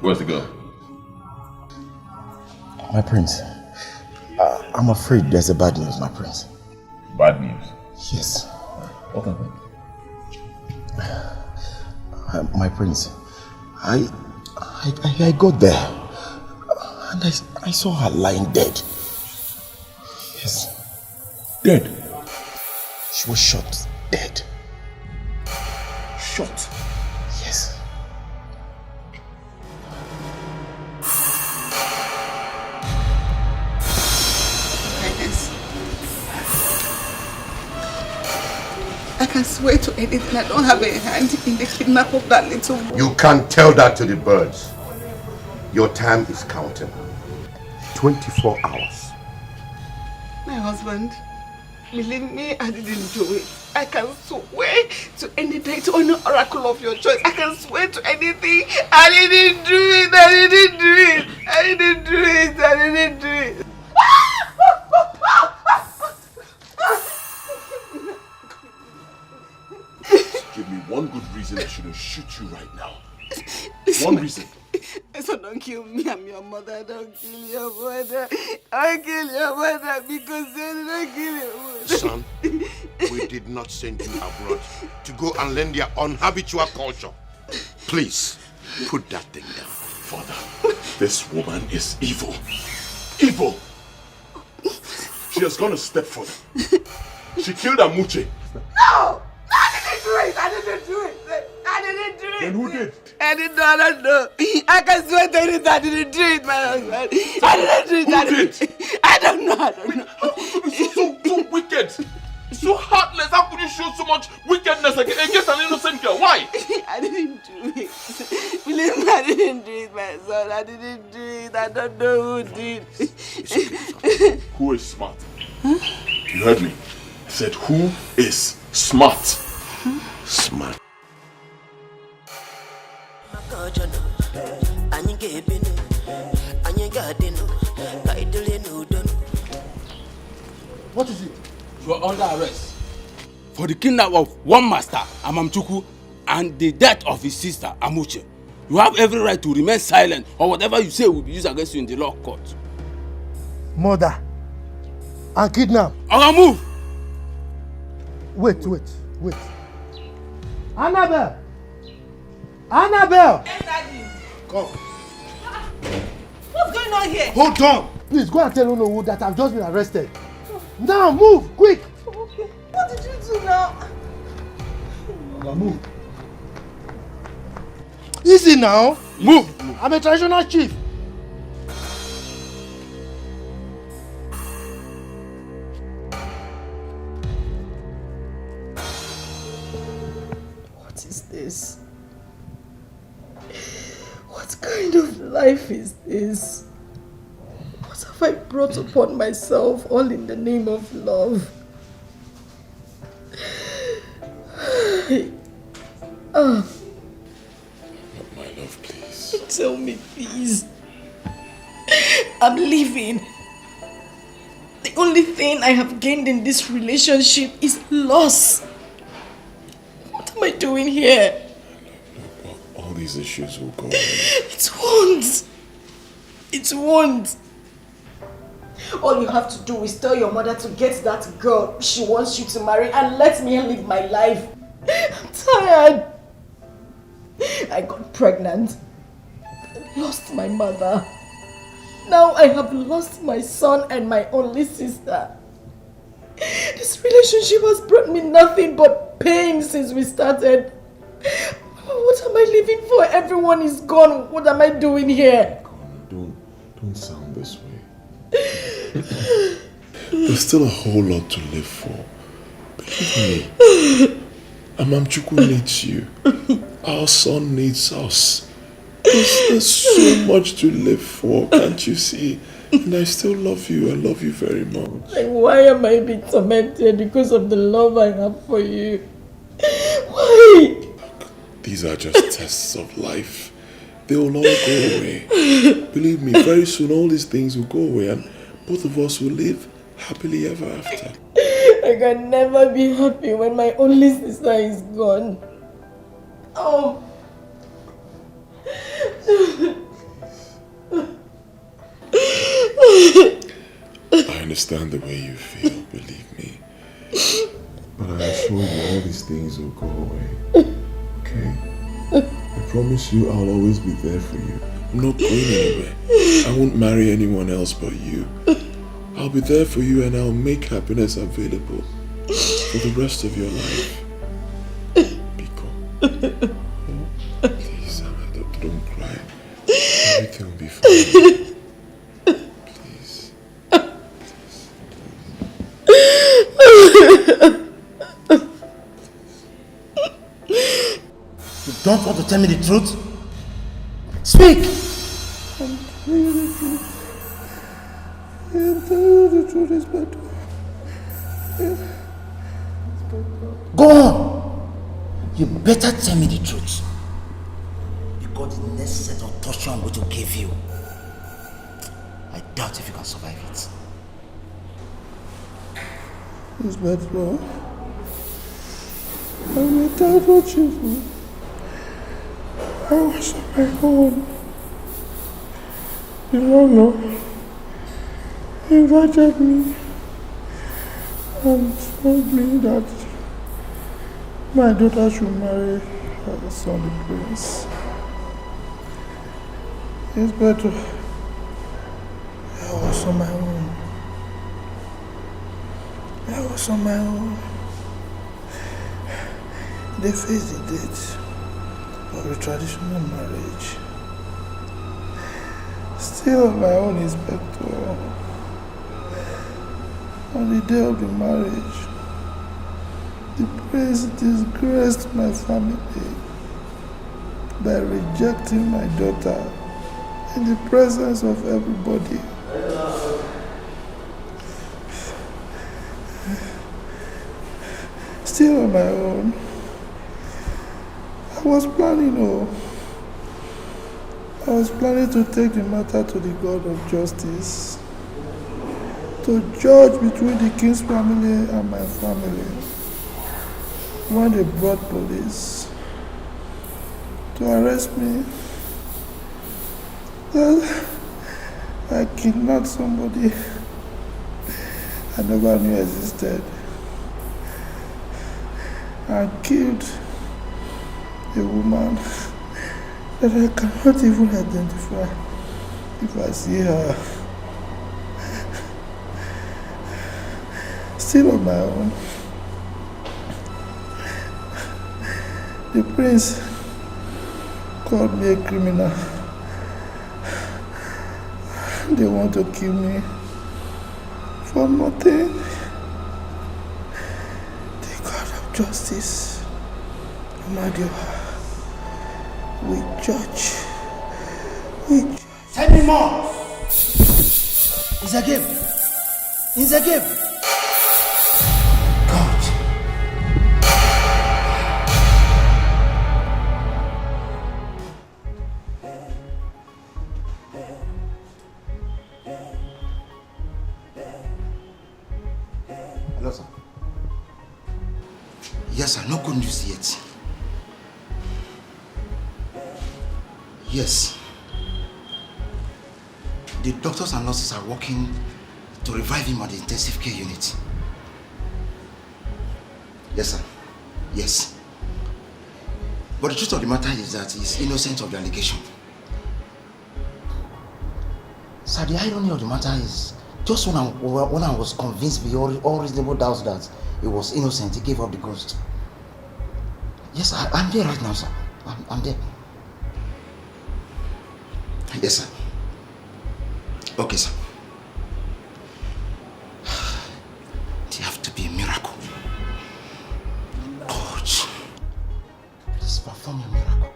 P: Where's the girl?
V: My prince, I'm afraid there's a bad news, my prince.
P: Bad news?
V: Yes.
P: What happened?
V: My prince, I got there and I saw her lying dead. Yes.
P: Dead?
V: She was shot dead.
P: Shot?
V: Yes.
J: I can swear to anything. I don't have a hand in the kidnap of that little boy.
Q: You can't tell that to the birds. Your time is counting. 24 hours.
J: My husband, believe me, I didn't do it. I can swear to any date or any oracle of your choice. I can swear to anything. I didn't do it. I didn't do it. I didn't do it. I didn't do it.
P: Give me one good reason I shouldn't shoot you right now.
J: Listen,
P: One reason.
J: So don't kill me, I'm your mother. Don't kill your mother. I'll kill your mother because they didn't kill your mother.
Q: Son, we did not send you abroad to go and learn their unhabitual culture. Please, put that thing down.
P: Father, this woman is evil. Evil! She has gone a step further. She killed Amuche.
J: No! I didn't do it! I didn't do it! I didn't do it!
P: Then who did?
J: I didn't know, I don't know. I can swear to it, I didn't do it, my husband. I didn't do it.
P: Who did?
J: I don't know, I don't know.
P: How could you be so wicked? So heartless. How could you show so much wickedness against an innocent girl? Why?
J: I didn't do it. Believe me, I didn't do it, my son. I didn't do it. I don't know who did.
P: Who is smart? Huh? You heard me. I said, who is smart?
Q: Smart.
R: What is it?
E: You are under arrest for the kidnap of one master, Amamchuku, and the death of his sister, Amuche. You have every right to remain silent, or whatever you say will be used against you in the law court.
R: Murder and kidnap.
E: I'll move.
R: Wait. Annabelle! Annabelle!
J: Yes, Daddy.
R: Come.
J: What's going on here?
R: Hold on! Please go and tell Onowu that I've just been arrested. Now move, quick!
J: Okay. What did you do now?
R: Move. Easy now.
E: Move.
R: I'm a traditional chief.
A: What is this? What kind of life is this? What have I brought upon myself, all in the name of love?
P: My love, please.
A: Tell me, please. I'm leaving. The only thing I have gained in this relationship is loss. What am I doing here?
P: All
K: these issues will go away.
G: It won't. It won't. All you have to do is tell your mother to get that girl she wants you to marry and let me live my life. I'm tired. I got pregnant. Lost my mother. Now I have lost my son and my only sister. This relationship has brought me nothing but pain since we started. What am I living for? Everyone is gone. What am I doing here?
K: Don't sound this way. There's still a whole lot to live for. Believe me. Amamchuku needs you. Our son needs us. There's so much to live for, can't you see? And I still love you. I love you very much.
G: Like, why am I being tormented because of the love I have for you? Why?
K: These are just tests of life. They will all go away. Believe me, very soon all these things will go away and both of us will live happily ever after.
G: I can never be happy when my only sister is gone. Oh.
K: I understand the way you feel, believe me. But I assure you all these things will go away. Okay? I promise you I'll always be there for you. I'm not going anywhere. I won't marry anyone else but you. I'll be there for you and I'll make happiness available for the rest of your life. Biko. Please, don't cry. Everything will be fine. Please.
R: You don't want to tell me the truth? Speak!
D: I'm telling you the truth. I'm telling you the truth, Inspector.
R: Go on! You better tell me the truth. Because the next set of torture I'm going to give you, I doubt if you can survive it.
D: Inspector, I'm a terrible chief. I was on my own. The lawyer invited me and told me that my daughter should marry her son, the prince. Inspector, I was on my own. I was on my own. They faced the date of a traditional marriage. Still on my own, Inspector. On the day of the marriage, the prince disgraced my family by rejecting my daughter in the presence of everybody. Still on my own, I was planning to take the matter to the God of justice, to judge between the king's family and my family. When they brought police to arrest me, that I kidnapped somebody I never knew existed. I killed a woman that I cannot even identify if I see her. Still on my own. The prince called me a criminal. They want to kill me for nothing. The God of justice, Amadioha, we judge.
R: Tell me more! It's a game. It's a game.
J: Hello, sir. Yes, sir. No good news yet.
R: Yes. The doctors and nurses are working to revive him at the intensive care unit. Yes, sir. Yes. But the truth of the matter is that he's innocent of the allegation. Sir, the irony of the matter is, just when I was convinced beyond all reasonable doubts that he was innocent, he gave up the ghost. Yes, I'm there right now, sir. I'm there. Yes, sir. Okay, sir. There have to be a miracle. God, please perform your miracle.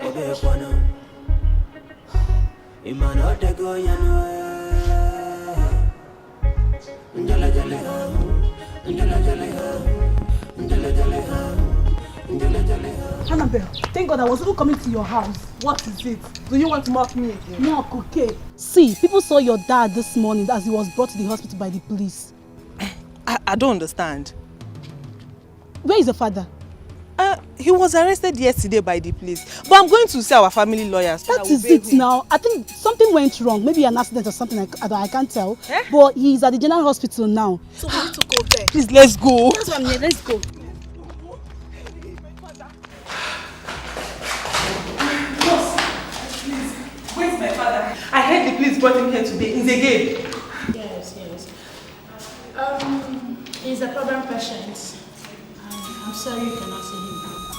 A: Annabelle, thank God I was even coming to your house. What is it? Do you want to mock me again? Mock, okay.
I: See, people saw your dad this morning as he was brought to the hospital by the police.
F: I don't understand.
I: Where is the father?
F: He was arrested yesterday by the police. But I'm going to see our family lawyers.
I: That is it now. I think something went wrong. Maybe an accident or something. I can't tell. But he's at the general hospital now.
F: So we need to go there. Please, let's go.
I: That's what I'm here. Let's go.
F: Where's my father? I heard the police brought him here today. He's again.
L: Yes. He's a problem patient. I'm sorry you cannot see him.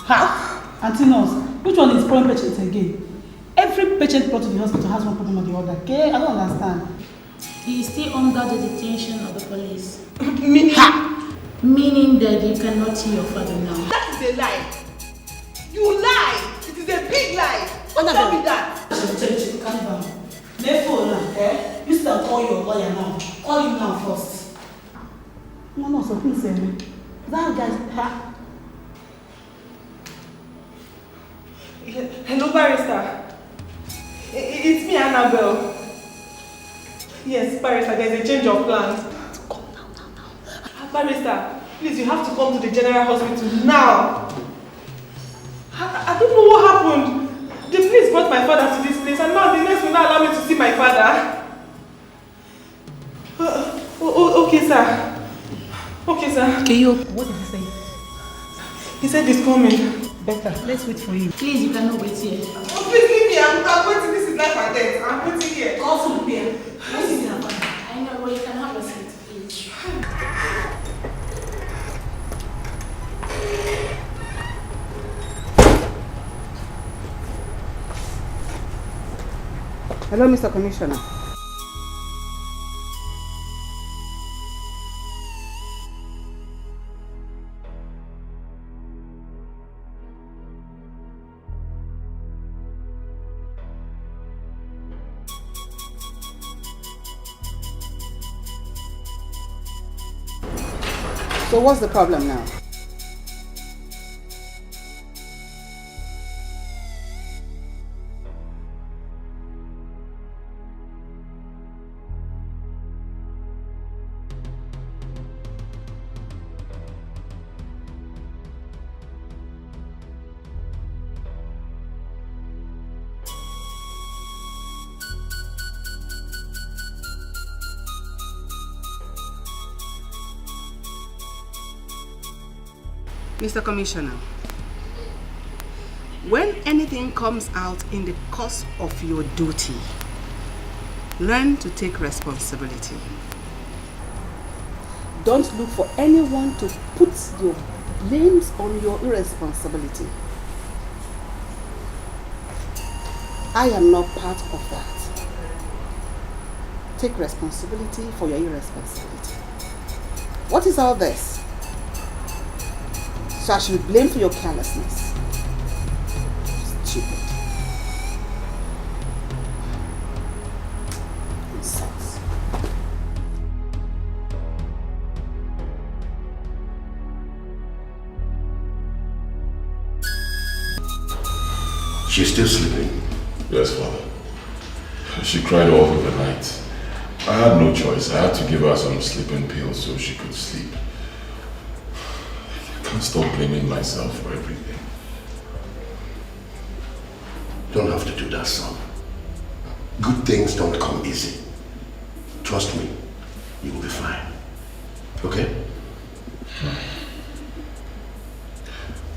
I: Ha! Auntie Nurse, which one is problem patient again? Every patient brought to the hospital has one problem or the other, okay? I don't understand.
L: He is still under the detention of the police.
F: Meaning?
L: Meaning that you cannot see your father now.
F: That is a lie. You lie. It is a big lie. Don't tell me that.
I: Calm down. Therefore, now, you still call your lawyer now. Call him now first. No, so please say me. That guy,
F: Hello, barrister. It's me, Annabelle. Yes, barrister, there's a change of plans. Come now. Barrister, please, you have to come to the general hospital now. I don't know what happened. The police brought my father to this place and now the nurse will not allow me to see my father. Okay, sir. Okay, sir.
I: What did he say?
F: He said he's coming.
I: Better. Let's wait for him.
L: Please, you cannot wait here.
F: Oh, please leave me. I'm waiting. This is life and death. I'm waiting here.
L: Call food here. I know, but you can have a seat, please.
J: Hello, Mr. Commissioner. So what's the problem now? Mr. Commissioner, when anything comes out in the course of your duty, learn to take responsibility. Don't look for anyone to put your blames on your irresponsibility. I am not part of that. Take responsibility for your irresponsibility. What is all this? So I should be blamed for your carelessness. Stupid. Nonsense.
Q: She's still sleeping?
K: Yes, Father. She cried all through the night. I had no choice. I had to give her some sleeping pills so she could sleep. I can't stop blaming myself for everything.
Q: Don't have to do that, son. Good things don't come easy. Trust me, you will be fine. Okay?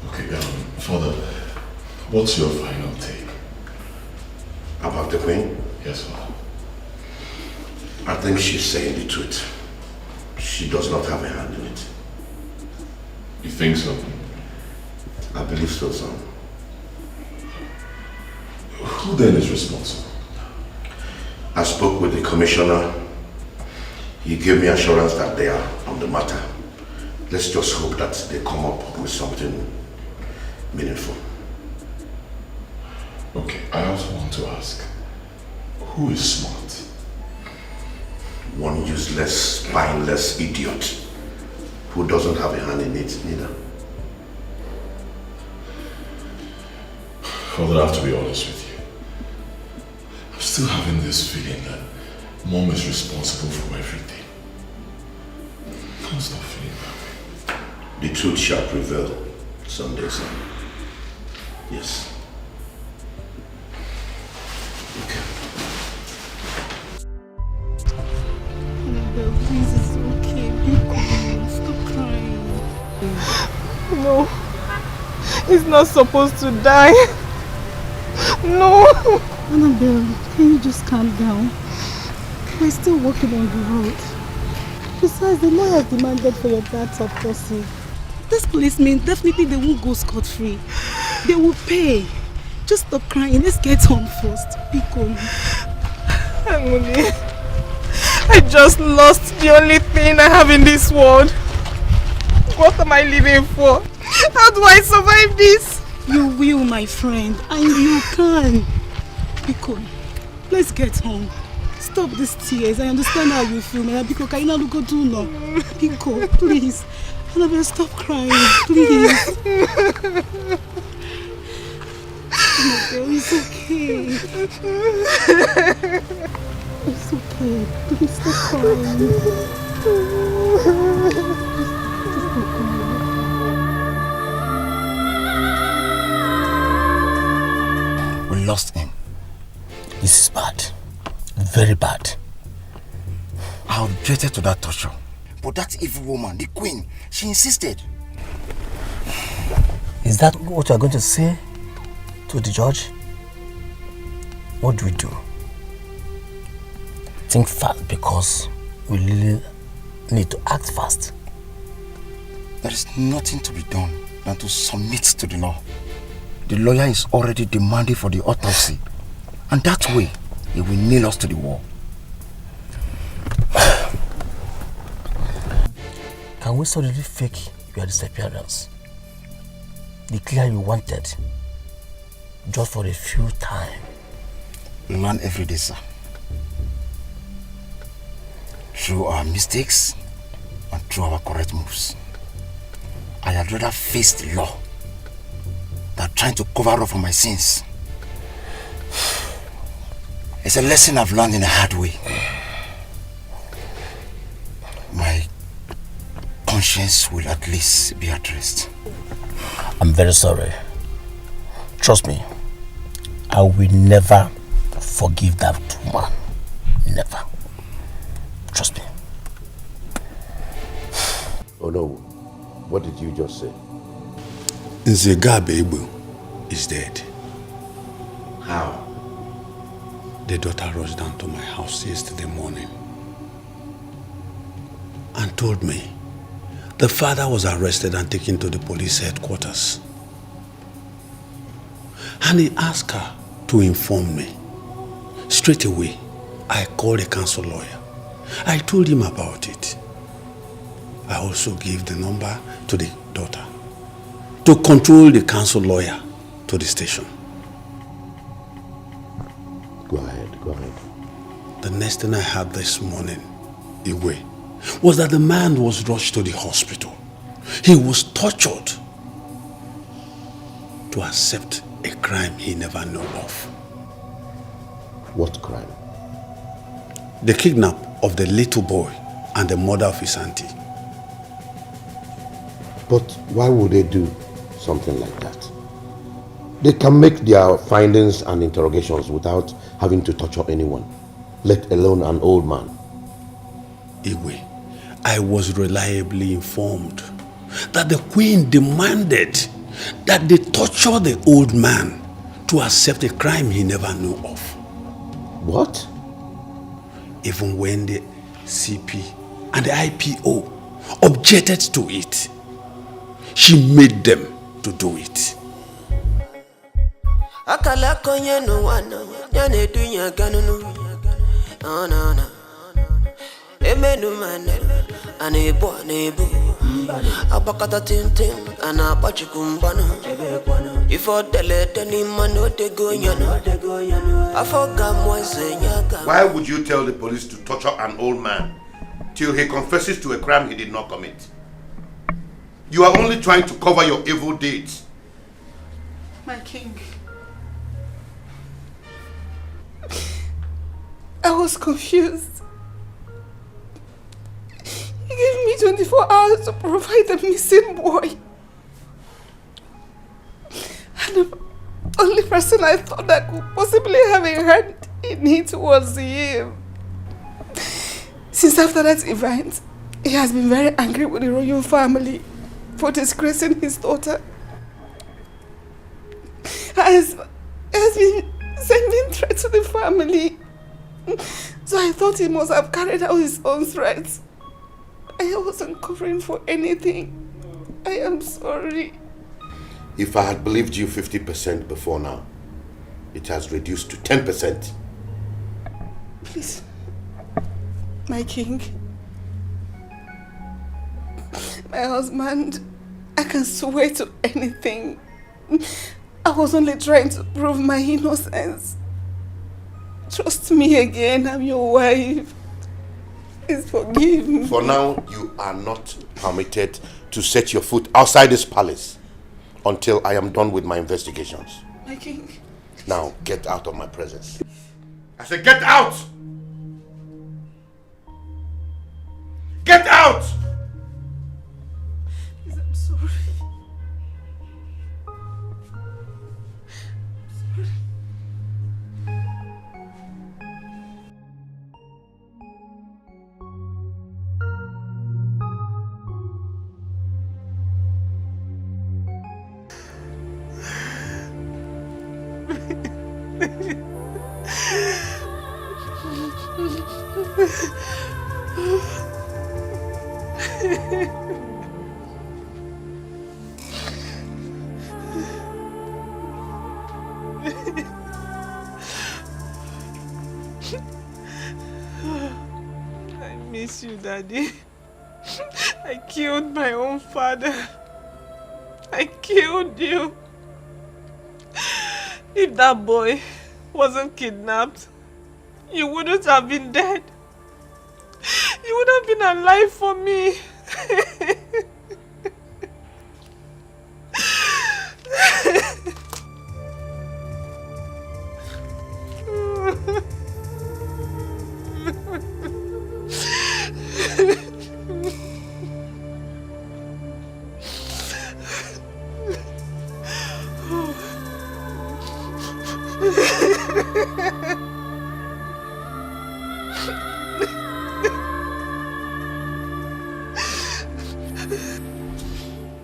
K: Okay, Father, what's your final take?
Q: About the Queen?
K: Yes, Father.
Q: I think she's saying the truth. She does not have a hand in it.
K: You think so?
Q: I believe so, son.
K: Who then is responsible?
Q: I spoke with the commissioner. He gave me assurance that they are on the matter. Let's just hope that they come up with something meaningful.
K: Okay, I also want to ask, who is smart?
Q: One useless, spineless idiot who doesn't have a hand in it neither.
K: Father, I have to be honest with you. I'm still having this feeling that Mom is responsible for everything. I can't stop feeling that way.
Q: The truth shall prevail someday, son. Yes. Okay.
I: Annabelle, please, it's okay. Be calm. Stop crying.
F: No. He's not supposed to die. No.
I: Annabelle, can you just calm down? We're still walking on the road. Besides, the lawyers demanded for your dad's autopsy. This policemen, definitely they won't go scot-free. They will pay. Just stop crying. Let's get home first. Be calm.
F: Anguni, I just lost the only thing I have in this world. What am I living for? How do I survive this?
I: You will, my friend, and you can. Biko, let's get home. Stop these tears. I understand how you feel, man. Biko, can you not go do no? Biko, please. Annabelle, stop crying, please. Annabelle, it's okay. It's okay. Please stop crying. Just stop crying.
R: We lost him. This is bad. Very bad. I objected to that torture. But that evil woman, the queen, she insisted.
N: Is that what you are going to say to the judge? What do we do? Think fast, because we really need to act fast.
R: There is nothing to be done than to submit to the law. The lawyer is already demanding for the autopsy. And that way, he will nail us to the wall.
N: Can we suddenly fake your disappearance? Declare you wanted, just for a few time.
R: We learn every day, sir. Through our mistakes and through our correct moves. I had rather face the law than trying to cover up for my sins. It's a lesson I've learned in a hard way. My conscience will at least be at rest.
N: I'm very sorry. Trust me, I will never forgive that woman. Never. Trust me.
Q: Oh no, what did you just say?
M: Nzegabe is dead.
Q: How?
M: The daughter rushed down to my house yesterday morning and told me the father was arrested and taken to the police headquarters. And he asked her to inform me. Straight away, I called a council lawyer. I told him about it. I also gave the number to the daughter to control the council lawyer to the station.
Q: Go ahead, go ahead.
M: The next thing I heard this morning, Igwe, was that the man was rushed to the hospital. He was tortured to accept a crime he never knew of.
Q: What crime?
M: The kidnap of the little boy and the murder of his auntie.
Q: But why would they do something like that? They can make their findings and interrogations without
C: having to torture anyone, let alone an old man.
M: Igwe, I was reliably informed that the queen demanded that they torture the old man to accept a crime he never knew of.
C: What?
M: Even when the CP and the IPO objected to it, she made them to do it.
Q: Why would you tell the police to torture an old man till he confesses to a crime he did not commit? You are only trying to cover your evil deeds.
I: My king, I was confused. He gave me 24 hours to provide the missing boy. And the only person I thought that could possibly have a hand in it was him. Since after that event, he has been very angry with the royal family for disgracing his daughter. He has been sending threats to the family. So I thought he must have carried out his own threats. I wasn't covering for anything. I am sorry.
C: If I had believed you 50% before now, it has reduced to 10%.
I: Please, my king, my husband, I can swear to anything. I was only trying to prove my innocence. Trust me again, I'm your wife. Please forgive me.
C: For now, you are not permitted to set your foot outside this palace until I am done with my investigations.
I: My king.
C: Now, get out of my presence.
Q: I said, get out! Get out!
I: Please, I'm sorry.
F: I miss you, Daddy. I killed my own father. I killed you. If that boy wasn't kidnapped, you wouldn't have been dead. You would have been alive for me.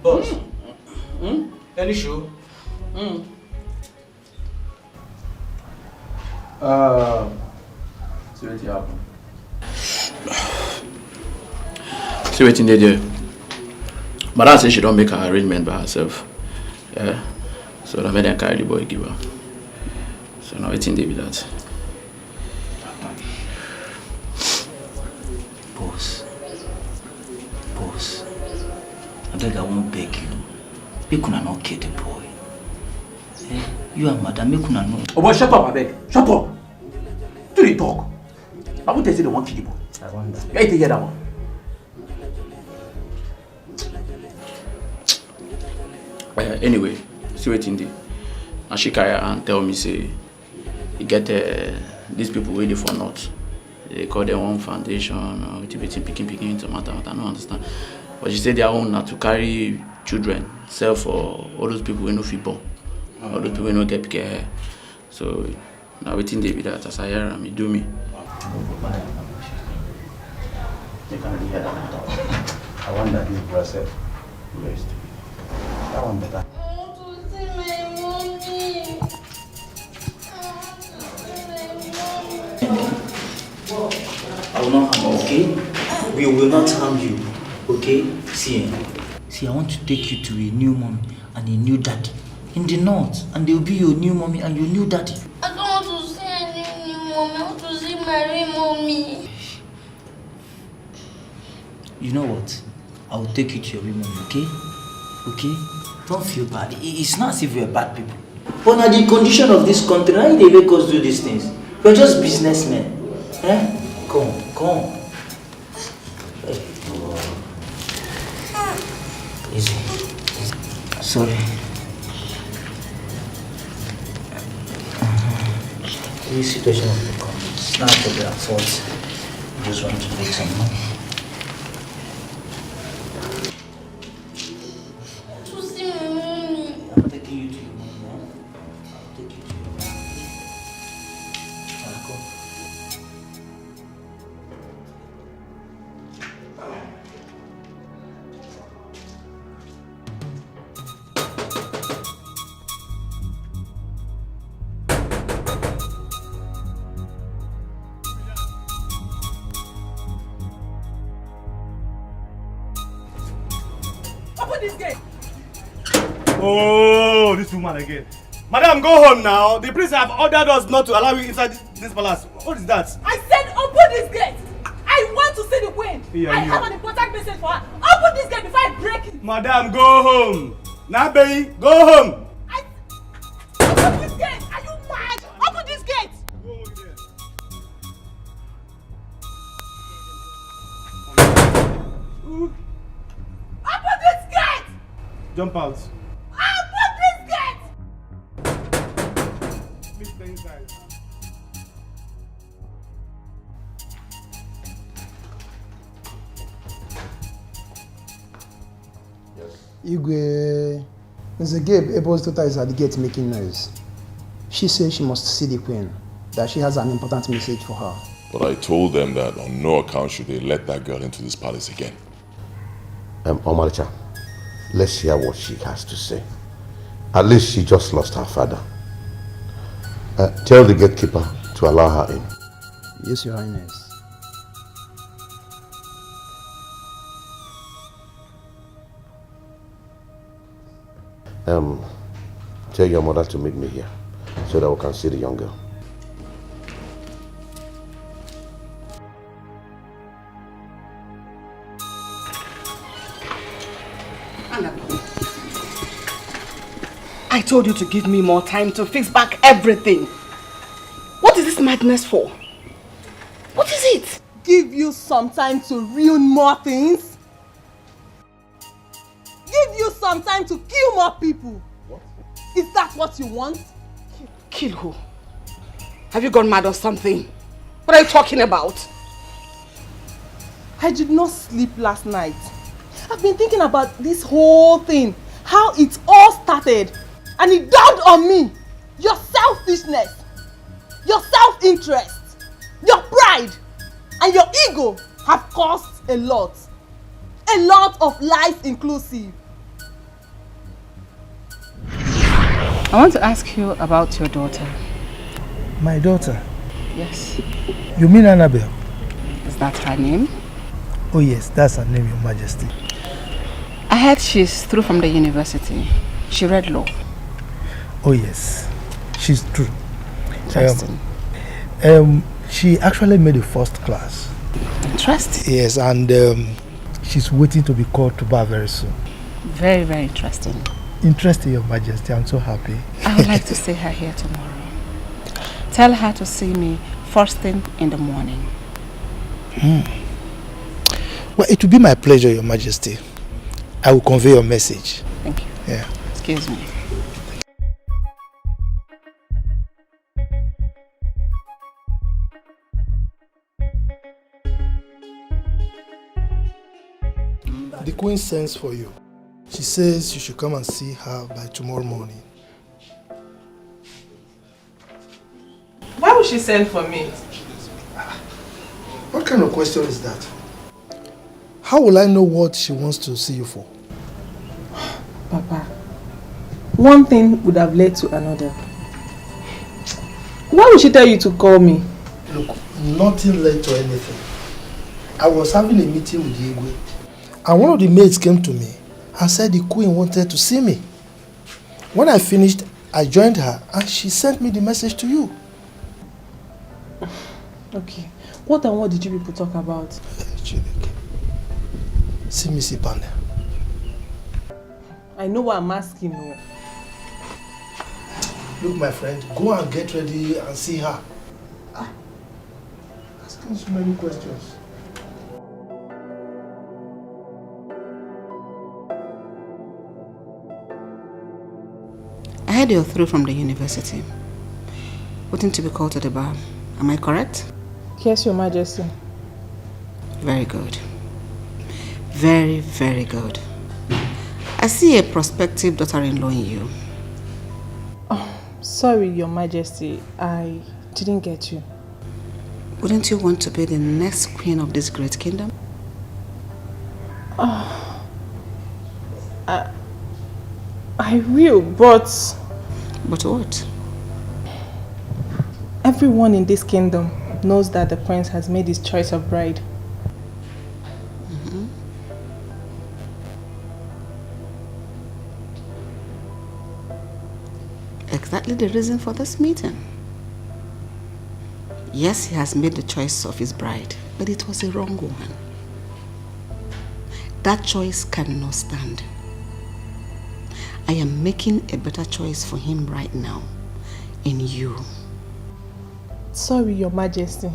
O: Boss, any show? See what happen. See what they do. Madam says she don't make her arrangement by herself. Yeah. So I made them carry the boy give her. So now it's in there with that.
N: Boss, I beg, I won't beg you. Make una not kill the boy. Eh? You and madam, make una not.
O: Oh boy, shut up, I beg. Shut up. Do they talk? I won't tell you they want kill the boy.
N: I wonder.
O: You ain't hear that one. Anyway, see what in there. And she carry her and tell me say, you get these people waiting for not. They call their own foundation or picking tomato. I don't understand. But she said their own not to carry children, sell for all those people who no fit born, all those people who no get hair. So Now waiting day with that as I hear me do me.
N: You can hear that. I wonder this brass raised. That one better.
L: I want to see my mommy.
N: I will not harm you, okay? We will not harm you, okay? See, I want to take you to a new mommy and a new daddy in the north, and they will be your new mommy and your new daddy.
L: I don't want to see any new mommy. I want to see my real mommy.
N: You know what? I will take you to your real mommy, okay? Okay? Don't feel bad. It's not as if we're bad people. But now the condition of this country, how they make us do these things? We're just businessmen. Eh? Come. Hey. Easy. Sorry. This situation will become. It's not their fault. I just want to make some money.
L: To see my mommy.
N: I'm taking you to your mom, man. I'll take you to your mom. Come.
A: Open this gate.
B: Oh, this woman again. Madam, go home now. The priest have ordered us not to allow you inside this palace. What is that?
A: I said open this gate. I want to see the queen.
B: Yeah,
A: I have an important message for her. Open this gate before I break it.
B: Madam, go home. Nabe, go home.
A: Open this gate. Are you mad? Open this gate. Open this gate.
B: Jump out.
A: Open this gate.
B: Please stay inside.
R: Igwe, Mr. Gabe Abel's daughter is at the gate making noise. She says she must see the queen, that she has an important message for her.
K: But I told them that on no account should they let that girl into this palace again.
C: Omaricha, let's hear what she has to say. At least she just lost her father. Tell the gatekeeper to allow her in.
R: Yes, Your Highness.
C: Tell your mother to meet me here so that we can see the young girl.
J: I told you to give me more time to fix back everything. What is this madness for? What is it?
H: Give you some time to ruin more things? Give you some time to kill more people? What? Is that what you want?
J: Kill who? Have you gone mad or something? What are you talking about?
H: I did not sleep last night. I've been thinking about this whole thing, how it all started, and it dawned on me. Your selfishness, your self-interest, your pride, and your ego have caused a lot of life inclusive.
U: I want to ask you about your daughter.
R: My daughter?
U: Yes.
R: You mean Annabelle?
U: Is that her name?
R: Oh yes, that's her name, Your Majesty.
U: I heard she's through from the university. She read law.
R: Oh yes, she's true.
U: Interesting.
R: She actually made the first class.
U: Interesting.
R: Yes, and she's waiting to be called to bar very soon.
U: Very, very interesting.
R: Interesting, Your Majesty. I'm so happy.
U: I would like to see her here tomorrow. Tell her to see me first thing in the morning.
R: Well, it will be my pleasure, Your Majesty. I will convey your message.
U: Thank you.
R: Yeah.
U: Excuse me.
R: The Queen sends for you. She says you should come and see her by tomorrow morning.
F: she send for me?
R: What kind of question is that? How will I know what she wants to see you for?
F: Papa, one thing would have led to another. Why would she tell you to call me?
R: Look, nothing led to anything. I was having a meeting with Igwe, and one of the maids came to me and said the queen wanted to see me. When I finished, I joined her and she sent me the message to you.
F: Okay. What and what did you people talk about?
R: See me, Sipane.
F: I know what I'm asking you.
R: Look, my friend, go and get ready and see her. Asking so many questions.
J: I heard you're through from the university. Waiting to be called to the bar. Am I correct?
F: Yes, Your Majesty.
J: Very good. Very, very good. I see a prospective daughter-in-law in you.
F: Oh, sorry, Your Majesty. I didn't get you.
J: Wouldn't you want to be the next queen of this great kingdom?
F: I will, but...
J: But what?
F: Everyone in this kingdom knows that the prince has made his choice of bride.
J: Exactly the reason for this meeting. Yes, he has made the choice of his bride, but it was a wrong one. That choice cannot stand. I am making a better choice for him right now, in you.
F: Sorry, Your Majesty,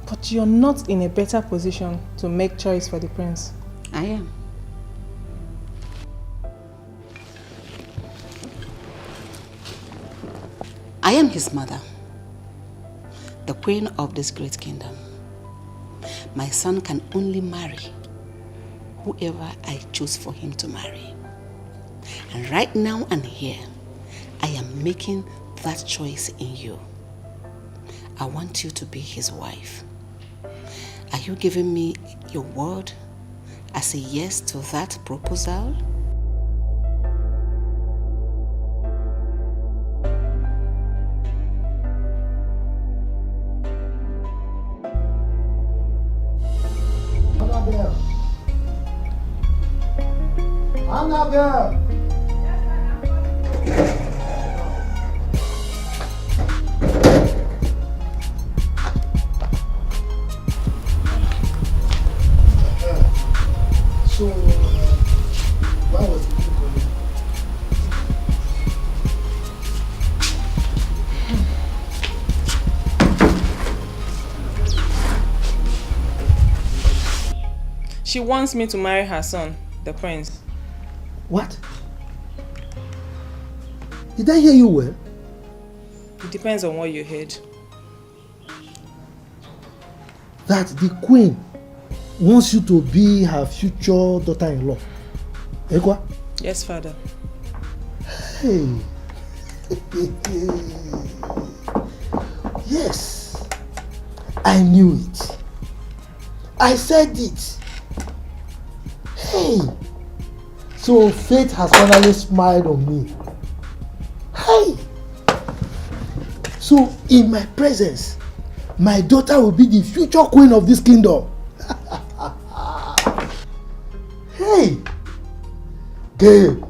F: but you're not in a better position to make choice for the prince.
J: I am. I am his mother, the queen of this great kingdom. My son can only marry whoever I choose for him to marry. And right now and here, I am making that choice in you. I want you to be his wife. Are you giving me your word as a yes to that proposal?
R: Annabelle! So, why was it calling?
F: She wants me to marry her son, the prince.
R: What? Did I hear you well?
F: It depends on what you heard.
R: That the queen wants you to be her future daughter-in-law. Ekwa?
F: Yes, father.
R: Hey. Yes. I knew it. I said it. Hey. So fate has finally smiled on me. Hey. So in my presence, my daughter will be the future queen of this kingdom. Hey. Gabe.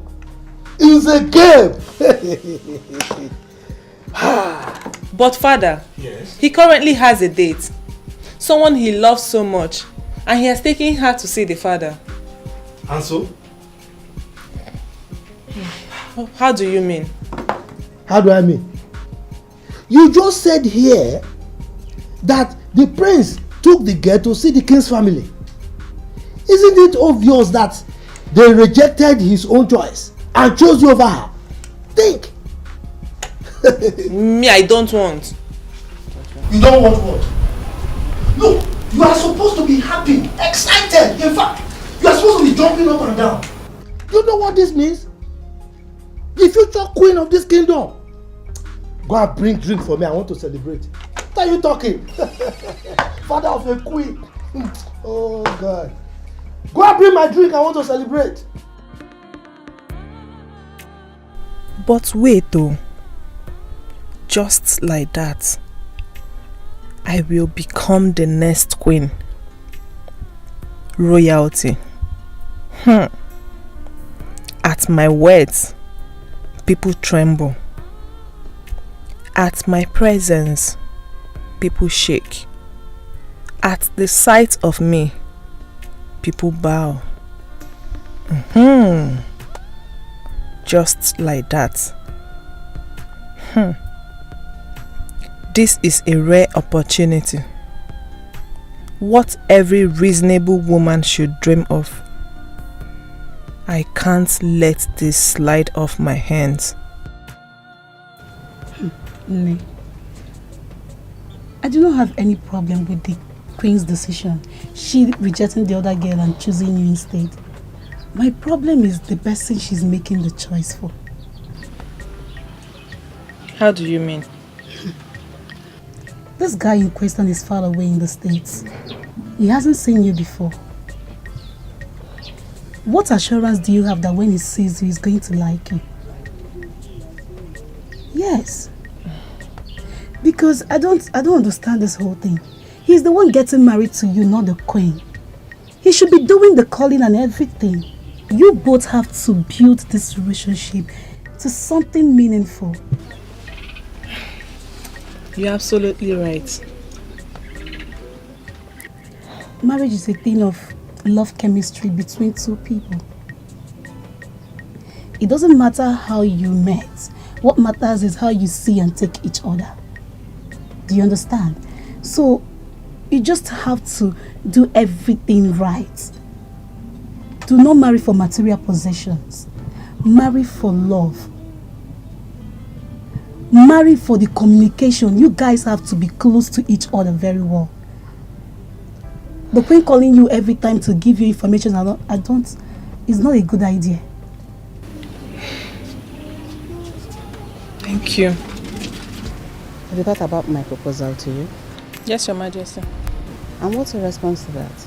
R: It's a game.
F: But father,
R: yes,
F: he currently has a date. Someone he loves so much. And he has taken her to see the father.
R: And so?
F: How do you mean?
R: How do I mean? You just said here that the prince took the girl to see the king's family. Isn't it obvious that they rejected his own choice and chose you over her? Think.
F: Me, I don't want.
R: You don't want what? Look, you are supposed to be happy, excited. In fact, you are supposed to be jumping up and down. You know what this means? The future queen of this kingdom. Go and bring drink for me. I want to celebrate. What are you talking? Father of a queen. Oh God. Go and bring my drink. I want to celebrate.
F: But wait though. Just like that, I will become the next queen. Royalty. At my words, people tremble. At my presence, people shake. At the sight of me, people bow. Just like that. This is a rare opportunity. What every reasonable woman should dream of. I can't let this slide off my hands.
I: Nne, I do not have any problem with the Queen's decision. She rejecting the other girl and choosing you instead. My problem is the person she's making the choice for.
F: How do you mean?
I: This guy in question is far away in the States. He hasn't seen you before. What assurance do you have that when he sees you, he's going to like you? Yes. Because I don't understand this whole thing. He's the one getting married to you, not the queen. He should be doing the calling and everything. You both have to build this relationship to something meaningful.
F: You're absolutely right.
I: Marriage is a thing of love chemistry between two people. It doesn't matter how you met. What matters is how you see and take each other. Do you understand? So, you just have to do everything right. Do not marry for material possessions. Marry for love. Marry for the communication. You guys have to be close to each other very well. The queen calling you every time to give you information, it's not a good idea.
F: Thank you.
S: Have you thought about my proposal to you?
F: Yes, Your Majesty.
S: And what's your response to that?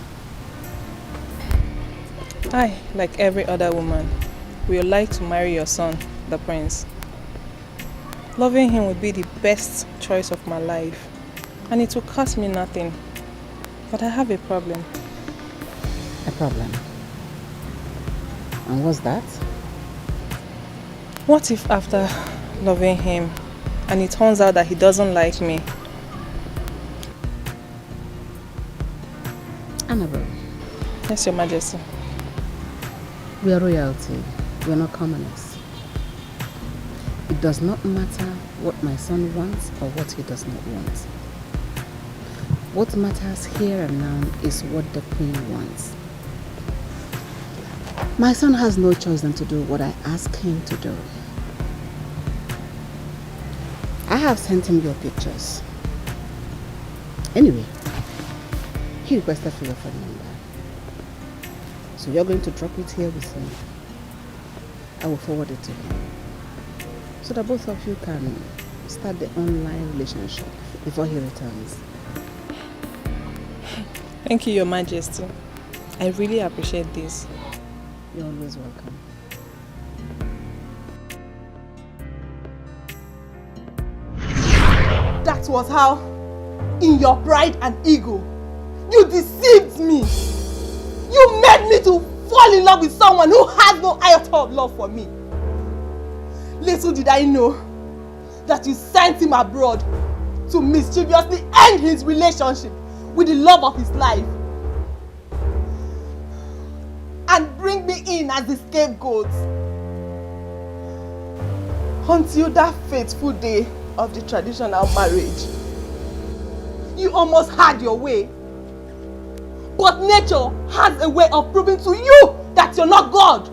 F: I, like every other woman, would like to marry your son, the prince. Loving him would be the best choice of my life, and it will cost me nothing. But I have a problem.
S: A problem? And what's that?
F: What if after loving him, and it turns out that he doesn't like me?
S: Annabelle.
F: Yes, Your Majesty.
S: We are royalty. We are not commoners. It does not matter what my son wants or what he does not want. What matters here and now is what the queen wants. My son has no choice than to do what I ask him to do. I have sent him your pictures. Anyway, he requested for your phone number. So you're going to drop it here with me. I will forward it to him. So that both of you can start the online relationship before he returns.
F: Thank you, Your Majesty. I really appreciate this.
S: You're always welcome.
G: That was how, in your pride and ego, you deceived me. You made me to fall in love with someone who has no iota of love for me. Little did I know that you sent him abroad to mischievously end his relationship with the love of his life and bring me in as the scapegoat until that fateful day of the traditional marriage. You almost had your way, but nature has a way of proving to you that you're not God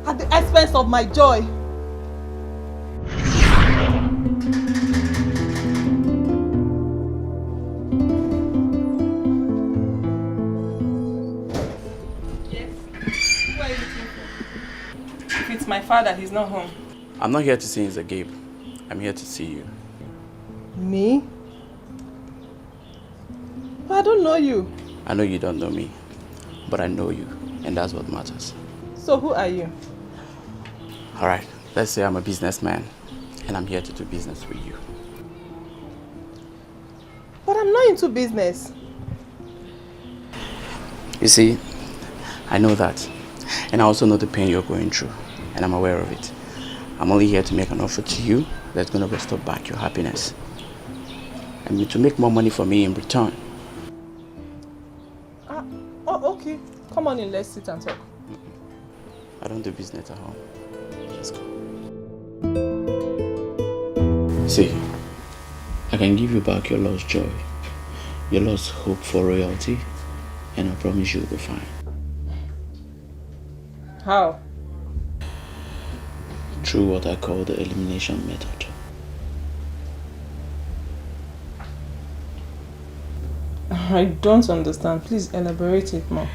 G: at the expense of my joy.
F: If it's my father, he's not home.
O: I'm not here to see Mr. Gabe. I'm here to see you.
F: Me? I don't know you.
O: I know you don't know me, but I know you, and that's what matters.
F: So who are you?
O: Alright, let's say I'm a businessman, and I'm here to do business with you.
F: But I'm not into business.
O: You see, I know that, and I also know the pain you're going through, and I'm aware of it. I'm only here to make an offer to you that's going to restore back your happiness, and to make more money for me in return.
F: Oh, okay. Come on in, let's sit and talk.
O: I don't do business at home. Let's go. See, I can give you back your lost joy, your lost hope for royalty, and I promise you'll be fine.
F: How?
O: Through what I call the elimination method.
F: I don't understand. Please elaborate it more.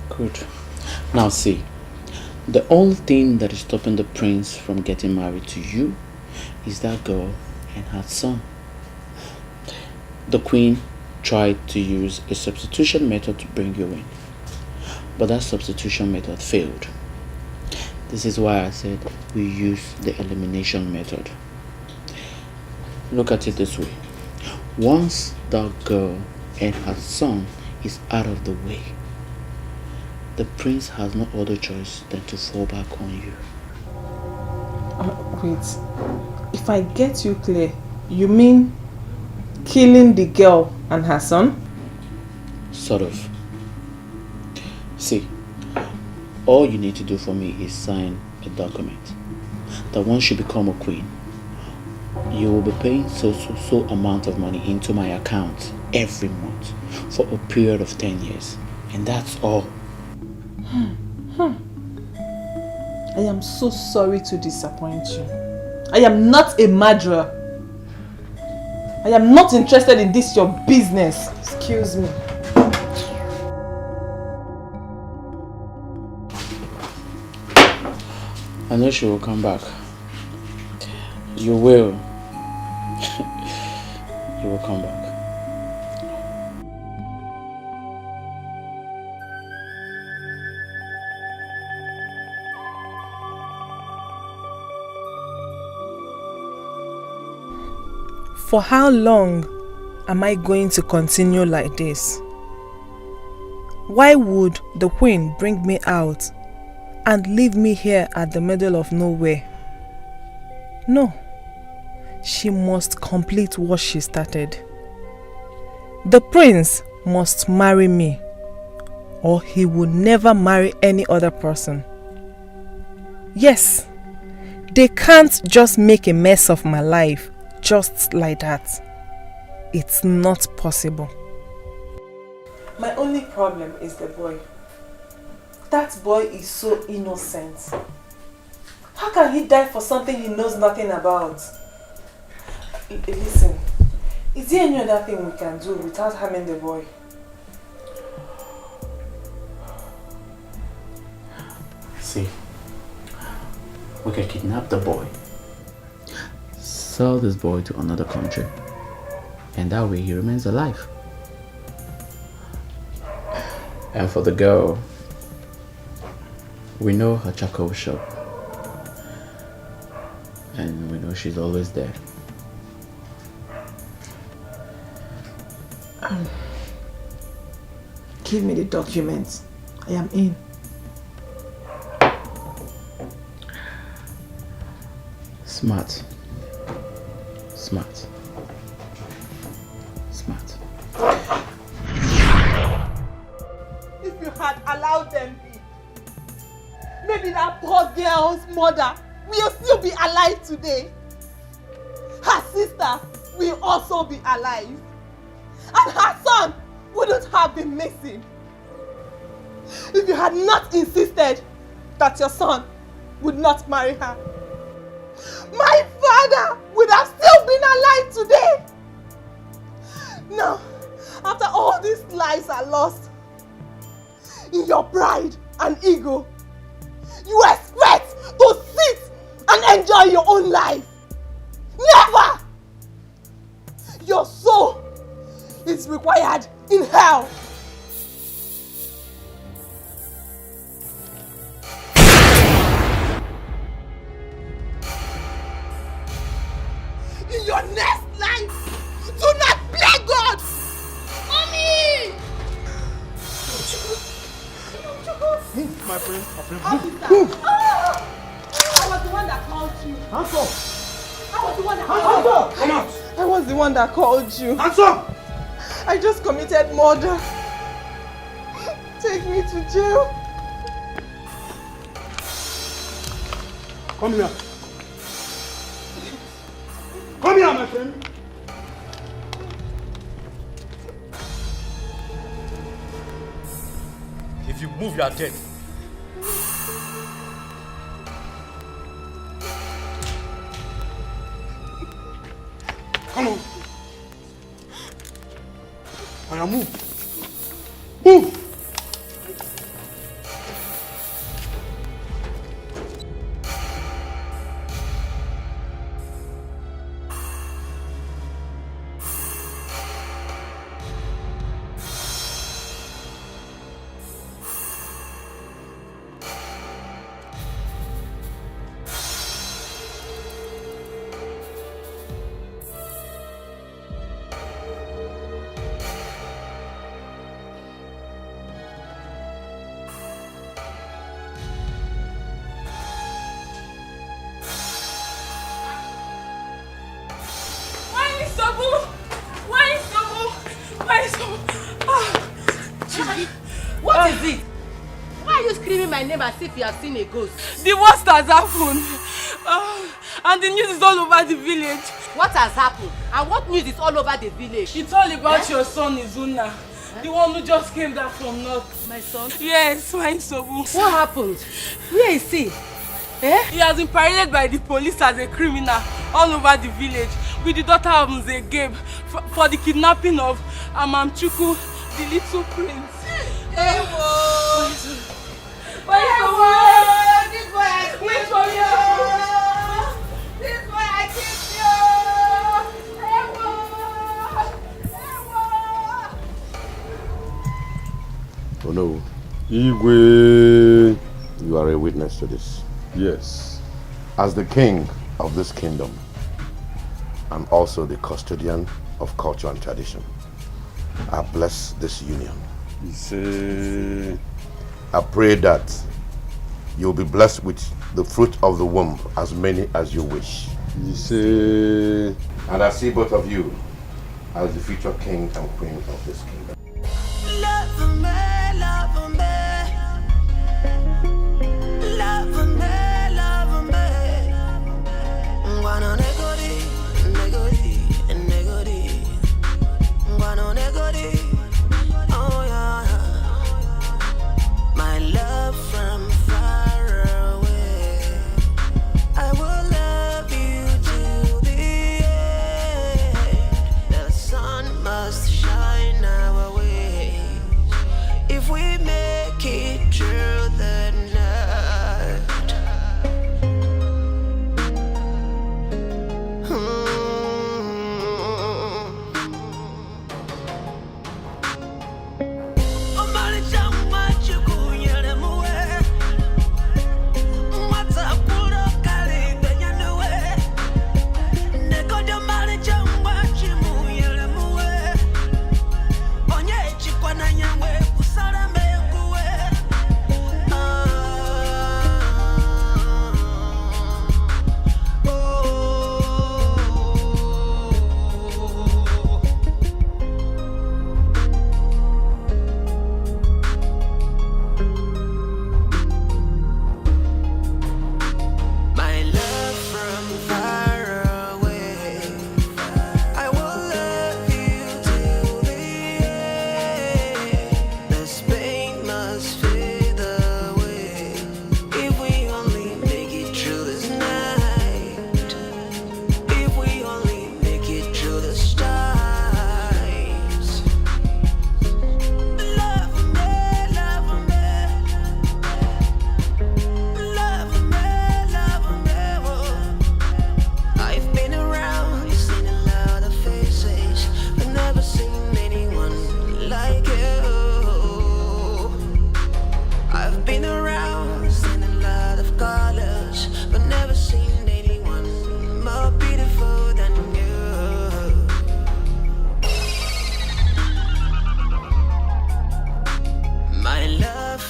O: Good. Now see, the only thing that is stopping the prince from getting married to you is that girl and her son. The queen tried to use a substitution method to bring you in, but that substitution method failed. This is why I said we use the elimination method. Look at it this way. Once that girl and her son is out of the way, the prince has no other choice than to fall back on you.
F: Wait, if I get you clear, you mean killing the girl and her son?
O: Sort of. See, all you need to do for me is sign a document that once you become a queen, you will be paying so amount of money into my account every month for a period of 10 years. And that's all.
F: I am so sorry to disappoint you. I am not a murderer. I am not interested in this your business. Excuse me.
O: I know she will come back. You will. You will come back.
F: For how long am I going to continue like this? Why would the queen bring me out and leave me here at the middle of nowhere? No, she must complete what she started. The prince must marry me, or he will never marry any other person. Yes, they can't just make a mess of my life just like that. It's not possible. My only problem is the boy. That boy is so innocent. How can he die for something he knows nothing about? Listen, is there any other thing we can do without harming the boy?
O: See, we can kidnap the boy, sell this boy to another country, and that way he remains alive. And for the girl, we know her charcoal shop, and we know she's always there.
F: Give me the documents. I am in.
O: Smart. Smart. Smart.
F: If you had allowed them be, maybe that poor girl's mother will still be alive today. Her sister will also be alive. And her son wouldn't have been missing. If you had not insisted that your son would not marry her, my father would have still been alive today. Now, after all these lives are lost, in your pride and ego, you expect to sit and enjoy your own life. Never!
H: Your soul is required in hell. In your next life, do not play God! Mommy!
B: Move, my friend.
H: Move! I was the one that called you.
B: Hands up!
H: I was the one that
B: Hands
H: called
B: up!
H: you.
B: Come out!
H: I was the one that called you.
B: Hands up!
H: I just committed murder. Take me to jail.
B: Come here. Come here, my friend. If you move, you are dead. Come on. Now move. Move.
J: What is it? Why are you screaming my name as if you have seen a ghost?
F: The worst has happened. And the news is all over the village.
J: What has happened? And what news is all over the village?
F: It's all about your son, Izuna. The one who just came back from north.
J: My son?
F: Yes, my Sobu.
J: What happened? Where is he?
F: He has been paraded by the police as a criminal all over the village with the daughter of Mze Gabe for the kidnapping of Amamchuku, the little prince.
J: Hey, whoa!
F: This boy
J: I kissed you! This boy I kissed you!
C: Oh no. Igwe. You are a witness to this.
P: Yes.
C: As the king of this kingdom, and also the custodian of culture and tradition, I bless this union. I pray that you'll be blessed with the fruit of the womb, as many as you wish. And I see both of you as the future king and queen of this kingdom.
T: Love me, love me. Love me, love me. Guano negodi, negodi, negodi. Guano negodi. Oh yeah. My love from far away. I will love you till the end. The sun must shine our way. If we make it through the night.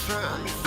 T: from